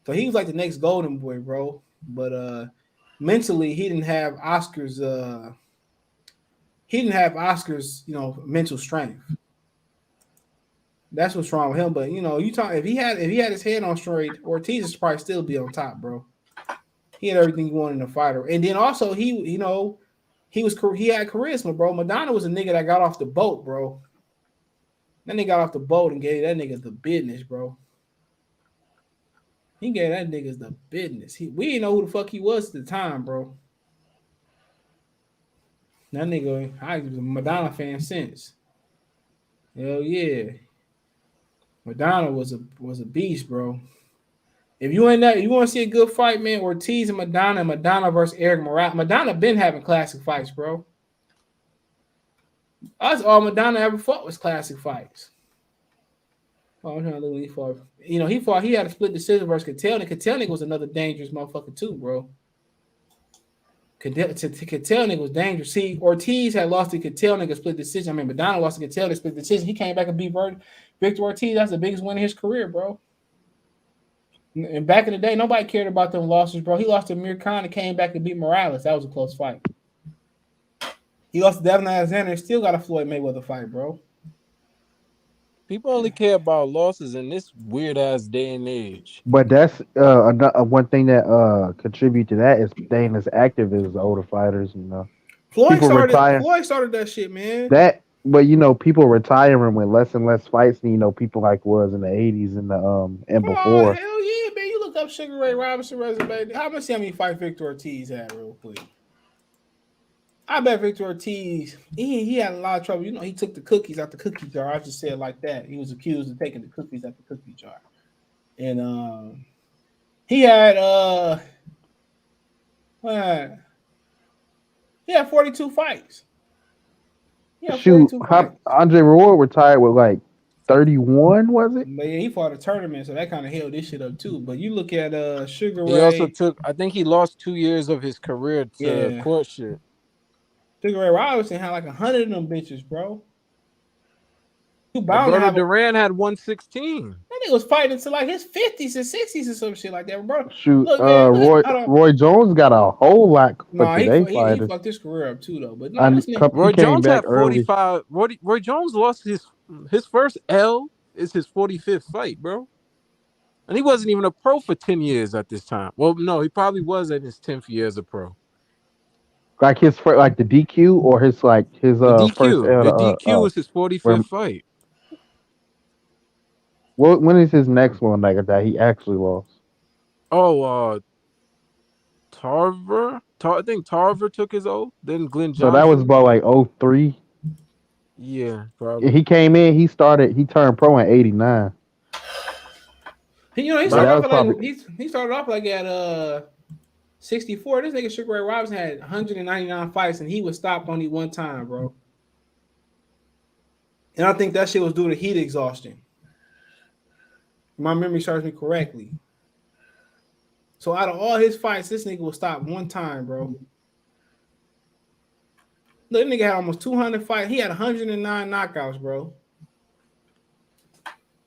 S12: So he was like the next Golden Boy, bro. But mentally, he didn't have Oscar's mental strength. That's what's wrong with him. But if he had his head on straight, Ortiz would probably still be on top, bro. He had everything you wanted in a fighter. And then also he had charisma, bro. Madonna was a nigga that got off the boat, bro. That nigga got off the boat and gave that nigga the business, bro. He gave that nigga the business. We didn't know who the fuck he was at the time, bro. That nigga, I was a Madonna fan since. Hell yeah. Madonna was a beast, bro. If you want to see a good fight, man, Ortiz and Madonna versus Eric Morales. Madonna been having classic fights, bro. That's all Madonna ever fought was classic fights. Oh, I'm trying to look when he fought. He had a split decision versus Ketelnik. Ketelnik was another dangerous motherfucker too, bro. Ketelnik was dangerous. See, Ortiz had lost to Ketelnik a split decision. I mean, Madonna lost to Ketelnik split decision. He came back and beat Victor Ortiz. That's the biggest win in his career, bro. And back in the day, nobody cared about them losses, bro. He lost to Amir Khan and came back and beat Morales. That was a close fight. He lost to Devin Alexander and still got a Floyd Mayweather fight, bro.
S8: People only care about losses in this weird ass day and age.
S7: But that's one thing that contribute to that is staying as active as older fighters.
S12: Floyd started that shit, man.
S7: People retiring with less and less fights than people like was in the 80s and before.
S12: Hell yeah, man! You look up Sugar Ray Robinson resume. How many fight Victor Ortiz had, real quick? I bet Victor Ortiz, he had a lot of trouble. He took the cookies out the cookie jar. I just said it like that. He was accused of taking the cookies out the cookie jar. And he had 42 fights.
S7: Shoot, Andre Ward retired with like 31, was it?
S12: But yeah, he fought a tournament, so that kind of held this shit up too. But you look at Sugar Ray.
S8: He also I think he lost 2 years of his career to court shit.
S12: Sugar Ray Robinson had like 100 of them bitches, bro. You bound to
S8: Roberto
S12: have
S8: Duran had 116.
S12: That nigga was fighting until like his 50s and 60s or some shit like that, bro.
S7: Shoot,
S12: Look, man, look,
S7: Roy Jones got a whole lot for
S12: no,
S7: today
S12: he
S7: fighters.
S12: fucked his career up too, though. But no,
S7: And
S12: this nigga,
S8: Roy
S7: he came
S8: Jones
S7: back
S8: had
S7: early.
S8: 45. Roy Jones lost his first L is his 45th fight, bro. And he wasn't even a pro for 10 years at this time. Well, no, he probably was in his 10th year as a pro.
S7: Like his like the DQ or his
S8: The DQ.
S7: first L.
S8: The DQ was his 45th fight.
S7: When is his next one like that he actually lost?
S8: Oh, Tarver. I think Tarver took his oath. Then Glenn Johnson.
S7: So that was about like 03.
S8: Yeah, probably.
S7: He came in. He turned pro in 89.
S12: he started off like at 64. This nigga Sugar Ray Robinson had 199 fights, and he was stopped only one time, bro. And I think that shit was due to heat exhaustion. My memory serves me correctly. So out of all his fights, this nigga was stopped one time, bro. Look, nigga had almost 200 fights. He had 109 knockouts, bro.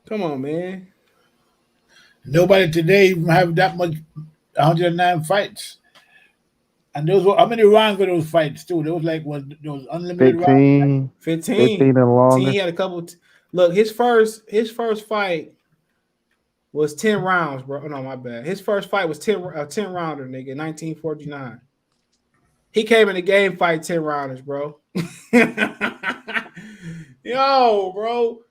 S12: Come on, man.
S13: Nobody today have that much 109 fights. And those were how many rounds were those fights too? There was like those unlimited
S7: 15,
S12: rounds.
S7: 15 and longer.
S12: He had a couple. Look, his first fight was 10 rounds, bro. Oh, no, my bad. His first fight was 10 rounder, nigga, 1949. He came in the game fight 10 rounders, bro. Yo, bro,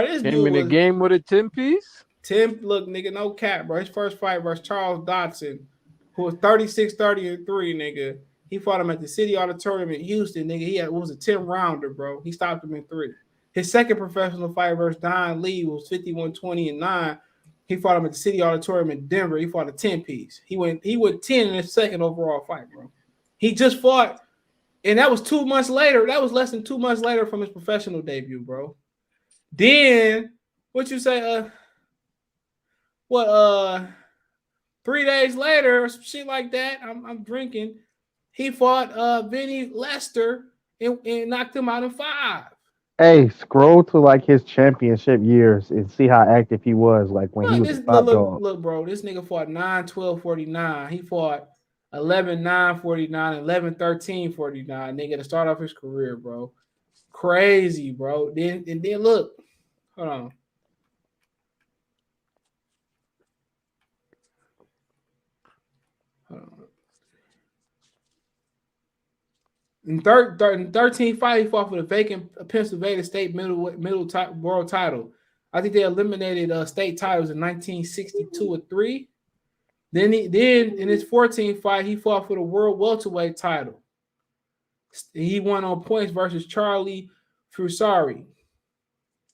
S12: this
S8: came
S12: dude
S8: in the game with a 10-piece.
S12: 10. Look, nigga, no cap, bro. His first fight versus Charles Dodson, who was 36-30-3, nigga. He fought him at the City Auditorium in Houston, nigga. It was a 10 rounder, bro. He stopped him in 3. His second professional fight versus Don Lee was 51-20-9. He fought him at the City Auditorium in Denver. He fought a 10-piece. He went 10 in his second overall fight, bro. He just fought, and that was 2 months later. That was less than 2 months later from his professional debut, bro. Then, what you say? 3 days later, or some shit like that. I'm drinking. He fought Vinny Lester and knocked him out in 5.
S7: Hey, scroll to like his championship years and see how active he was. Like when he was a top dog.
S12: Look, bro. This nigga fought 9-12-49. He fought 11-9-49, 11-13-49. Nigga to start off his career, bro. Crazy, bro. Then look, hold on. In 13 fight, he fought for the vacant Pennsylvania State world title. I think they eliminated state titles in 1962 or 3. Then in his 14th fight, he fought for the world welterweight title. He won on points versus Charlie Fusari,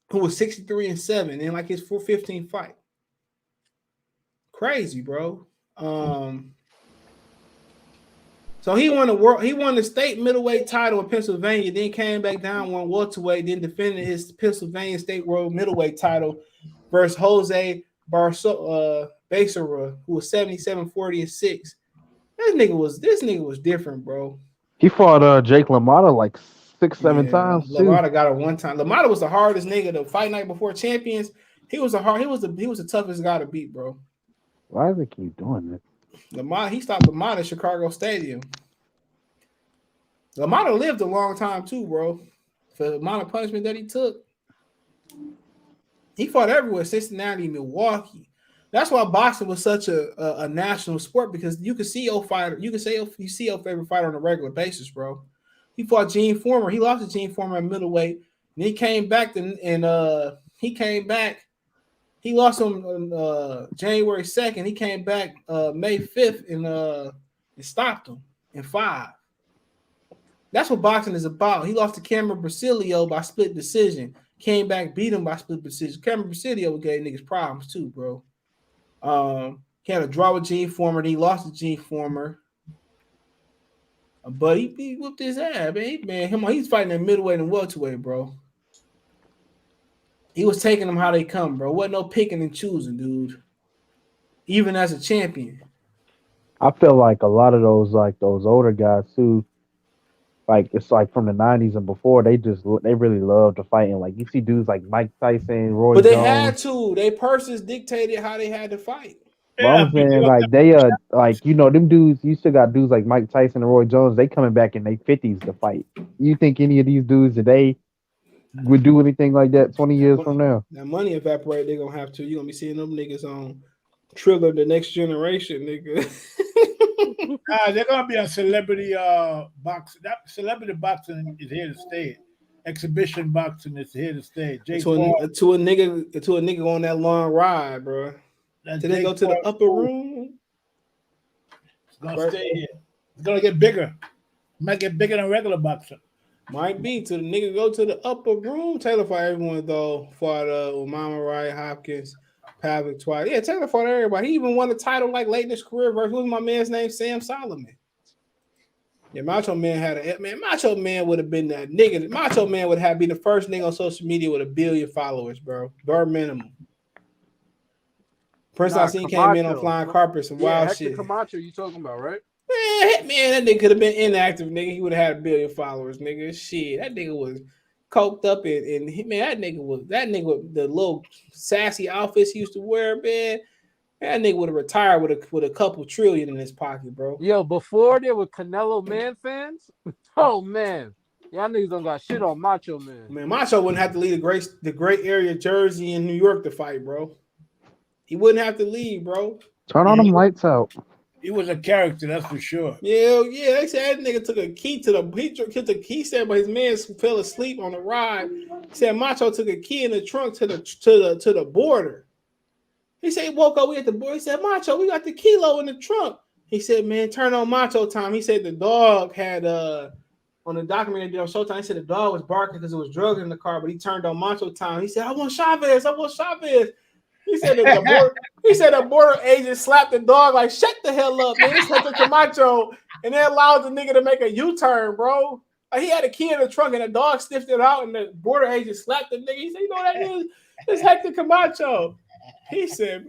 S12: who was 63-7 in like his 15th fight. Crazy, bro. So he won the state middleweight title in Pennsylvania, then came back down, won welterweight, then defended his Pennsylvania state world middleweight title versus Jose Becerra, who was 77-40-6. This nigga was different, bro.
S7: He fought Jake LaMotta like 6-7 times.
S12: LaMotta got it one time. LaMotta was the hardest nigga to fight night before champions. He was the toughest guy to beat, bro.
S7: Why does he keep doing that?
S12: He stopped LaMotta at Chicago Stadium. LaMotta lived a long time too, bro. For the amount of punishment that he took. He fought everywhere, Cincinnati, Milwaukee. That's why boxing was such a national sport, because you could see your fighter, you see your favorite fighter on a regular basis, bro. He fought Gene Foreman. He lost to Gene Foreman at middleweight, and he came back He lost him on January 2nd. He came back May 5th and stopped him in 5. That's what boxing is about. He lost to Cameron Brasilio by split decision. Came back, beat him by split decision. Cameron Brasilio gave niggas problems too, bro. He had a draw with Gene Foreman. He lost to Gene Foreman. But he whooped his ass, man. He's fighting at middleweight and welterweight, bro. He was taking them how they come, bro. Wasn't no picking and choosing, dude. Even as a champion.
S7: I feel like a lot of those older guys too, Like it's like from the '90s and before, they really love to fight. And like you see dudes like Mike Tyson, Roy
S12: But they
S7: Jones.
S12: had to. They purses dictated how they had to fight.
S7: But I'm saying like they like them dudes. You still got dudes like Mike Tyson and Roy Jones. They coming back in their 50s to fight. You think any of these dudes today would do anything like that 20 years from now?
S12: That money evaporate. They're gonna have to. You're gonna be seeing them niggas on Trigger the Next Generation, nigga.
S13: They're gonna be a celebrity boxing. That celebrity boxing is here to stay. Exhibition boxing is here to stay.
S12: To a nigga on that long ride, bro. Did they go to the upper room?
S13: It's gonna stay here. It's gonna get bigger. It might get bigger than regular boxing.
S12: Might be. To the nigga go to the upper room. Taylor fought everyone though. Fought Umama Wright, Hopkins, Pavic twice. Yeah, Taylor fought everybody. He even won the title like late in his career versus who's my man's name? Sam Solomon. Yeah, Macho Man had Macho Man would have been that nigga. Macho Man would have been the first nigga on social media with 1 billion followers, bro. Bare minimum. Prince Nassim came in on flying carpets and wild
S14: Hector
S12: shit.
S14: Camacho, you talking about, right?
S12: Man, that nigga could have been inactive, nigga. He would have had 1 billion followers, nigga. Shit, that nigga was coked up and that nigga with the little sassy outfits he used to wear, man. That nigga would have retired with a couple trillion in his pocket, bro.
S8: Yo, before there were Canelo Man fans, oh man, y'all niggas don't got shit on Macho Man.
S12: Man, Macho wouldn't have to leave the great area of Jersey and New York to fight, bro. He wouldn't have to leave, bro.
S7: Turn on them lights out.
S13: He was a character, that's for sure.
S12: Yeah. They said that nigga took a key to he said, but his man fell asleep on the ride. He said Macho took a key in the trunk to the border. He said he woke up, we at the border. He said, Macho, we got the kilo in the trunk. He said, man, turn on Macho time. He said the dog had on the documentary they did on Showtime, he said the dog was barking because it was drugs in the car, but he turned on Macho time. He said, I want Chavez. He said the border agent slapped the dog like, shut the hell up, man. This Hector Camacho, and they allowed the nigga to make a U-turn, bro. Like, he had a key in the trunk and the dog sniffed it out, and the border agent slapped the nigga. He said, you know what that is? It's Hector Camacho. He said,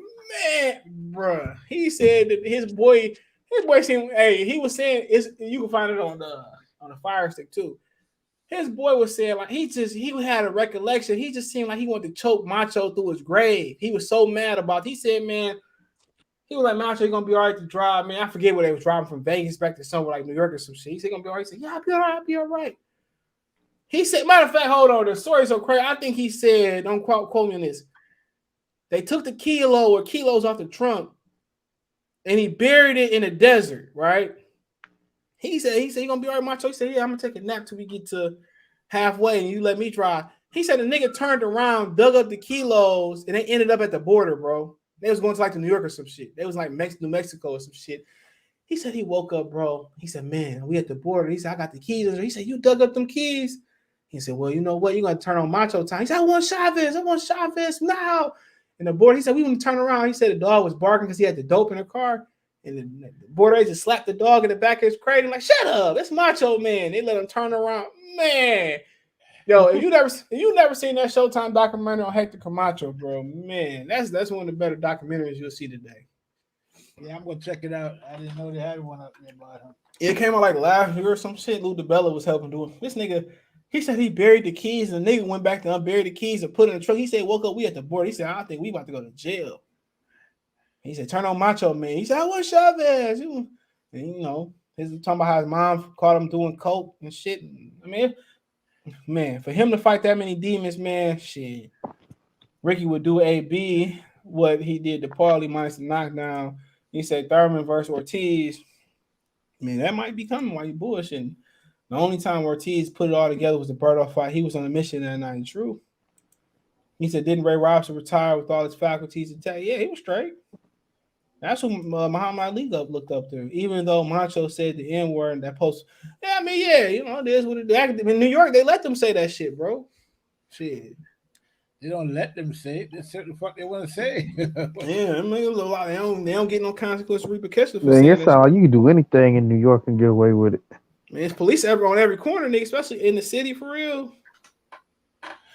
S12: man, bruh. He said that his boy seemed, he was saying, you can find it on the Fire Stick too. His boy was saying, like, he had a recollection. He just seemed like he wanted to choke Macho through his grave. He was so mad about it. He said, man, he was like, Macho, you're going to be all right to drive, man. I forget where they was driving from Vegas back to somewhere like New York or some shit. He said, going to be all right. He said, yeah, I'll be all right. He said, matter of fact, hold on. The story's so crazy. I think he said, don't quote me on this. They took the kilos off the trunk and he buried it in the desert, right? He said, you're going to be all right, Macho? He said, yeah, I'm going to take a nap till we get to halfway and you let me drive. He said the nigga turned around, dug up the kilos, and they ended up at the border, bro. They was going to like New York or some shit. They was like New Mexico or some shit. He said he woke up, bro. He said, man, we at the border. He said, I got the keys. He said, you dug up them keys? He said, well, you know what? You're going to turn on Macho time. He said, I want Chavez now. And the border, he said, we want to turn around. He said the dog was barking because he had the dope in the car. And the border agent slapped the dog in the back of his crate and like, shut up, that's Macho Man. They let him turn around. Man. Yo, if you never seen that Showtime documentary on Hector Camacho, bro, man, that's one of the better documentaries you'll see today.
S13: Yeah, I'm gonna check it out. I didn't know they had one up there by him.
S12: It came out like last year or some shit. Lou DiBella was helping do it. This nigga, he said he buried the keys, and the nigga went back to unbury the keys and put it in the truck. He said, woke up, we at the border. He said, I think we about to go to jail. He said, turn on Macho Man. He said, I want Chavez. And, you know, he's talking about how his mom caught him doing coke and shit. I mean, man, for him to fight that many demons, man, shit. Ricky would do AB what he did to Paulie minus the knockdown. He said Thurman versus Ortiz. Man, that might be coming while you bullshitting. The only time Ortiz put it all together was the Birdo fight. He was on a mission that night. True. He said, didn't Ray Robson retire with all his faculties intact? Yeah, he was straight. That's who Muhammad Ali looked up to. Even though Macho said the N-word in that post. Yeah, I mean, yeah, you know, it is what it is. In New York, they let them say that shit, bro. Shit.
S13: They don't let them say it. They say the fuck they want to say.
S12: Yeah, I mean, a lot. They don't get no consequence or repercussions for
S7: Man,
S12: saying
S7: it's
S12: that
S7: how
S12: shit.
S7: you can do anything in New York and get away with it.
S12: Man, it's police on every corner, nigga, especially in the city for real.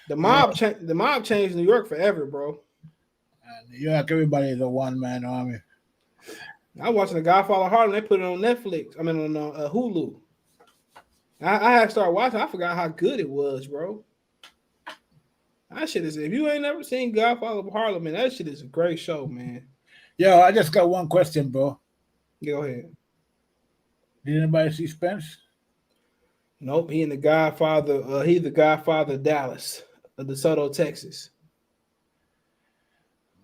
S12: The mob changed New York forever, bro.
S13: New York, everybody is a one-man army. I
S12: watching The Godfather Harlem. They put it on Netflix. I mean, on Hulu. I had to start watching. I forgot how good it was, bro. That shit is. If you ain't never seen Godfather of Harlem, man, that shit is a great show, man.
S13: Yo, I just got one question, bro.
S12: Go ahead.
S13: Did anybody see Spence?
S12: Nope. He the Godfather. He's the Godfather of Dallas, of DeSoto, Texas.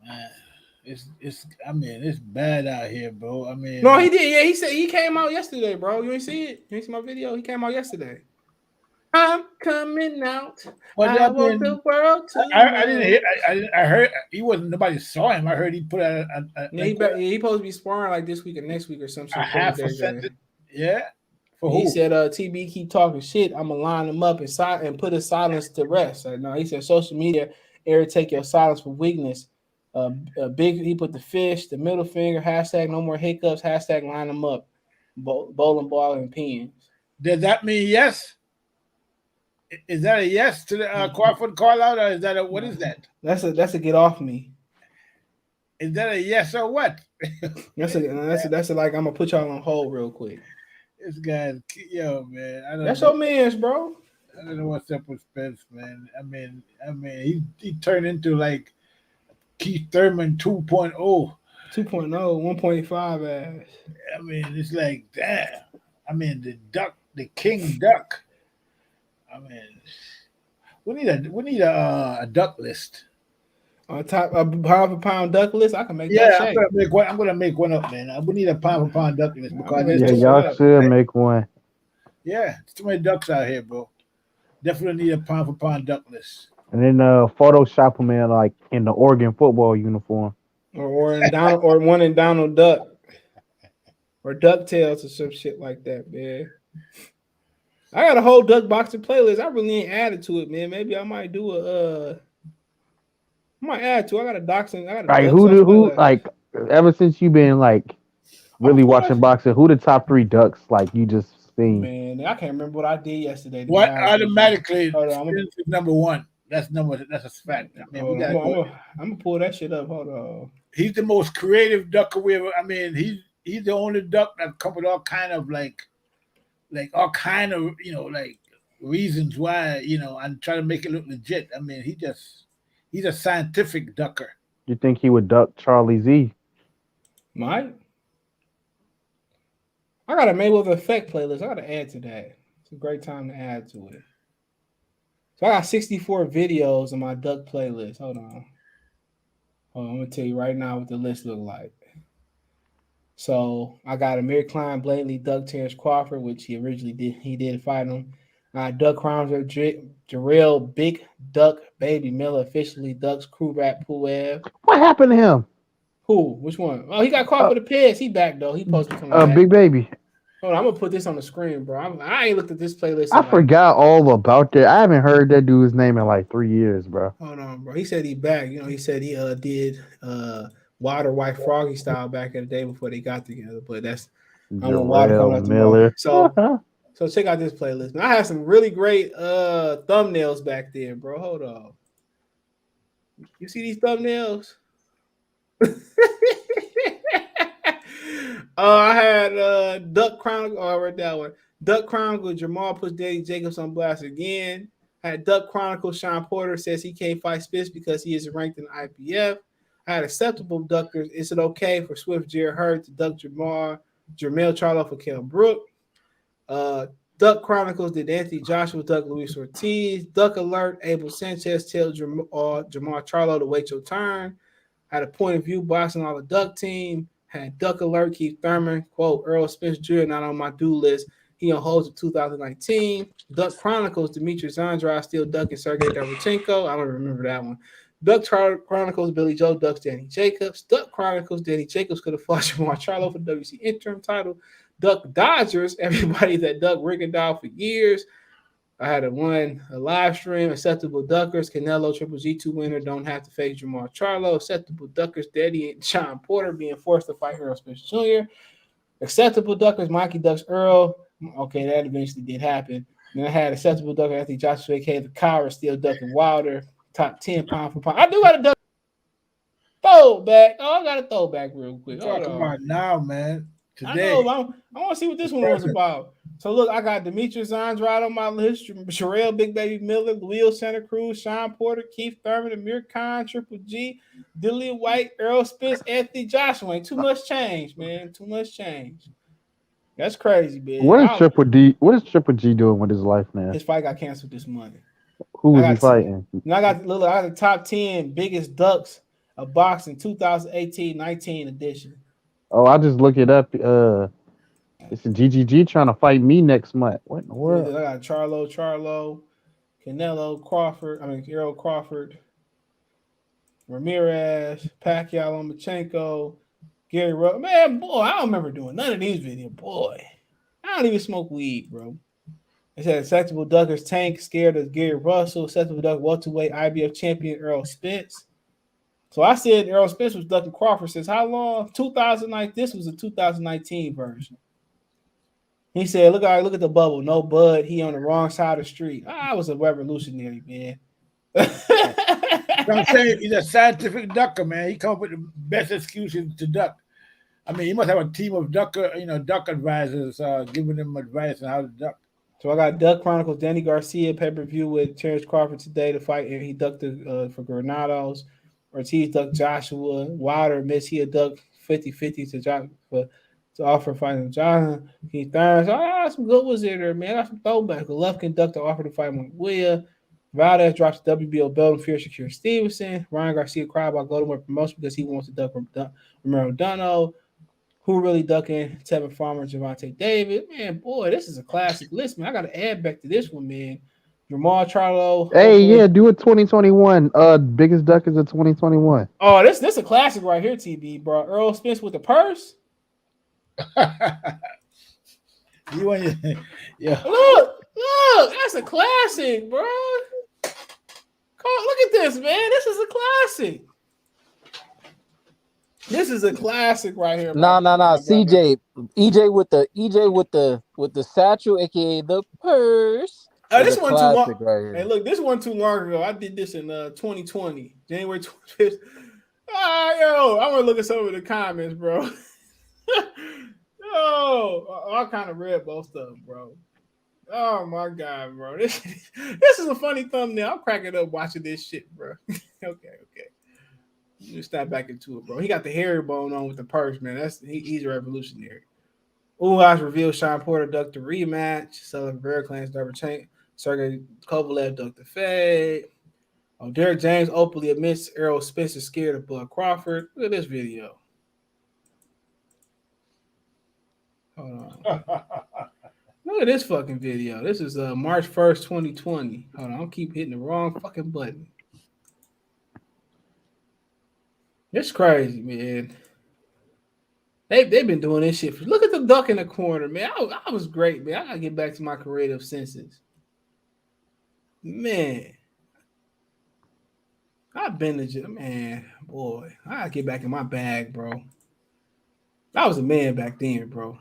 S13: Man, it's bad out here, bro. I mean,
S12: no, he did. Yeah, he said he came out yesterday, bro. You ain't see it? You ain't see my video? He came out yesterday. I'm coming out. I want the world to.
S13: I didn't hear. I heard he wasn't. Nobody saw him. I heard he put out.
S12: He supposed to be sparring like this week or next week or something.
S13: Yeah.
S12: He said, "TB keep talking shit. I'm gonna line him up and put his silence to rest." No, he said, "Social media, take your silence for weakness." He put the fish, the middle finger, hashtag no more hiccups, hashtag line them up, bowling ball and pins.
S13: Does that mean yes? Is that a yes to the Crawford call out, or is that what is that?
S12: That's a get off me.
S13: Is that a yes or what?
S12: that's a like I'm gonna put y'all on hold real quick.
S13: This guy's man.
S12: That's your man's, bro.
S13: I don't know what's up with Spence, man. I mean, he turned into like Keith Thurman 2.0.
S12: 2.0, 1.5 ass.
S13: I mean, it's like, damn. I mean, the king duck. I mean, we need a duck list.
S12: On top of pound for pound duck list, I can make that shake.
S13: I'm gonna make one up, man. We need a pound for pound duck list because
S7: y'all should make one.
S13: Yeah, there's too many ducks out here, bro. Definitely need a pound for pound duck list.
S7: And then Photoshop them in like in the Oregon football uniform,
S12: or one in Donald Duck, or DuckTales or some shit like that, man. I got a whole duck boxing playlist. I really ain't added to it, man. Maybe I might do I might add to it. I got a boxing.
S7: Like who like ever since you've been like really watching boxing, who the top 3 ducks like you just seen?
S12: Man, I can't remember what I did yesterday.
S13: What automatically is number 1? That's a fact. I mean,
S12: I'm gonna pull that shit up. Hold on.
S13: He's the most creative duck we ever. I mean, he's the only duck that come with all kind of like all kind of like reasons why and try to make it look legit. I mean, he's a scientific ducker.
S7: You think he would duck Charlie Z?
S12: Might. I got a Mayweather Effect playlist. I got to add to that. It's a great time to add to it. So I got 64 videos on my duck playlist. Hold on. I'm gonna tell you right now what the list look like. So I got Amir Klein blatantly ducked Terrence Crawford, which he originally did fight him. Duck Crimes Jarrell Big Duck Baby Miller officially ducks Crew Rap Puev.
S7: What happened to him?
S12: Who? Which one? Oh, he got caught with a piss. He back though. He supposed to come back.
S7: Big Baby.
S12: Hold on, I'm gonna put this on the screen, bro. I ain't looked at this playlist.
S7: I forgot all about that. I haven't heard that dude's name in like 3 years, bro.
S12: Hold on, bro. He said he back. He said he did Water White Froggy style back in the day before they got together. But that's
S7: Jarrell Miller.
S12: So check out this playlist. I had some really great thumbnails back there, bro. Hold on. You see these thumbnails? I had Duck Chronicle. Oh, I read that one. Duck Chronicle. Jamal puts Danny Jacobs on blast again. I had Duck Chronicle. Sean Porter says he can't fight Spitz because he is ranked in the IPF. I had Acceptable Duckers. Is it okay for Swift Jared Hurd to duck Jermell Charlo for Kell Brook? Duck Chronicles. Did Anthony Joshua duck Luis Ortiz? Duck Alert. Abel Sanchez tell Jermell Charlo to wait your turn. I had a point of view boxing all the duck team. Had Duck Alert, Keith Thurman, quote, Errol Spence Jr. not on my do list. He on holds of 2019. Duck Chronicles, Demetrius Andrade still ducking Sergey Davchenko. I don't remember that one. Duck Chronicles, Billy Joe ducks Danny Jacobs. Duck Chronicles, Danny Jacobs could have fought Jamal Charlo for the WC interim title. Duck Dodgers, everybody that ducked Rigondeaux for years. I had a live stream. Acceptable Duckers, Canelo Triple G2 winner don't have to face Jamal Charlo. Acceptable Duckers, Daddy and Sean Porter being forced to fight Errol Spence Jr. Acceptable Duckers, Mikey ducks Earl. Okay, that eventually did happen. Then I had Acceptable Ducker, Anthony Joshua, aka the Coward, still ducking Wilder. Top 10 pound for pound. I do got to duck. Throwback. Oh, I got a throwback real quick.
S13: Talk about now, man.
S12: Today. I want to see what this one was about. So look, I got Demetrius Andrade on my list, Sherelle Big Baby Miller, Will Santa Cruz, Sean Porter, Keith Thurman, Amir Khan, Triple G, Dillian White, Errol Spence, Anthony Joshua. Ain't too much change, man. Too much change. That's crazy, man.
S7: What is Triple D? What is Triple G doing with his life now?
S12: His fight got canceled this morning.
S7: Who was he fighting?
S12: I got the top 10 biggest ducks of boxing 2018-19 edition.
S7: Oh, I just look it up. It's a GGG trying to fight me next month. What in the world?
S12: I got Charlo, Canelo, Crawford. Errol Crawford, Ramirez, Pacquiao, Lomachenko, Gary Rudd. Man, boy, I don't remember doing none of these videos. Boy, I don't even smoke weed, bro. It said acceptable duckers Tank scared of Gary Russell, acceptable duck welterweight IBF champion Errol Spence. So I said Errol Spence was ducking Crawford since how long? 2009. This was a 2019 version. He said, look at the bubble. No bud. He on the wrong side of the street. I was a revolutionary, man.
S13: I'm saying he's a scientific ducker, man. He come up with the best excuses to duck. I mean, he must have a team of duck advisors giving them advice on how to duck.
S12: So I got Duck Chronicles, Danny Garcia pay-per-view with Terrence Crawford today to fight, and he ducked for Granados. Ortiz ducked Joshua. Wilder missed. He had ducked 50-50 to offer fighting Johnson. He thinks, some good ones there, man. I got some throwback. Golovkin ducked to offer to fight Montoya. Valdez drops the WBO belt and fear Shakir Stevenson. Ryan Garcia cried about Golden promotion because he wants to duck Romero Dunno. Who really ducking? Tevin Farmer, Javante David. Man, boy, this is a classic list, man. I got to add back to this one, man. Jamal Charlo.
S7: Hey, yeah, do it 2021. Biggest duckers of 2021.
S12: Oh, this is a classic right here, TB, bro. Errol Spence with the purse.
S13: Yeah.
S12: Look, that's a classic, bro. Look at this, man. This is a classic. This is a classic right here.
S8: Nah. EJ with the satchel, aka the purse.
S12: This one too long.
S8: Right here.
S12: Hey, look, this one too long ago. I did this in 2020, January 25th. I want to look at some of the comments, bro. I kind of read most of them, bro. Oh my god, bro. This is a funny thumbnail. I'm cracking up watching this shit, bro. Okay. Let's step back into it, bro. He got the hairy bone on with the purse, man. He's a revolutionary. Ugas revealed Sean Porter ducked the rematch. Sullivan Bear claims double chain. Sergey Kovalev ducked the fade. Derek James openly admits Errol Spence is scared of Bud Crawford. Look at this video. Hold on. Look at this fucking video. This is March 1st, 2020. Hold on. I'll keep hitting the wrong fucking button. It's crazy, man. They've been doing this shit. Look at the duck in the corner, man. I was great, man. I gotta get back to my creative senses. Man. I've been to gym, man. Boy, I gotta get back in my bag, bro. I was a man back then, bro.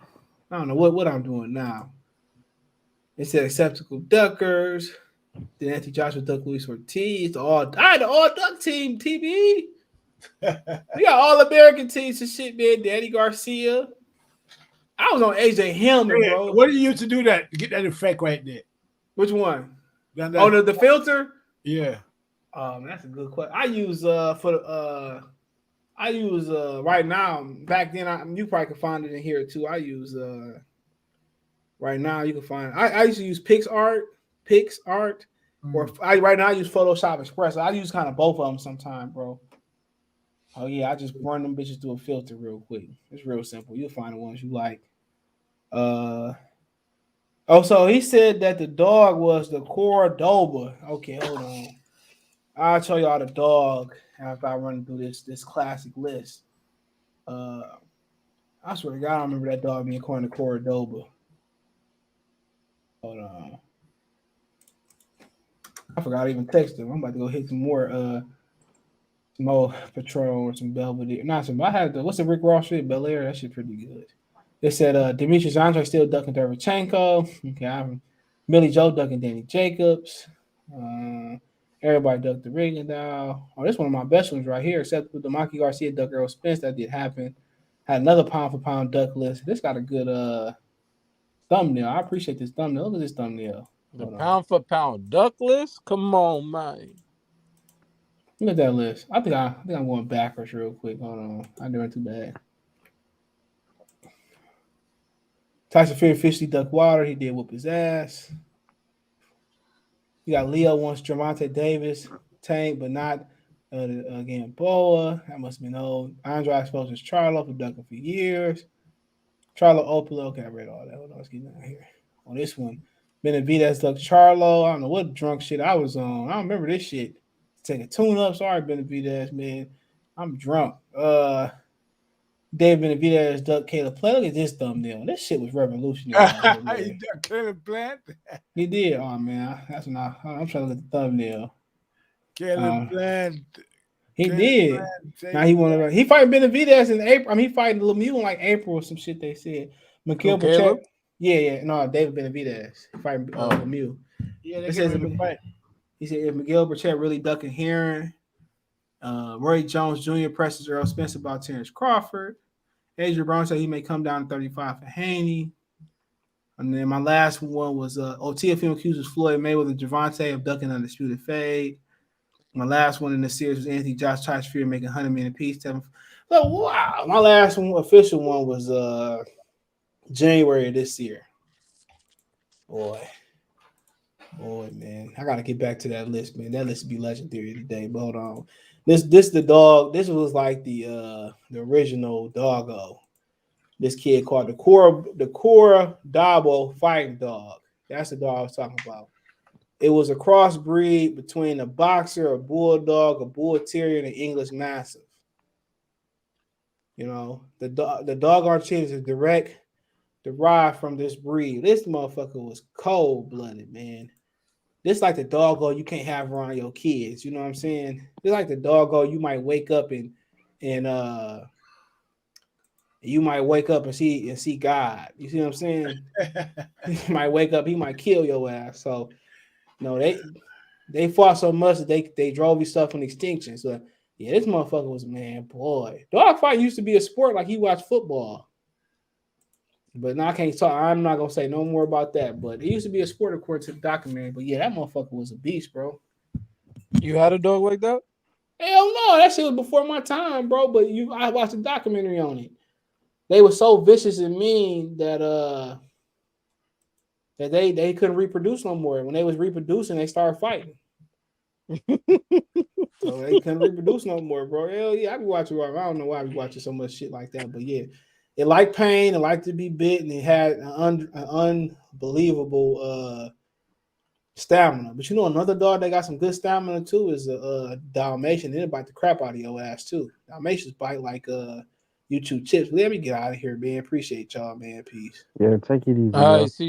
S12: I don't know what I'm doing now. It said acceptable duckers. Then Anthony Joshua duck Luis Ortiz. The all duck team, TB. We got all American teams and shit, man. Danny Garcia. I was on AJ Hillman, bro.
S13: What do you use to do that? To get that effect right there.
S12: Which one? The filter?
S13: Yeah.
S12: That's a good question. I use right now. Back then, you probably can find it in here too. I use right now. You can find. I used to use PixArt, or right now I use Photoshop Express. I use kind of both of them sometimes, bro. Oh yeah, I just run them bitches through a filter real quick. It's real simple. You'll find the ones you like. So he said that the dog was the Cordoba. Okay, hold on. I'll show y'all the dog after I run through this classic list. I swear to God, I don't remember that dog being called the Cordoba. Hold on. I forgot to even text him. I'm about to go hit some more Patron or some Belvedere. Not some. I had what's the Rick Ross shit? Bel Air. That shit pretty good. They said Demetrius Andrade still ducking Derevchenko. Okay, Millie Joe ducking Danny Jacobs. Everybody ducked the Rigondeaux. Oh, this one of my best ones right here. Except with the Monkey Garcia duck Errol Spence, that did happen. Had another pound for pound duck list. This got a good thumbnail. I appreciate this thumbnail. Look at this thumbnail.
S8: The pound for pound duck list. Come on, man.
S12: Look at that list. I think I'm going backwards real quick. Hold on. I'm doing too bad. Tyson Fury officially ducked Wilder. He did whoop his ass. You got Leo wants Gervonta Davis, Tank, but not again Boa. That must have been old. Andrade exposes Charlo for ducking for years. Charlo Opolo. Okay, I read all that. What else getting down here? On this one, Benavidez ducked Charlo. I don't know what drunk shit I was on. I don't remember this shit. Take a tune up. Sorry, Benavidez, man. I'm drunk. Dave Benavidez ducked Caleb Plant. Look at this thumbnail. This shit was revolutionary.
S13: He ducked Caleb Plant.
S12: He did. Oh man, that's not. I'm trying to look at the thumbnail.
S13: Caleb Plant.
S12: He did. Now he wanted. He fighting Benavidez in April. I mean, he fighting Lemieux in like April or some shit. They said. Mikhail Bachet. Yeah. No, David Benavidez fighting Lemieux.
S13: Yeah,
S12: they said fight. He said if Miguel Burchett really ducking Heron, Roy Jones Jr. presses Errol Spence about Terrence Crawford. Adrian Brown said he may come down to 35 for Haney. And then my last one was Ortiz accuses Floyd Mayweather and Gervonta of ducking undisputed fade. My last one in the series was Anthony Josh Fury making 100 million apiece. Wow. My last one, official one, was January of this year. Boy, man, I gotta get back to that list, man. That list would be legendary today. But hold on, this the dog. This was like the original doggo. This kid called the Cora Dabo fighting dog. That's the dog I was talking about. It was a crossbreed between a boxer, a bulldog, a bull terrier, and an English mastiff. You know, the dog Ortiz is derived from this breed. This motherfucker was cold-blooded, man. This like the doggo you can't have around your kids. You know what I'm saying? It's like the doggo you might wake up and you might wake up and see God. You see what I'm saying? You might wake up, he might kill your ass. So no, they fought so much that they drove his stuff in extinction. So yeah, this motherfucker was, man, boy. Dog fight used to be a sport like you watch football. But now I can't talk. I'm not gonna say no more about that. But it used to be a sport according to the documentary. But yeah, that motherfucker was a beast, bro.
S8: You had a dog like that?
S12: Hell no, that shit was before my time, bro. But I watched a documentary on it. They were so vicious and mean that they couldn't reproduce no more. When they was reproducing, they started fighting. So they couldn't reproduce no more, bro. Hell yeah, I be watching. I don't know why I be watching so much shit like that, but yeah. It liked pain. It liked to be bit, and it had an unbelievable stamina. But you know, another dog that got some good stamina too is a Dalmatian. They bite the crap out of your ass too. Dalmatians bite like YouTube chips. Let me get out of here, man. Appreciate y'all, man. Peace.
S7: Yeah, take it easy.
S8: All right, CJ.